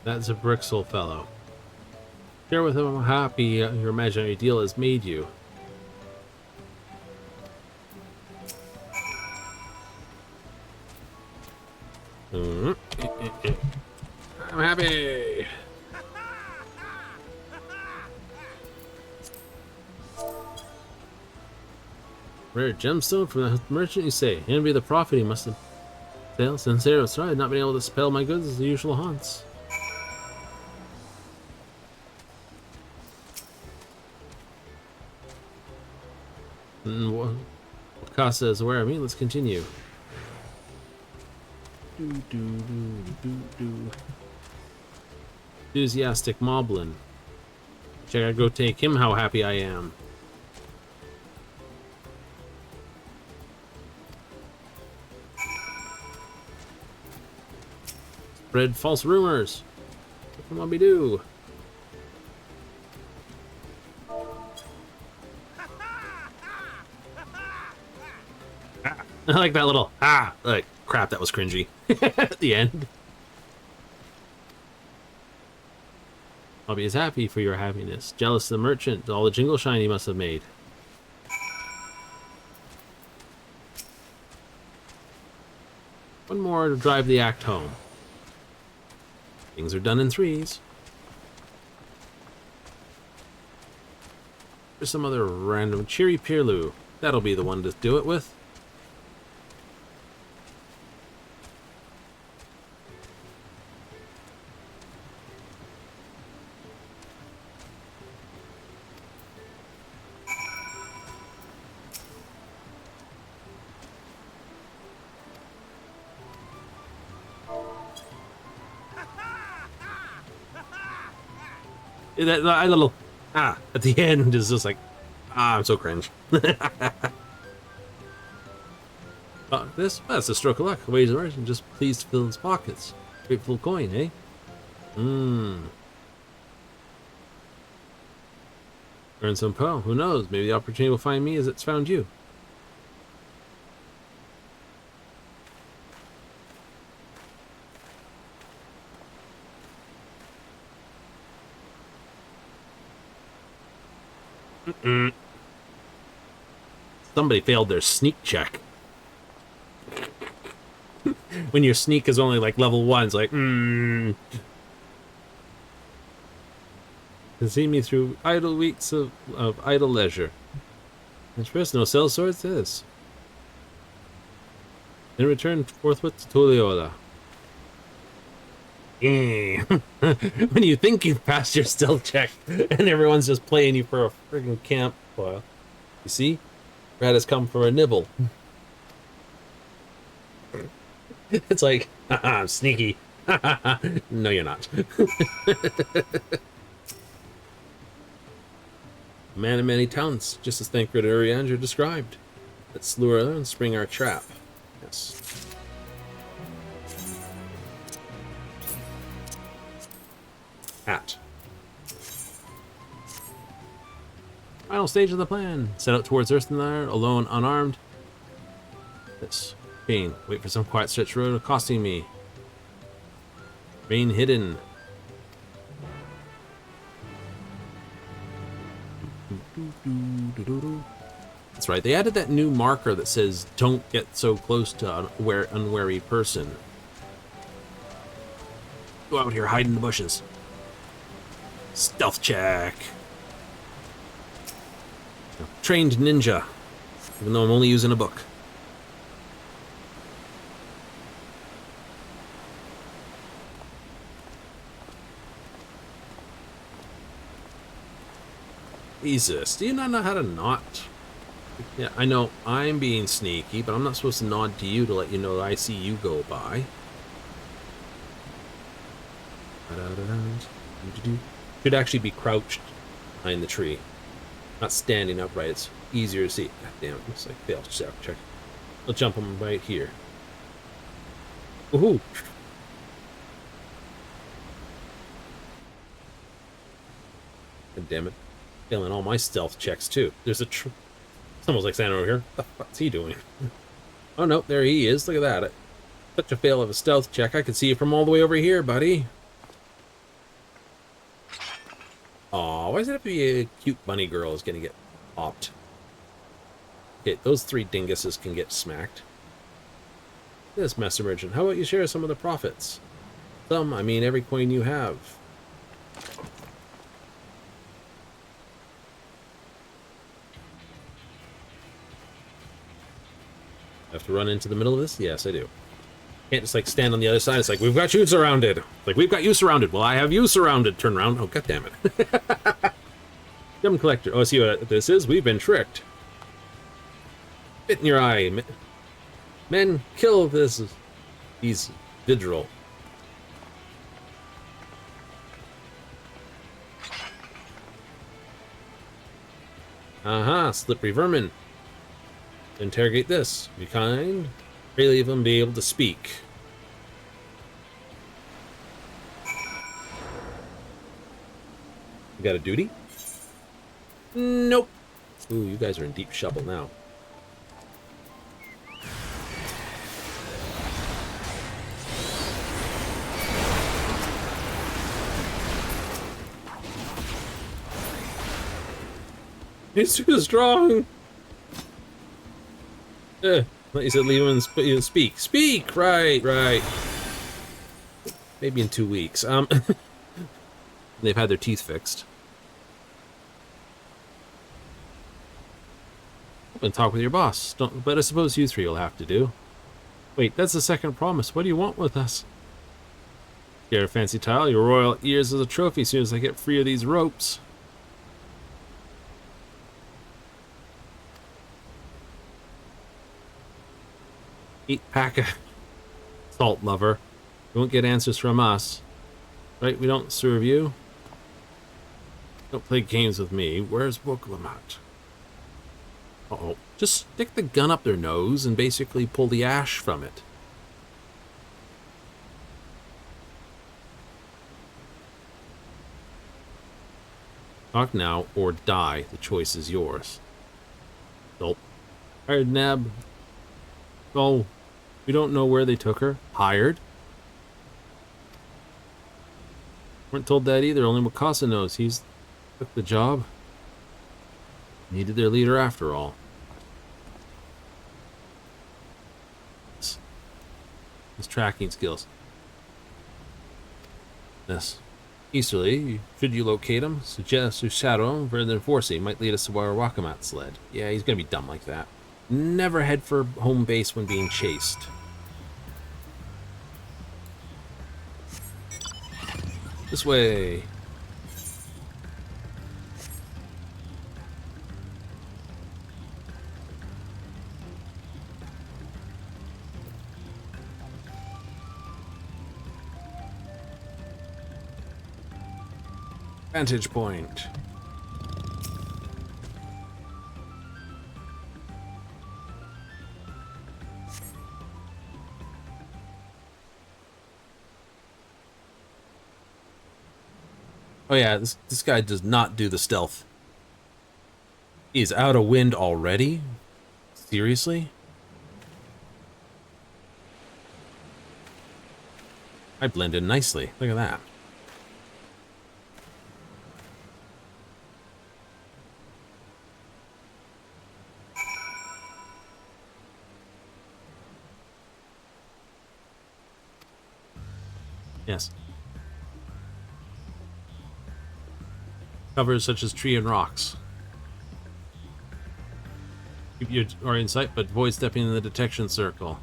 That's a Brixel fellow. Share with him how happy your imaginary deal has made you. I'm happy. Rare gemstone from the merchant, you say? Envy the prophet, he must have failed. Sincere sorry, not been able to spell my goods as the usual haunts. Wakasa is aware of me. Let's continue. Enthusiastic Moblin. Check out, go take him how happy I am. spread false rumors. What can we do? I like that little like crap, that was cringy at the end. I'll be as happy for your happiness. Jealous of the merchant, all the jingle shine he must have made. One more to drive the act home. Things are done in threes. There's some other random cheery Peerloo. That'll be the one to do it with. That little at the end is just like, I'm so cringe. That's a stroke of luck. Ways of merchant just pleased to fill his pockets. Grateful coin, eh? Earn some po. Who knows? Maybe the opportunity will find me as it's found you. Somebody failed their sneak check. When your sneak is only like level 1, it's like, Can see me through idle weeks of idle leisure. And first, no sell swords this. Then return forthwith to Tuliola. When you think you've passed your stealth check and everyone's just playing you for a friggin' camp foil. You see? Rat has come for a nibble. It's like, I'm sneaky. No, you're not. Man of many talents, just as Thancred Urianger described. Let's lure her and spring our trap. Yes. Hat. Final stage of the plan. Set out towards Earthenire, alone, unarmed. This. Pain. Wait for some quiet stretch road accosting me. Rain hidden. That's right. They added that new marker that says, don't get so close to unwary person. Go out here, hide in the bushes. Stealth check. Trained ninja. Even though I'm only using a book. Jesus, do you not know how to not? Yeah, I know I'm being sneaky, but I'm not supposed to nod to you to let you know that I see you go by. Should actually be crouched behind the tree, not standing upright. It's easier to see. God damn it, looks like fail check. I'll jump him right here. Woohoo! God damn it. Failing all my stealth checks too. There's a it's almost like standing over here. What the fuck's he doing? Oh no, there he is. Look at that. Such a fail of a stealth check. I can see you from all the way over here, buddy. Aw, why does it have to be a cute bunny girl is gonna get popped? Okay, those 3 dinguses can get smacked. This master merchant, how about you share some of the profits? Some, I mean every coin you have. I have to run into the middle of this? Yes, I do. Can't just like stand on the other side. It's like, we've got you surrounded. Like, we've got you surrounded. Well, I have you surrounded. Turn around. Oh, god damn it. Gem collector. Oh, see what this is? We've been tricked. Bit in your eye. Men, kill this. These Vidril. Aha, slippery vermin. Interrogate this. Be kind. Pray leave them be able to speak. You got a duty? Nope. Ooh, you guys are in deep trouble now. He's too strong. Like you said, leave him and speak. Speak! Right, right. Maybe in 2 weeks. They've had their teeth fixed. And talk with your boss. But I suppose you three will have to do. Wait, that's the second promise. What do you want with us? Get a fancy tile, your royal ears as a trophy as soon as I get free of these ropes. Eat pack of salt, lover. You won't get answers from us. Right, we don't serve you. Don't play games with me. Where's Wokelamat? Uh-oh. Just stick the gun up their nose and basically pull the ash from it. Talk now or die. The choice is yours. Gulp. Hired Neb. Oh, we don't know where they took her. Hired? Weren't told that either. Only Mikasa knows. He's took the job. Needed their leader after all. His tracking skills. Yes. Easterly, should you locate him, suggest to shadow him rather than force him. Might lead us to where Wakamat's led. Yeah, he's gonna be dumb like that. Never head for home base when being chased. This way. Vantage point. Oh yeah, this guy does not do the stealth. He's out of wind already? Seriously? I blend in nicely. Look at that. Yes. Covers such as tree and rocks. Keep your are in sight, but avoid stepping in the detection circle.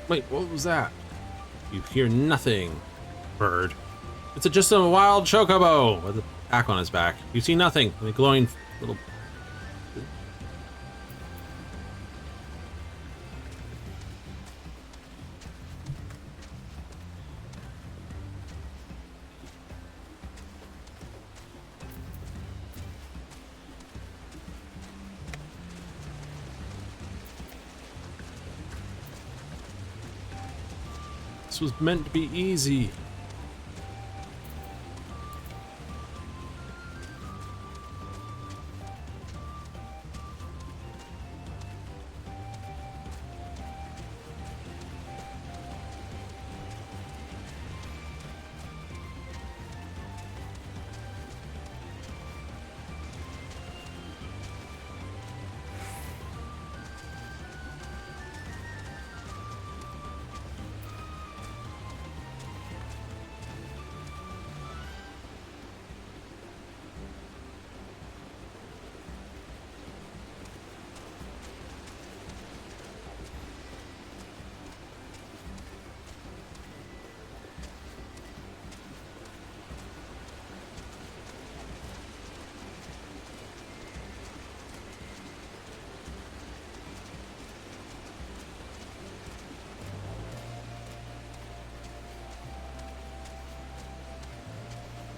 Wait, what was that? You hear nothing, bird. It's just a wild chocobo with a pack on his back. You see nothing. The glowing little... This was meant to be easy.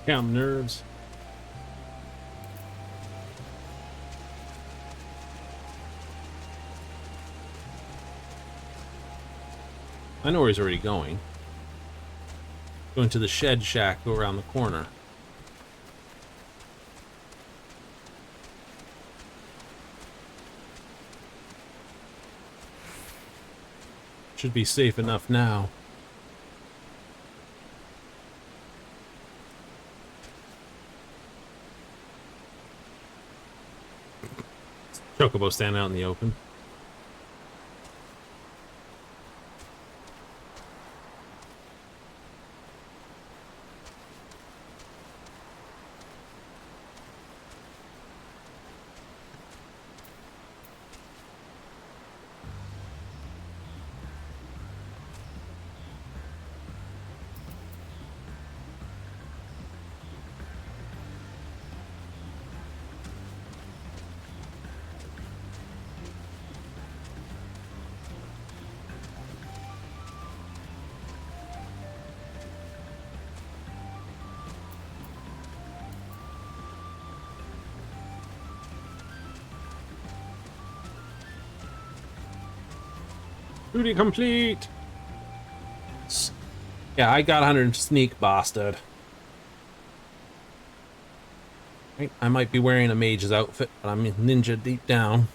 Damn nerves. I know where he's already going. Going to the shed shack around the corner. Should be safe enough now. Chocobo standing out in the open. Duty complete! Yeah, I got 100 sneak, bastard. Right, I might be wearing a mage's outfit, but I'm ninja deep down.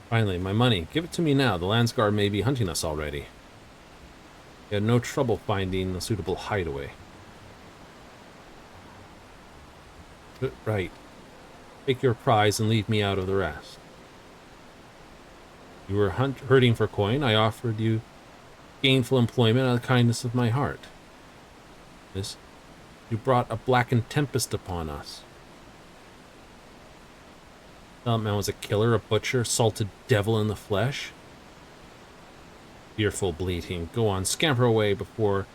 Finally, my money. Give it to me now. The Landsguard may be hunting us already. We had no trouble finding a suitable hideaway. Right. Take your prize and leave me out of the rest. You were hurting for coin. I offered you gainful employment out of the kindness of my heart. This, you brought a blackened tempest upon us. That man was a killer, a butcher, salted devil in the flesh. Fearful bleating. Go on, scamper away before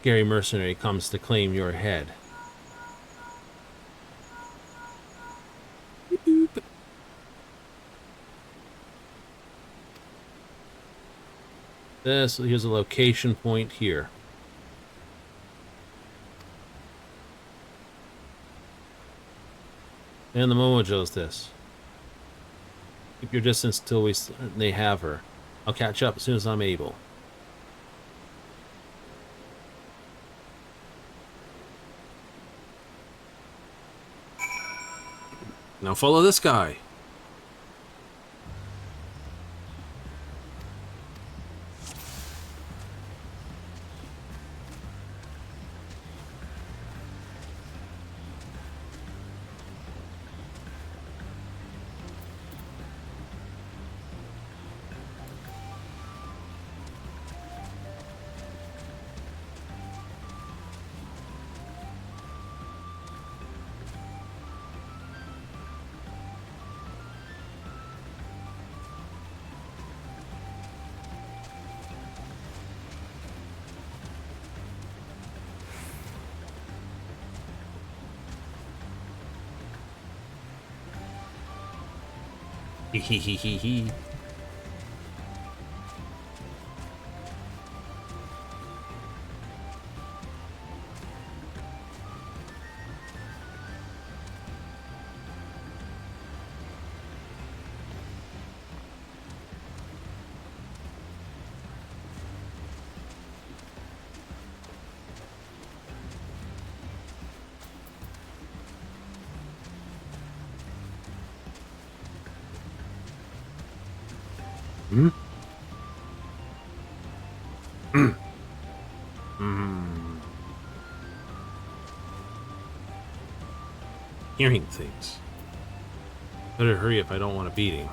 Gary Mercenary comes to claim your head. Here's a location point here. And the Momojo's this. Keep your distance till they have her. I'll catch up as soon as I'm able. Now follow this guy. Hee. Hmm? Hearing things. Better hurry if I don't want a beating.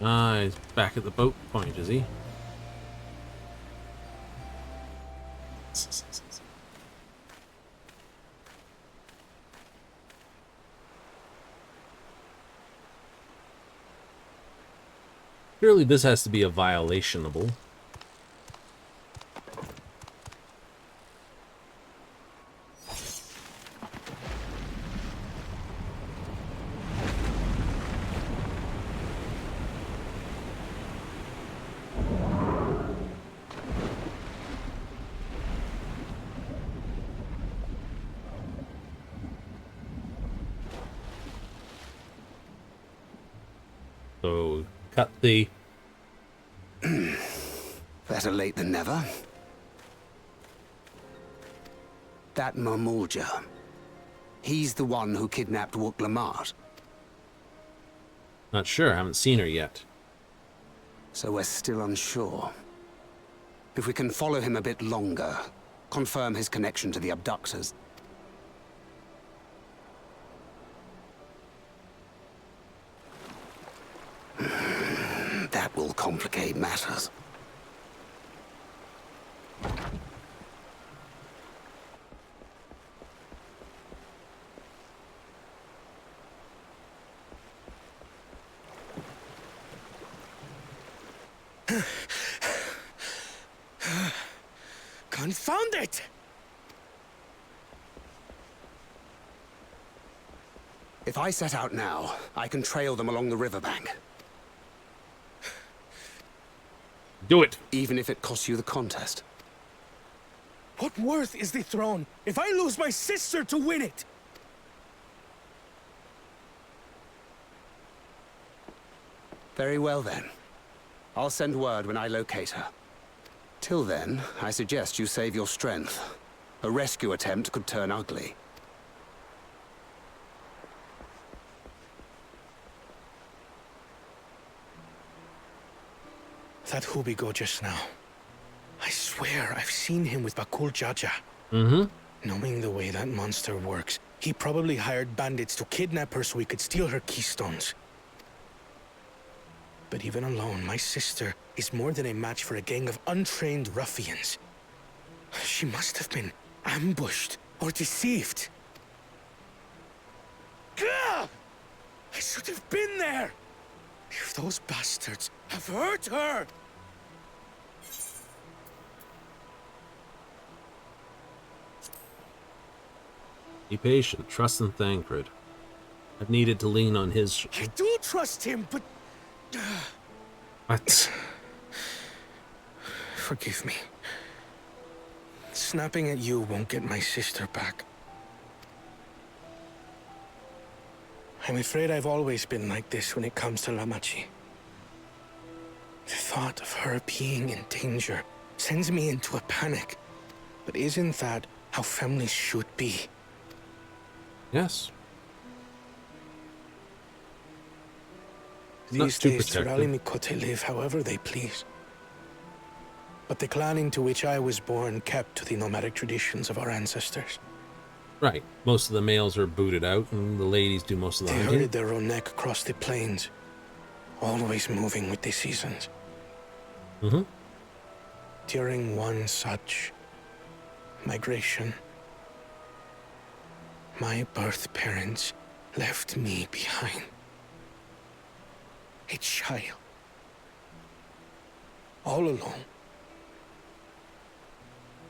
Ah, he's back at the boat point, is he? Surely this has to be a violationable. So, cut the... Better late than never. That Mamulja. He's the one who kidnapped Wook Lamart. Not sure, I haven't seen her yet. So we're still unsure. If we can follow him a bit longer, confirm his connection to the abductors. That will complicate matters. Confound it! If I set out now, I can trail them along the riverbank. Do it! Even if it costs you the contest. What worth is the throne if I lose my sister to win it? Very well then. I'll send word when I locate her. Till then, I suggest you save your strength. A rescue attempt could turn ugly. That Hubigo just now. I swear I've seen him with Bakul Jaja. Mm-hmm. Knowing the way that monster works, he probably hired bandits to kidnap her so he could steal her keystones. But even alone, my sister is more than a match for a gang of untrained ruffians. She must have been ambushed or deceived. Gah! I should have been there! If those bastards have hurt her! Be patient, trust in Thancred. I've needed to lean on his... I do trust him, but... What? Forgive me. Snapping at you won't get my sister back. I'm afraid I've always been like this when it comes to Lamachi. The thought of her being in danger sends me into a panic. But isn't that how families should be? Yes. These days, Turali Mikote live however they please. But the clan into which I was born kept to the nomadic traditions of our ancestors. Right. Most of the males are booted out, and the ladies do most of the They hunting. herded their own neck across the plains, always moving with the seasons. Mm-hmm. During one such migration, my birth parents left me behind. A child. All alone.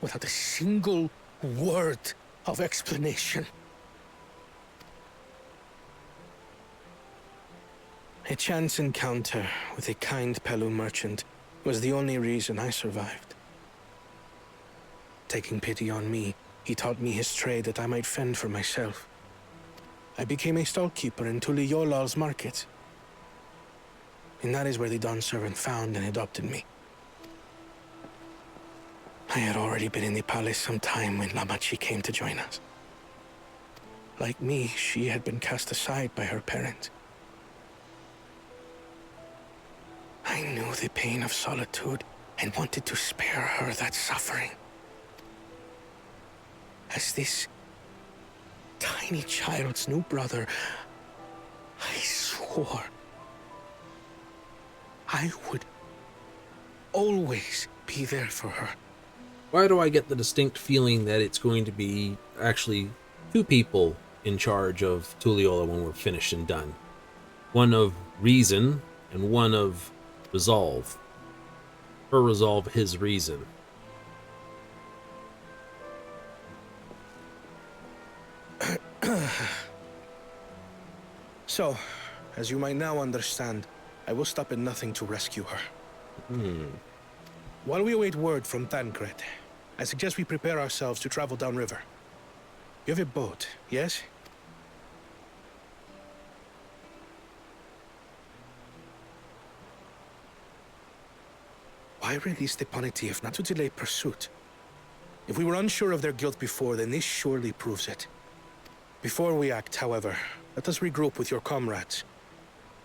Without a single word of explanation. A chance encounter with a kind Pelu merchant was the only reason I survived. Taking pity on me, he taught me his trade that I might fend for myself. I became a stallkeeper in Tuliyolal's market. And that is where the Dawn servant found and adopted me. I had already been in the palace some time when Lamachi came to join us. Like me, she had been cast aside by her parents. I knew the pain of solitude and wanted to spare her that suffering. As this tiny child's new brother, I swore I would always be there for her. Why do I get the distinct feeling that it's going to be actually two people in charge of Tulliola when we're finished and done? One of reason and one of resolve. Her resolve, his reason. So, as you might now understand, I will stop at nothing to rescue her. While we await word from Tancred, I suggest we prepare ourselves to travel downriver. You have a boat, yes? Why release the Panity if not to delay pursuit? If we were unsure of their guilt before, then this surely proves it. Before we act, however, let us regroup with your comrades.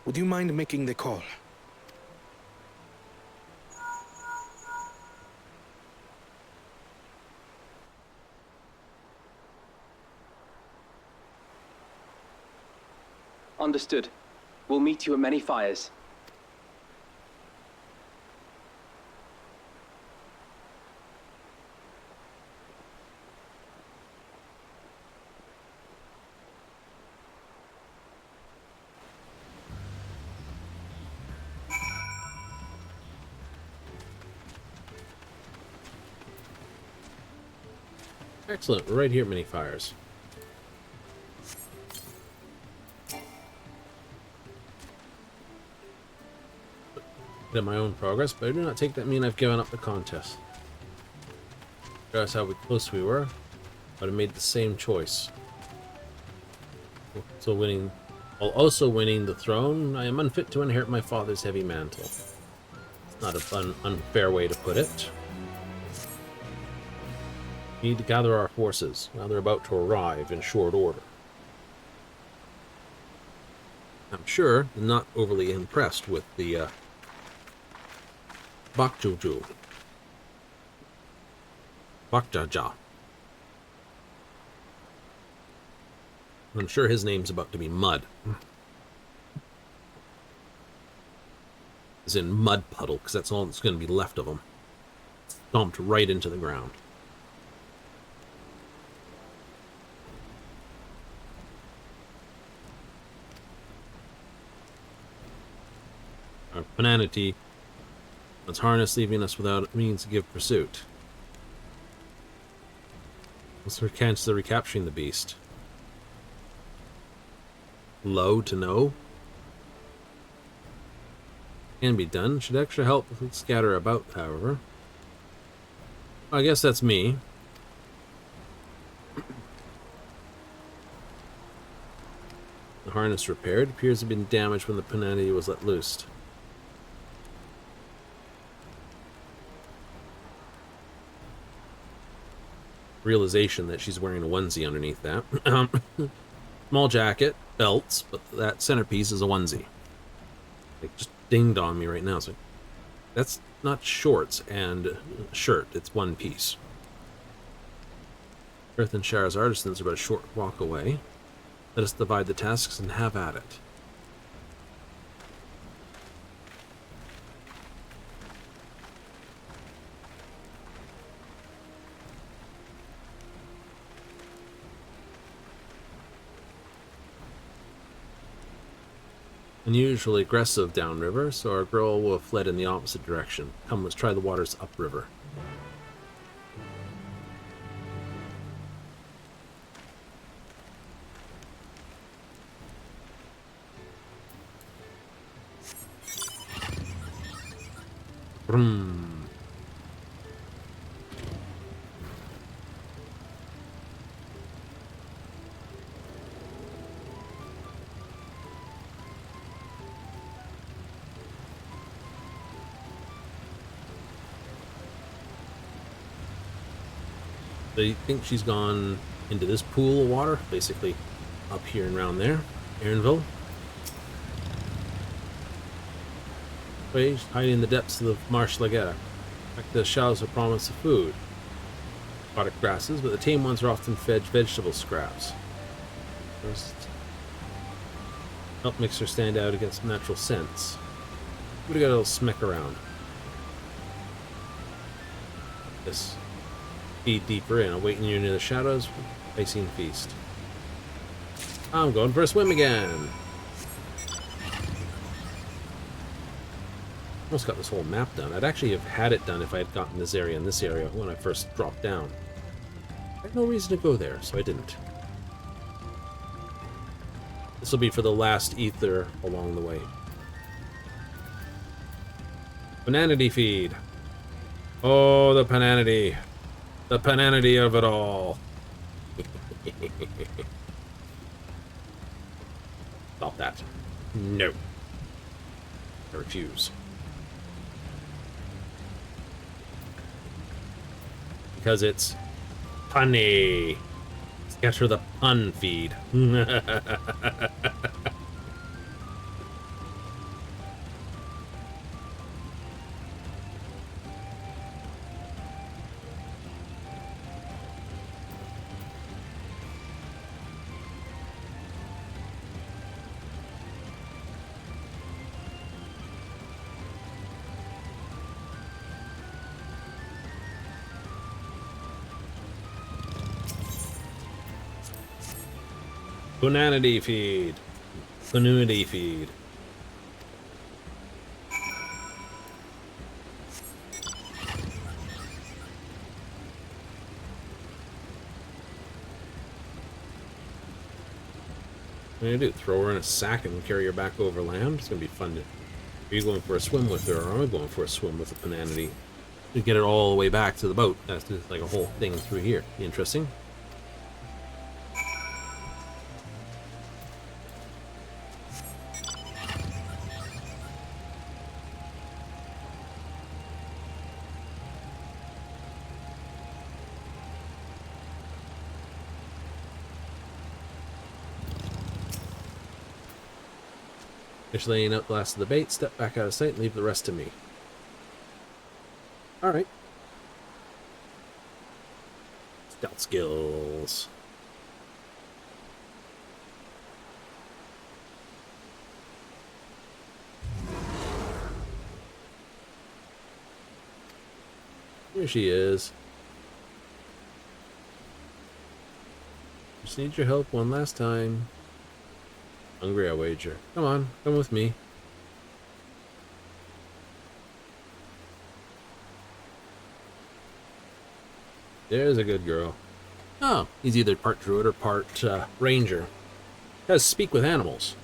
Would you mind making the call? Understood. We'll meet you at Many Fires. Excellent. We're right here at Many Fires. At my own progress, but I do not take that mean I've given up the contest. Regardless how close we were, but I made the same choice. So while also winning the throne, I am unfit to inherit my father's heavy mantle. It's not an unfair way to put it. We need to gather our forces. Now they're about to arrive in short order. I'm sure they're not overly impressed with the Bakjuju. Bakjaja. I'm sure his name's about to be Mud. As in Mud Puddle, because that's all that's going to be left of him. Stomped right into the ground. Our Penanity was harnessed, leaving us without means to give pursuit. What's our chances of recapturing the beast? Low to no. Can be done. Should extra help if we scatter about, however. I guess that's me. The harness repaired. Appears to have been damaged when the Penanity was let loose. Realization that she's wearing a onesie underneath that. Small jacket, belts, but that centerpiece is a onesie. Like, just dinged on me right now. So that's not shorts and shirt, it's one piece. Earth and Shara's artisans are about a short walk away. Let us divide the tasks and have at it. Unusually aggressive downriver, so our girl will have fled in the opposite direction. Come, let's try the waters upriver. Vroom. They think she's gone into this pool of water, basically up here and around there, Aaronville. Hiding in the depths of the marsh lagetta. Like the shallows of promise of food. Aquatic grasses, but the tame ones are often fed vegetable scraps. First, help mixer stand out against natural scents. We got a little smack around. This. Feed deeper in, awaiting you near the shadows. Facing feast. I'm going for a swim again. Almost got this whole map done. I'd actually have had it done if I had gotten this area and this area when I first dropped down. I had no reason to go there, so I didn't. This will be for the last ether along the way. Bananity feed. Oh, the pananity. The pananity of it all. Stop that. No. I refuse. Because it's punny. Let's get her the pun feed. Punanity feed. Punanity feed. What are you gonna do? Throw her in a sack and carry her back over land? It's gonna be fun to... Are you going for a swim with her, or am I going for a swim with the Pananity? To get it all the way back to the boat. That's just like a whole thing through here. Interesting. Finish laying out the last of the bait, step back out of sight, and leave the rest to me. Alright. Stealth skills. Here she is. Just need your help one last time. Hungry, I wager. Come on, come with me. There's a good girl. Oh, he's either part druid or part ranger. Has speak with animals.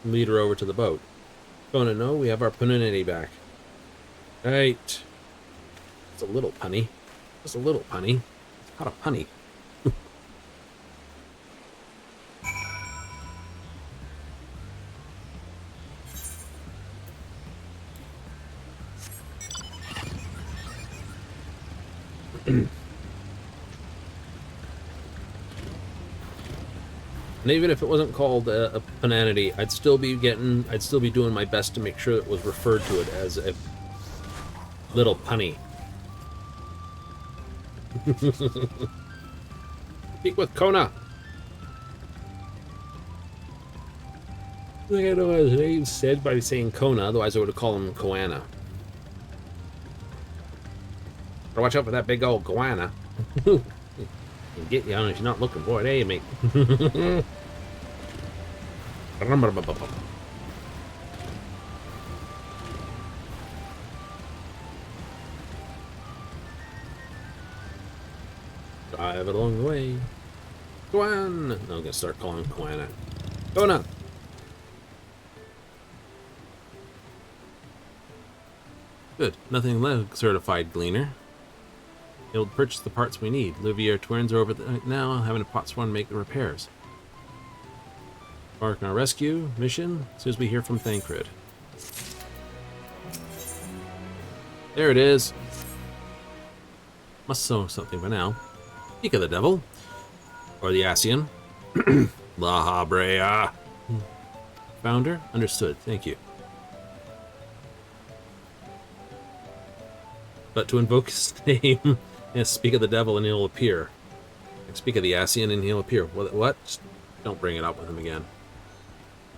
Lead her over to the boat. Gonna know we have our punanity back. Right. It's a little punny. Just a little punny. It's not a punny. And even if it wasn't called a Pananity, I'd still be doing my best to make sure it was referred to it as a little punny. Speak with Kona. I think I know his name said by saying Kona, otherwise I would have called him Koana. But watch out for that big old Koana. Can get you on if you're not looking for it, eh, mate? Drive it along the way. Koan! No, I'm gonna start calling him Koana. Kona! Good. Nothing left, certified gleaner. Able to purchase the parts we need. Livier twins are over now, having a pot swan make the repairs. Embark on our rescue mission as soon as we hear from Thancred. There it is. Must know something by now. Speak of the devil. Or the Asian. La Habrea. Founder? Understood. Thank you. But to invoke his name, yes, speak of the devil and he'll appear. Speak of the Asian and he'll appear. What? Don't bring it up with him again.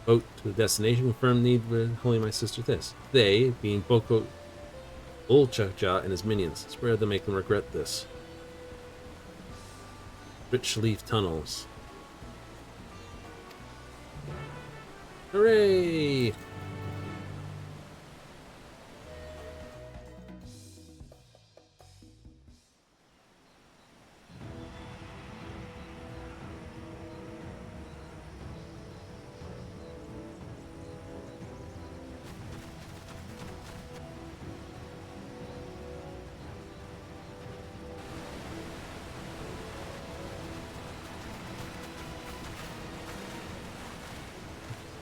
Boat to the destination, confirm need with holding my sister this. They, being Boko Ulchaja and his minions, swear to make them regret this. Rich leaf tunnels. Hooray!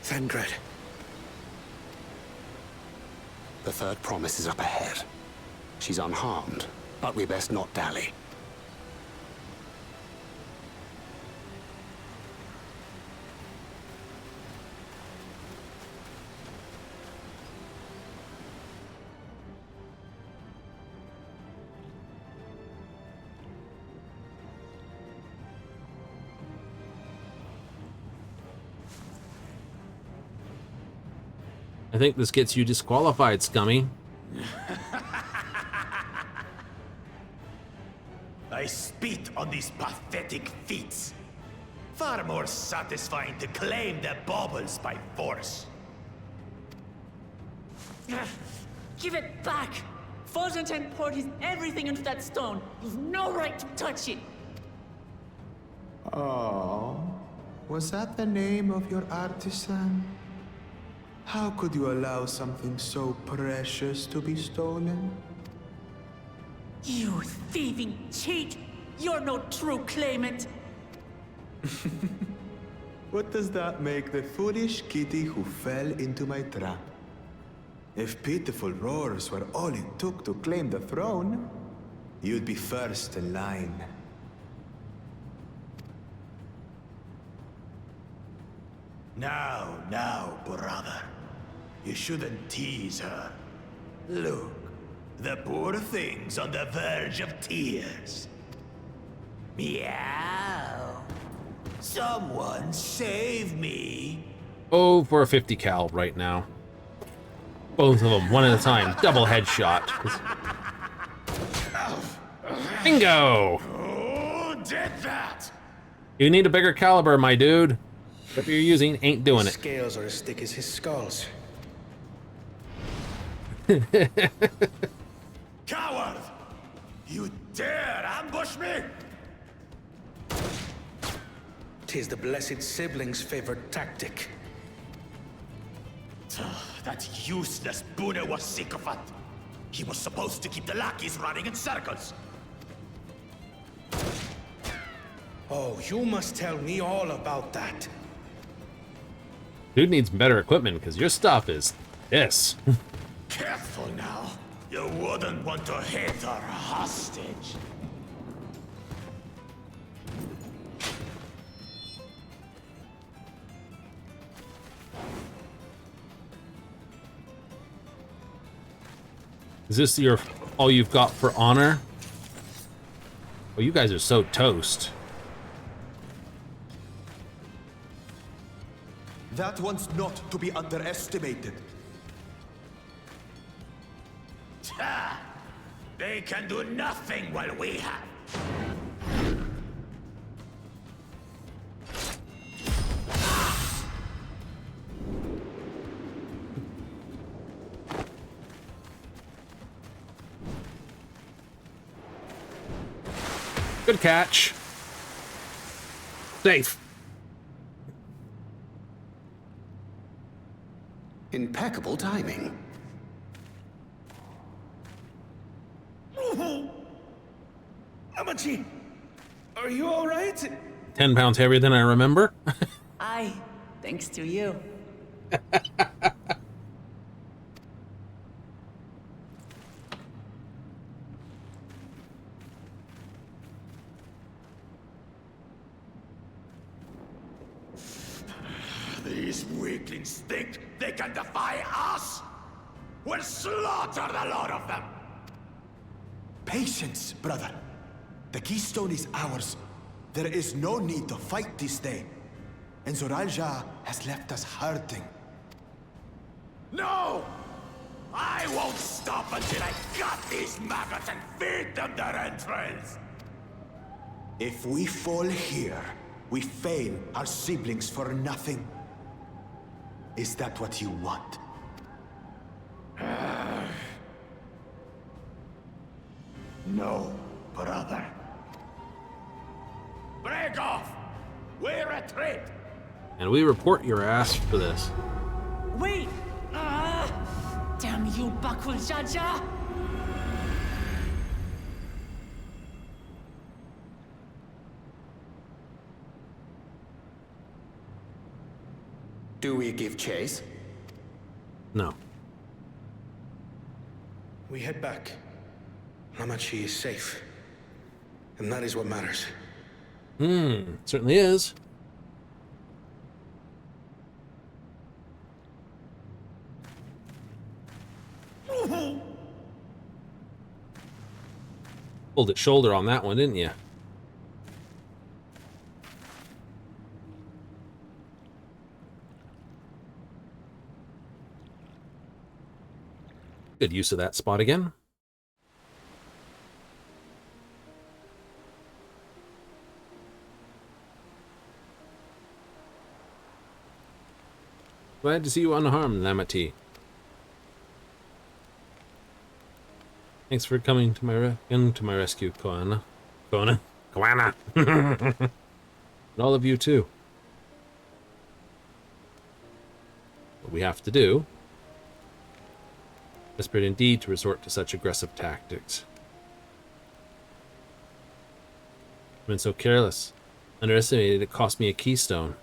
Thangred. The third promise is up ahead. She's unharmed, but we best not dally. I think this gets you disqualified, Scummy. I spit on these pathetic feats. Far more satisfying to claim the baubles by force. Give it back! Fosuntan poured his everything into that stone. You've no right to touch it. Oh, was that the name of your artisan? How could you allow something so precious to be stolen? You thieving cheat! You're no true claimant! What does that make the foolish kitty who fell into my trap? If pitiful roars were all it took to claim the throne, you'd be first in line. Now, brother. You shouldn't tease her. Look, the poor thing's on the verge of tears. Meow. Someone save me. Oh, for a 50 cal right now. Both of them, one at a time. Double headshot. Bingo! Who did that? You need a bigger caliber, my dude. What you're using ain't doing it. Scales are as thick as his skulls. Coward! You dare ambush me? 'Tis the blessed sibling's favorite tactic. That useless Bune was sycophant. He was supposed to keep the lackeys running in circles. Oh, you must tell me all about that. Dude needs better equipment because your stuff is this. Careful now. You wouldn't want to hit her hostage. Is this your all you've got for honor? Oh, you guys are so toast. That one's not to be underestimated. They can do nothing while we have. Good catch. Safe. Impeccable timing. Amachi, are you all right? 10 pounds heavier than I remember. Aye, thanks to you. These weaklings think they can defy us? We'll slaughter the lot of them! Patience, brother. The keystone is ours. There is no need to fight this day. and Zoralja has left us hurting. No! I won't stop until I gut these maggots and feed them their entrails! If we fall here, we fail our siblings for nothing. Is that what you want? No, brother. Break off! We retreat! And we report your ass for this. Wait! Damn you, Bakul Jaja! Do we give chase? No. We head back. Lamachi is safe. And that is what matters. Certainly is. Pulled its shoulder on that one, didn't you? Good use of that spot again. Glad to see you unharmed, Lamati. Thanks for coming to my rescue, Koana. Koana! And all of you too. What we have to do. Desperate indeed to resort to such aggressive tactics. I've been so careless. Underestimated it cost me a keystone.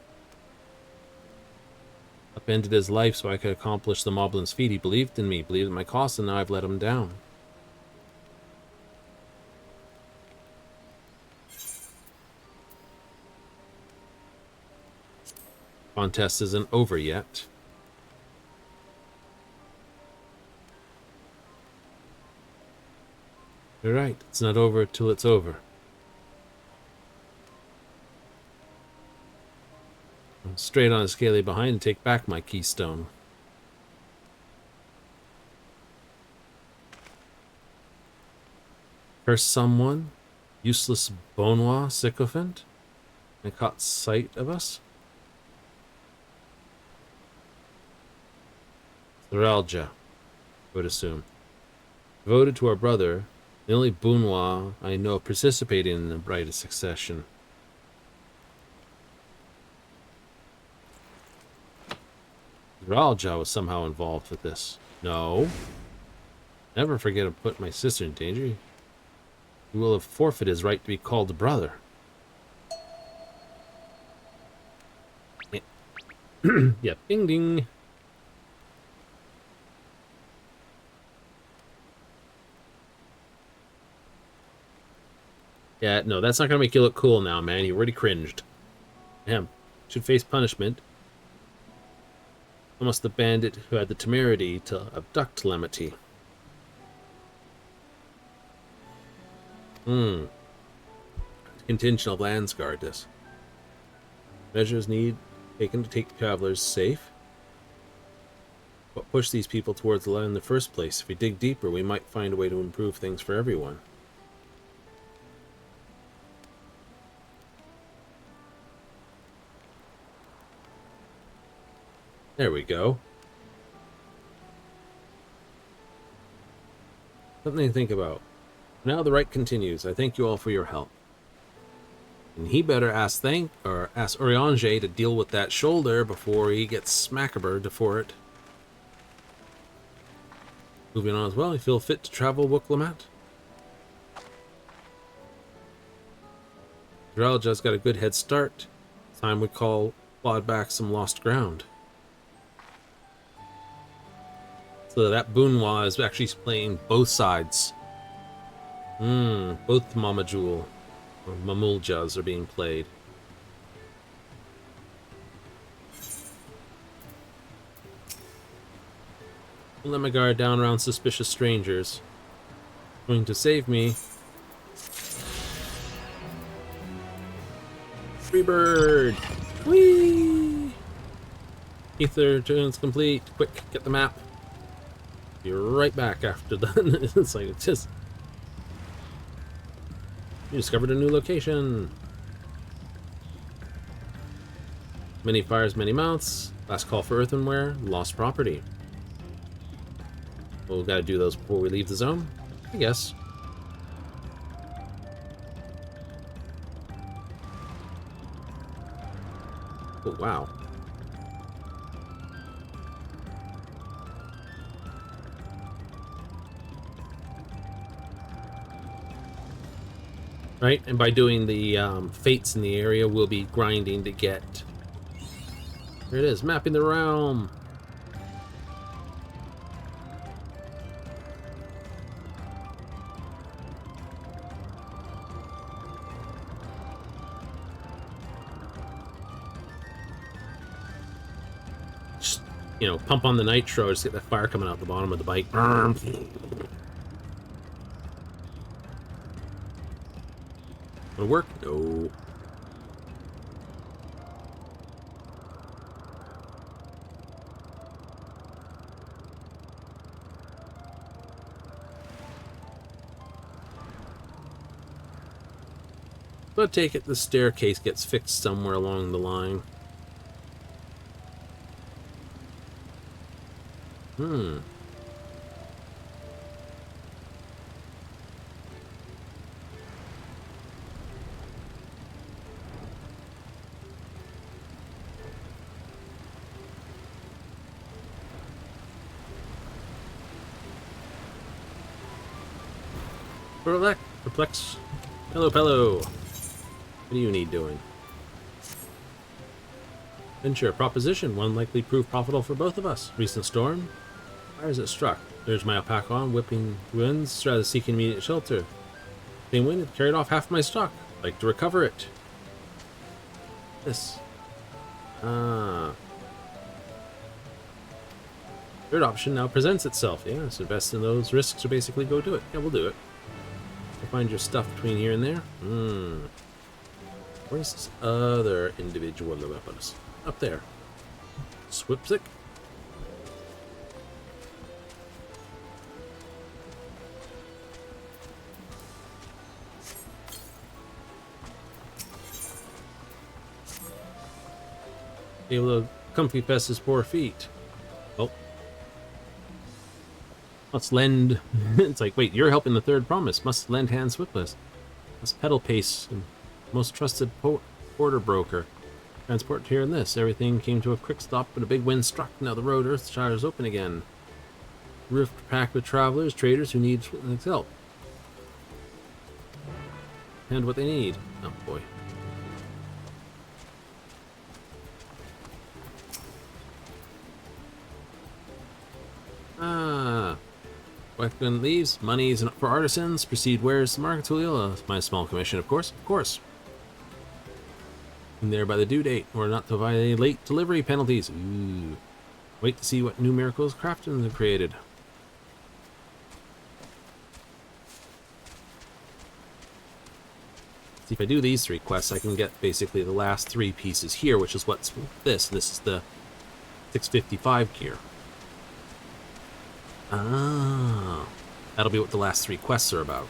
Upended his life so I could accomplish the Moblin's feat. He believed in me, believed in my cause, and now I've let him down. Contest isn't over yet. You're right, it's not over till it's over. I'm straight on a scaly behind and take back my keystone. Curse someone? Useless Bonwa sycophant? And caught sight of us? Thoralja, I would assume. Devoted to our brother, the only Bunwa I know participating in the rite of succession. Thoralja was somehow involved with this. No. Never forget to put my sister in danger. He will have forfeited his right to be called a brother. Yeah, ding ding. Yeah, no, that's not gonna make you look cool now, man. You already cringed. Him should face punishment. Almost the bandit who had the temerity to abduct Lamati. Contingent of Landsguard this. Measures need taken to take travelers safe. What pushed these people towards the land in the first place? If we dig deeper, we might find a way to improve things for everyone. There we go. Something to think about. Now the rite continues. I thank you all for your help. And he better ask Oriange to deal with that shoulder before he gets smackabered for it. Moving on as well, you feel fit to travel, Wooklamat? Dralja's got a good head start. Time we clawed back some lost ground. So that Bunwa is actually playing both sides. Both Mamajul or Mamuljas are being played. I'll let my guard down around suspicious strangers. Going to save me. Free bird! Whee! Ether turns complete. Quick, get the map. Be right back after done. It's like, it's just... You discovered a new location. Many fires, many mouths. Last call for earthenware. Lost property. Well, we gotta do those before we leave the zone, I guess. Oh, wow. Right, and by doing the fates in the area, we'll be grinding to get... There it is, mapping the realm. Just, you know, pump on the nitro, just get that fire coming out the bottom of the bike. Gonna work? No. But take it the staircase gets fixed somewhere along the line. Perplex. Hello, Pello. What do you need doing? Venture, proposition. One likely prove profitable for both of us. Recent storm. Fires it struck. There's my alpaca on, whipping winds, rather seeking immediate shelter. Same wind had carried off half my stock. Like to recover it. This. Third option now presents itself. Yeah, so invest in those risks or basically go do it. Yeah, we'll do it. We'll find your stuff between here and there. Where's this other individual weapons? Up there. Swipsic. Able to comfy fest his poor feet. Oh. Let's lend. It's like, wait, you're helping the third promise. Must lend hand swiftness. Let's pedal pace. And most trusted porter broker. Transport here and this. Everything came to a quick stop, but a big wind struck. Now the road Earthshire is open again. Rift packed with travelers, traders who need help. And what they need. Oh boy. Weapon leaves. Money's for artisans. Proceed wares. Market tool. My small commission, of course. Of course. And there by the due date, or not to violate late delivery penalties. Ooh. Wait to see what new miracles craftsmen have created. See, if I do these 3 quests, I can get basically the last 3 pieces here, which is what's this. This is the 655 gear. Ah, that'll be what the last 3 quests are about.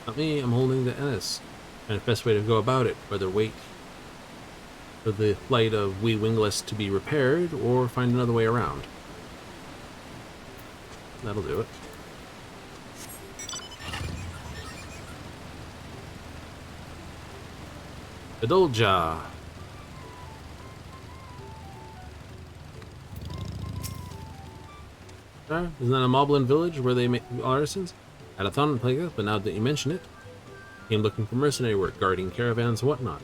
Not me, I'm holding the NS. And the best way to go about it, whether wait for the flight of Wee Wingless to be repaired, or find another way around. That'll do it. Adolja. Isn't that a Moblin village where they make artisans? Had a thought to play with, but now that you mention it, came looking for mercenary work, guarding caravans and whatnot.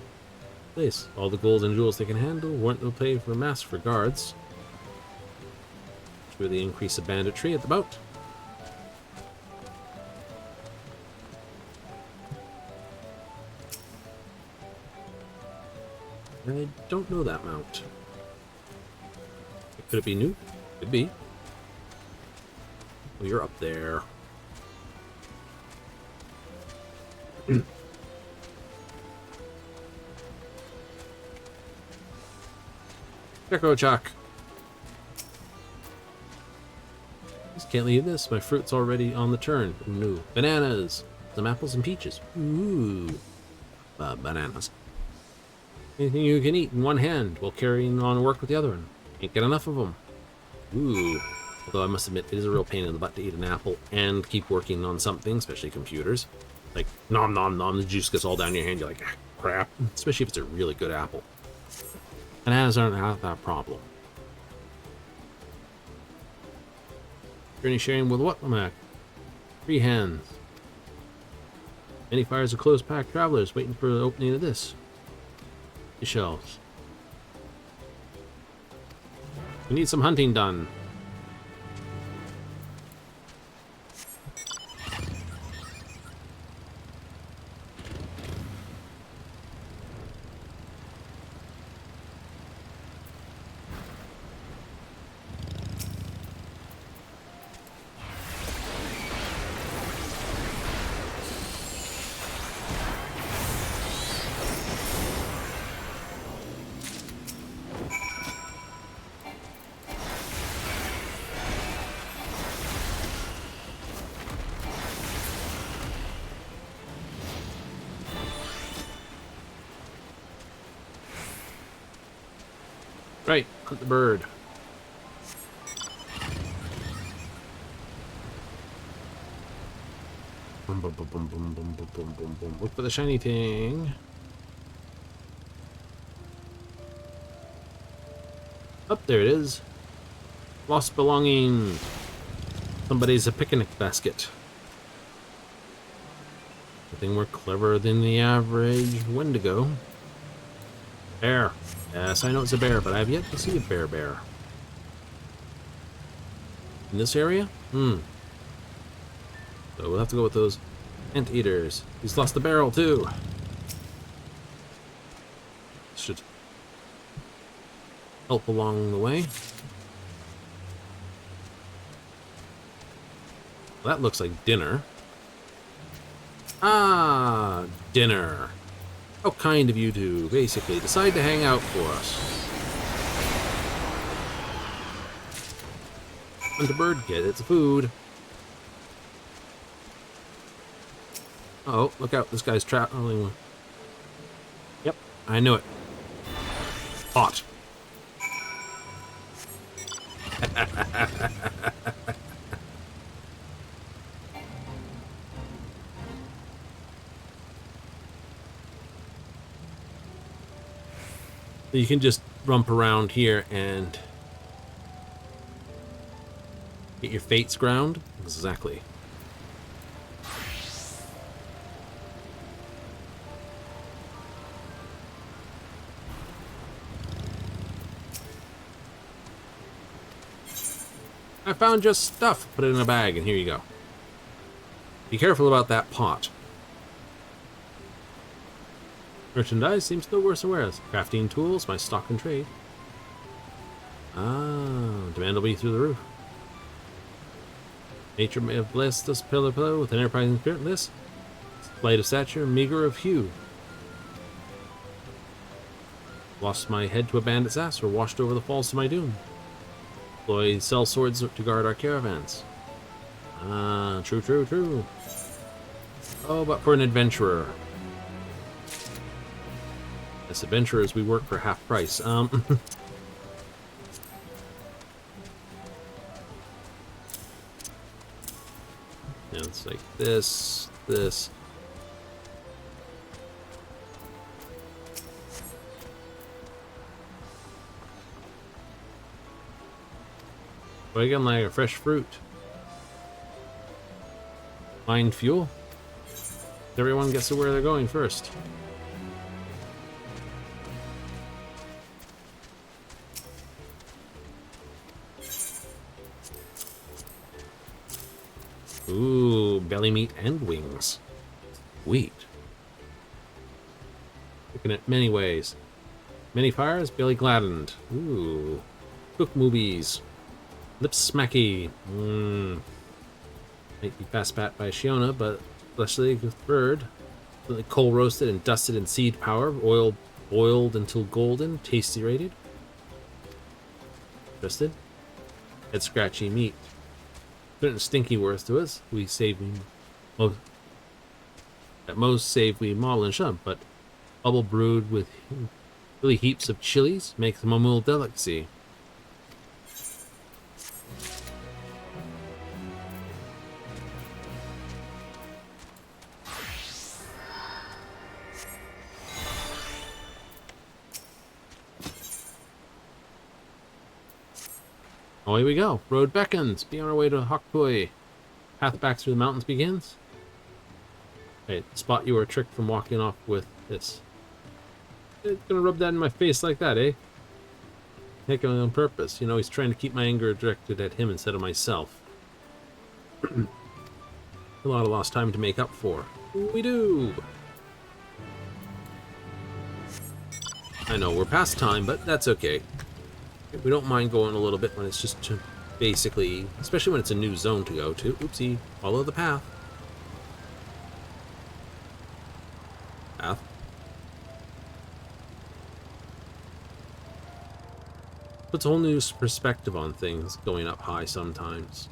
Place all the gold and jewels they can handle. Weren't they'll pay for mass for guards. Which really increase the banditry at the bout. I don't know that mount. Could it be new? Could be. Oh, you're up there. Deco Chuck. Just can't leave this. My fruit's already on the turn. Ooh, no. Bananas. Some apples and peaches. Ooh. Bananas. Anything you can eat in one hand while carrying on work with the other one. Can't get enough of them. Ooh. Although I must admit, it is a real pain in the butt to eat an apple and keep working on something, especially computers. Like, nom nom nom, the juice gets all down your hand. You're like, ah, crap. Especially if it's a really good apple. Bananas aren't that problem. Journey sharing with what, Mac? 3 hands. Many fires of close-packed travelers waiting for the opening of this. The shelves. We need some hunting done. Right, hunt the bird. Boom, boom, boom, boom, boom, boom, boom, boom, boom, boom. Look for the shiny thing. Up there it is. Lost belonging. Somebody's a picnic basket. I think we're cleverer than the average Wendigo. Bear. Yes, I know it's a bear, but I've yet to see a bear. In this area? So we'll have to go with those anteaters. He's lost the barrel, too. Should help along the way. Well, that looks like dinner. Ah, dinner. How kind of you to, basically, decide to hang out for us. Hunt a bird, kid. It's food. Oh, look out. This guy's traveling. Yep, I knew it. Hot. You can just rump around here and get your fates ground. Exactly. I found just stuff. Put it in a bag, and here you go. Be careful about that pot. Merchandise seems no worse than worse. Crafting tools, my stock and trade. Ah, demand will be through the roof. Nature may have blessed us pillow with an enterprising spirit list. Slight of stature, meager of hue. Lost my head to a bandit's ass, or washed over the falls to my doom. Employ sell swords to guard our caravans. Ah, true, true, true. Oh, but for an adventurer. As adventurers, we work for half price. Yeah, it's like this. But again, like a fresh fruit. Find fuel. Everyone gets to where they're going first. Ooh, belly meat and wings. Sweet. Looking at many ways. Many fires, belly gladdened. Ooh. Cook movies. Lips smacky. Might be fast pat by Shiona, but fleshly bird. Coal roasted and dusted in seed power. Oil boiled until golden. Tasty rated. Interested? Head scratchy meat. Certain stinky worth to us. We save most. At most save we maul and shove, but bubble brewed with really heaps of chilies makes them a meal delicacy. Away we go. Road beckons. Be on our way to Hokkui. Path back through the mountains begins. Okay, the spot you were tricked from walking off with this. It's gonna rub that in my face like that, eh? Heck, on purpose. You know, he's trying to keep my anger directed at him instead of myself. A lot of lost time to make up for. We do! I know, we're past time, but that's okay. We don't mind going a little bit when it's just to basically, especially when it's a new zone to go to. Oopsie, follow the path. Path. Puts a whole new perspective on things going up high sometimes.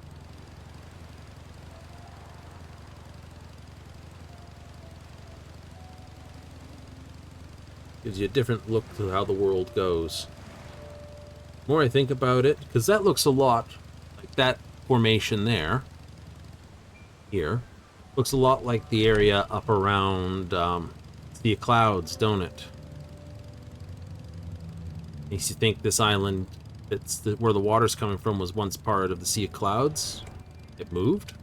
Gives you a different look to how the world goes. The more I think about it, because that looks a lot like that formation there. Here. Looks a lot like the area up around Sea of Clouds, don't it? Makes you think this island, it's where the water's coming from, was once part of the Sea of Clouds. It moved?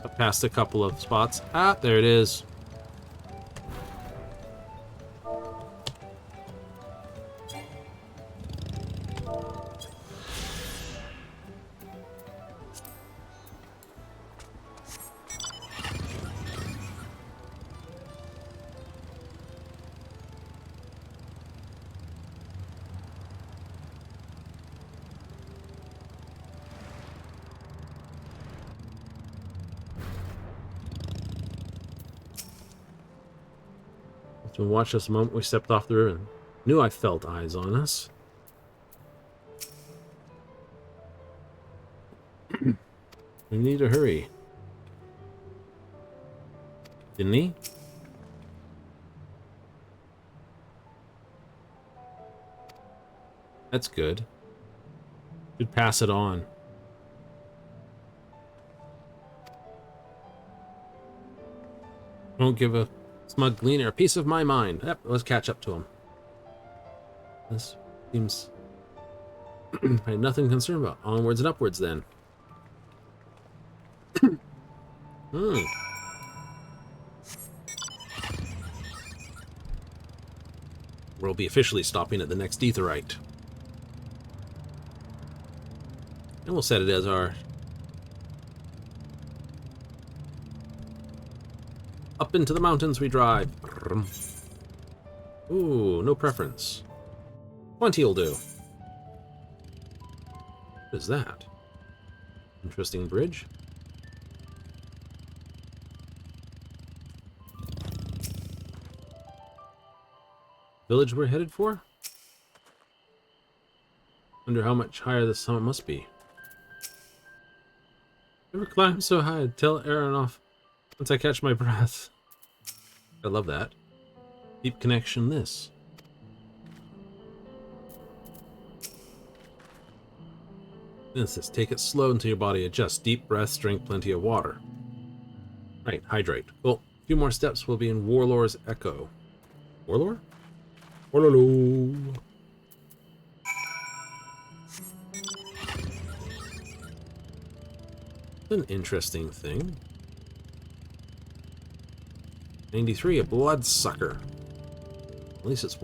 Up past a couple of spots. Ah, there it is. And watch us the moment we stepped off the river and knew I felt eyes on us. We need to hurry. Didn't he? That's good. Should pass it on. Won't give a smug gleaner a piece of my mind. Yep, let's catch up to him. This seems I had nothing to concern about. Onwards and upwards then. We'll be officially stopping at the next Aetheryte. And we'll set it as our up into the mountains we drive. Ooh, no preference. 20'll do. What is that? Interesting bridge. Village we're headed for? Wonder how much higher the summit must be. Never climbed so high. Tell Aaron off once I catch my breath. I love that. Deep connection this. This is take it slow until your body adjusts. Deep breaths, drink plenty of water. Right, hydrate. Cool. A few more steps, we'll be in Warlore's Echo. Warlore? Warlolo. An interesting thing. 93, a bloodsucker. At least it's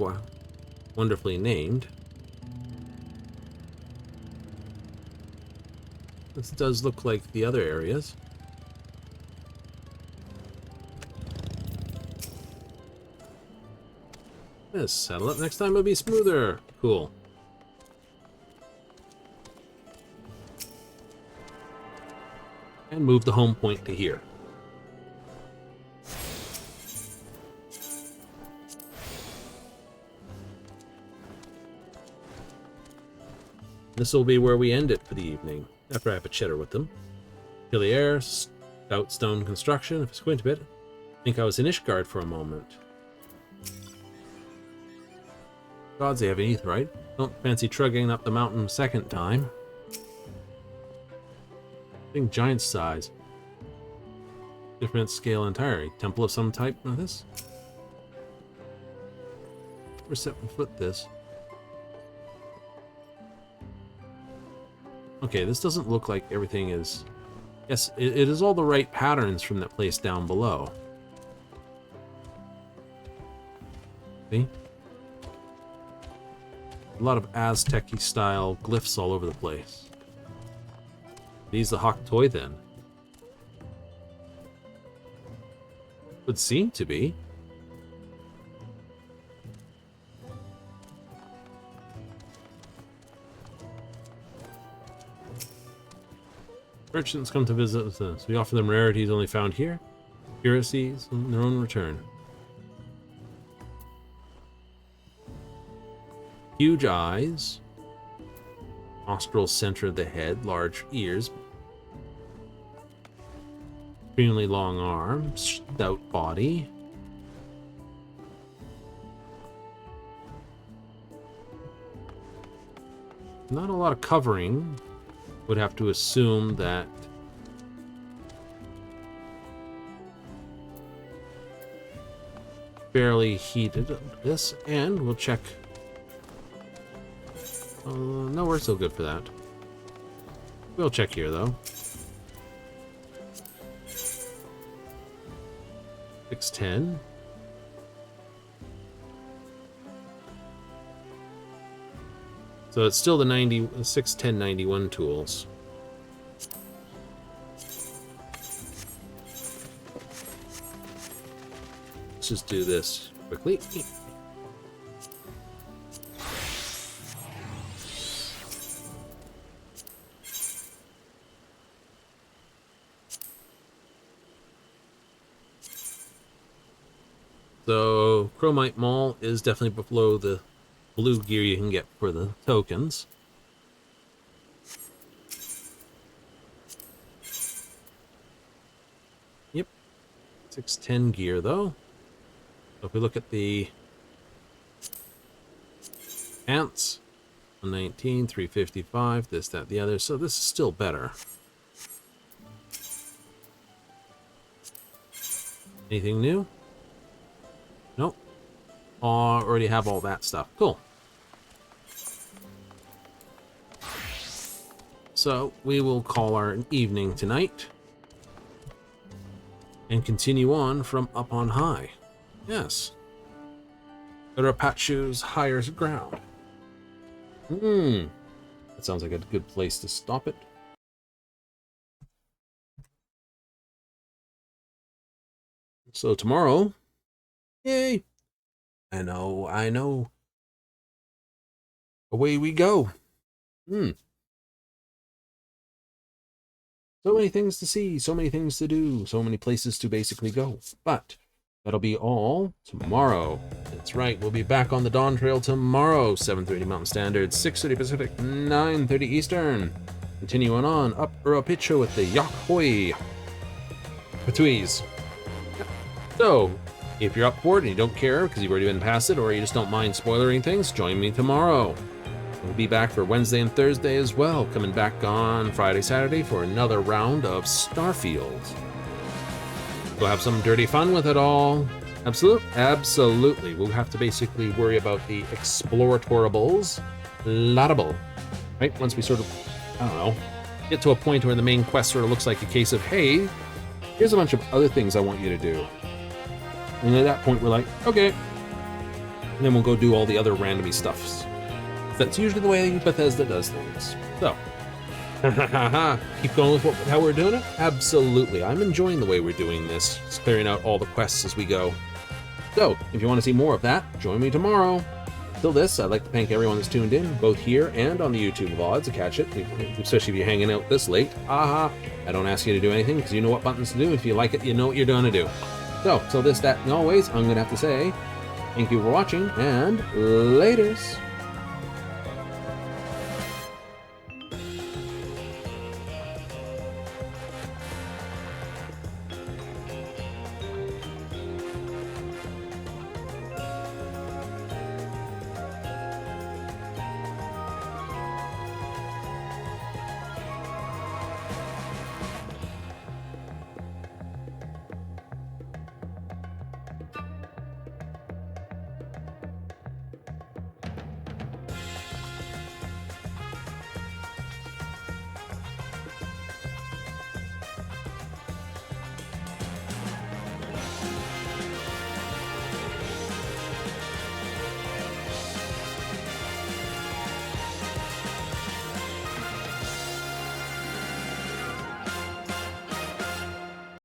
wonderfully named. This does look like the other areas. Yes, saddle up. Next time it'll be smoother. Cool. And move the home point to here. This will be where we end it for the evening, after I have a chitter with them. Chilly air, stout stone construction. If I squint a bit, I think I was in Ishgard for a moment. Gods, they have an aetheryte. Don't fancy trudging up the mountain a second time. Big giant size. Different scale entirely. Temple of some type of this? We're 7 foot this. Okay, this doesn't look like everything is... Yes, it is all the right patterns from that place down below. See? A lot of Aztec-y style glyphs all over the place. These the Hawk Toy then? Would seem to be. Merchants come to visit us. We offer them rarities only found here, curiosities on their own return. Huge eyes, nostrils center of the head, large ears, extremely long arms, stout body. Not a lot of covering. Would have to assume that fairly heated this, and we'll check. No, we're still good for that. We'll check here though. 610. So it's still the 61091 tools. Let's just do this quickly. So Chromite Mall is definitely below the blue gear you can get for the tokens. Yep. 610 gear though. So if we look at the ants, 119, 355, this, that, the other. So this is still better. Anything new? Nope. Already have all that stuff. Cool. So we will call our evening tonight and continue on from up on high. Yes. Go to Apachu's higher ground. That sounds like a good place to stop it. So tomorrow, yay! I know. Away we go. So many things to see, so many things to do, so many places to basically go. But that'll be all tomorrow. That's right, we'll be back on the Dawntrail tomorrow, 7:30 Mountain Standard, 6:30 Pacific, 9:30 Eastern. Continuing on up Urapicho with the Yak Hoi Patuis. So, if you're up for it and you don't care because you've already been past it, or you just don't mind spoilering things, join me tomorrow. We'll be back for Wednesday and Thursday as well, coming back on Friday, Saturday for another round of Starfield. We'll have some dirty fun with it all. Absolutely. We'll have to basically worry about the exploratorables. Laudable. Right? Once we sort of, I don't know, get to a point where the main quest sort of looks like a case of, hey, here's a bunch of other things I want you to do. And at that point, we're like, okay. And then we'll go do all the other randomy stuffs. That's usually the way Bethesda does things. So, keep going with how we're doing it? Absolutely. I'm enjoying the way we're doing this. Just clearing out all the quests as we go. So, if you want to see more of that, join me tomorrow. Until this, I'd like to thank everyone that's tuned in, both here and on the YouTube VODs to catch it, especially if you're hanging out this late. I don't ask you to do anything because you know what buttons to do. If you like it, you know what you're going to do. So, till this, that, and always, I'm going to have to say thank you for watching, and laters.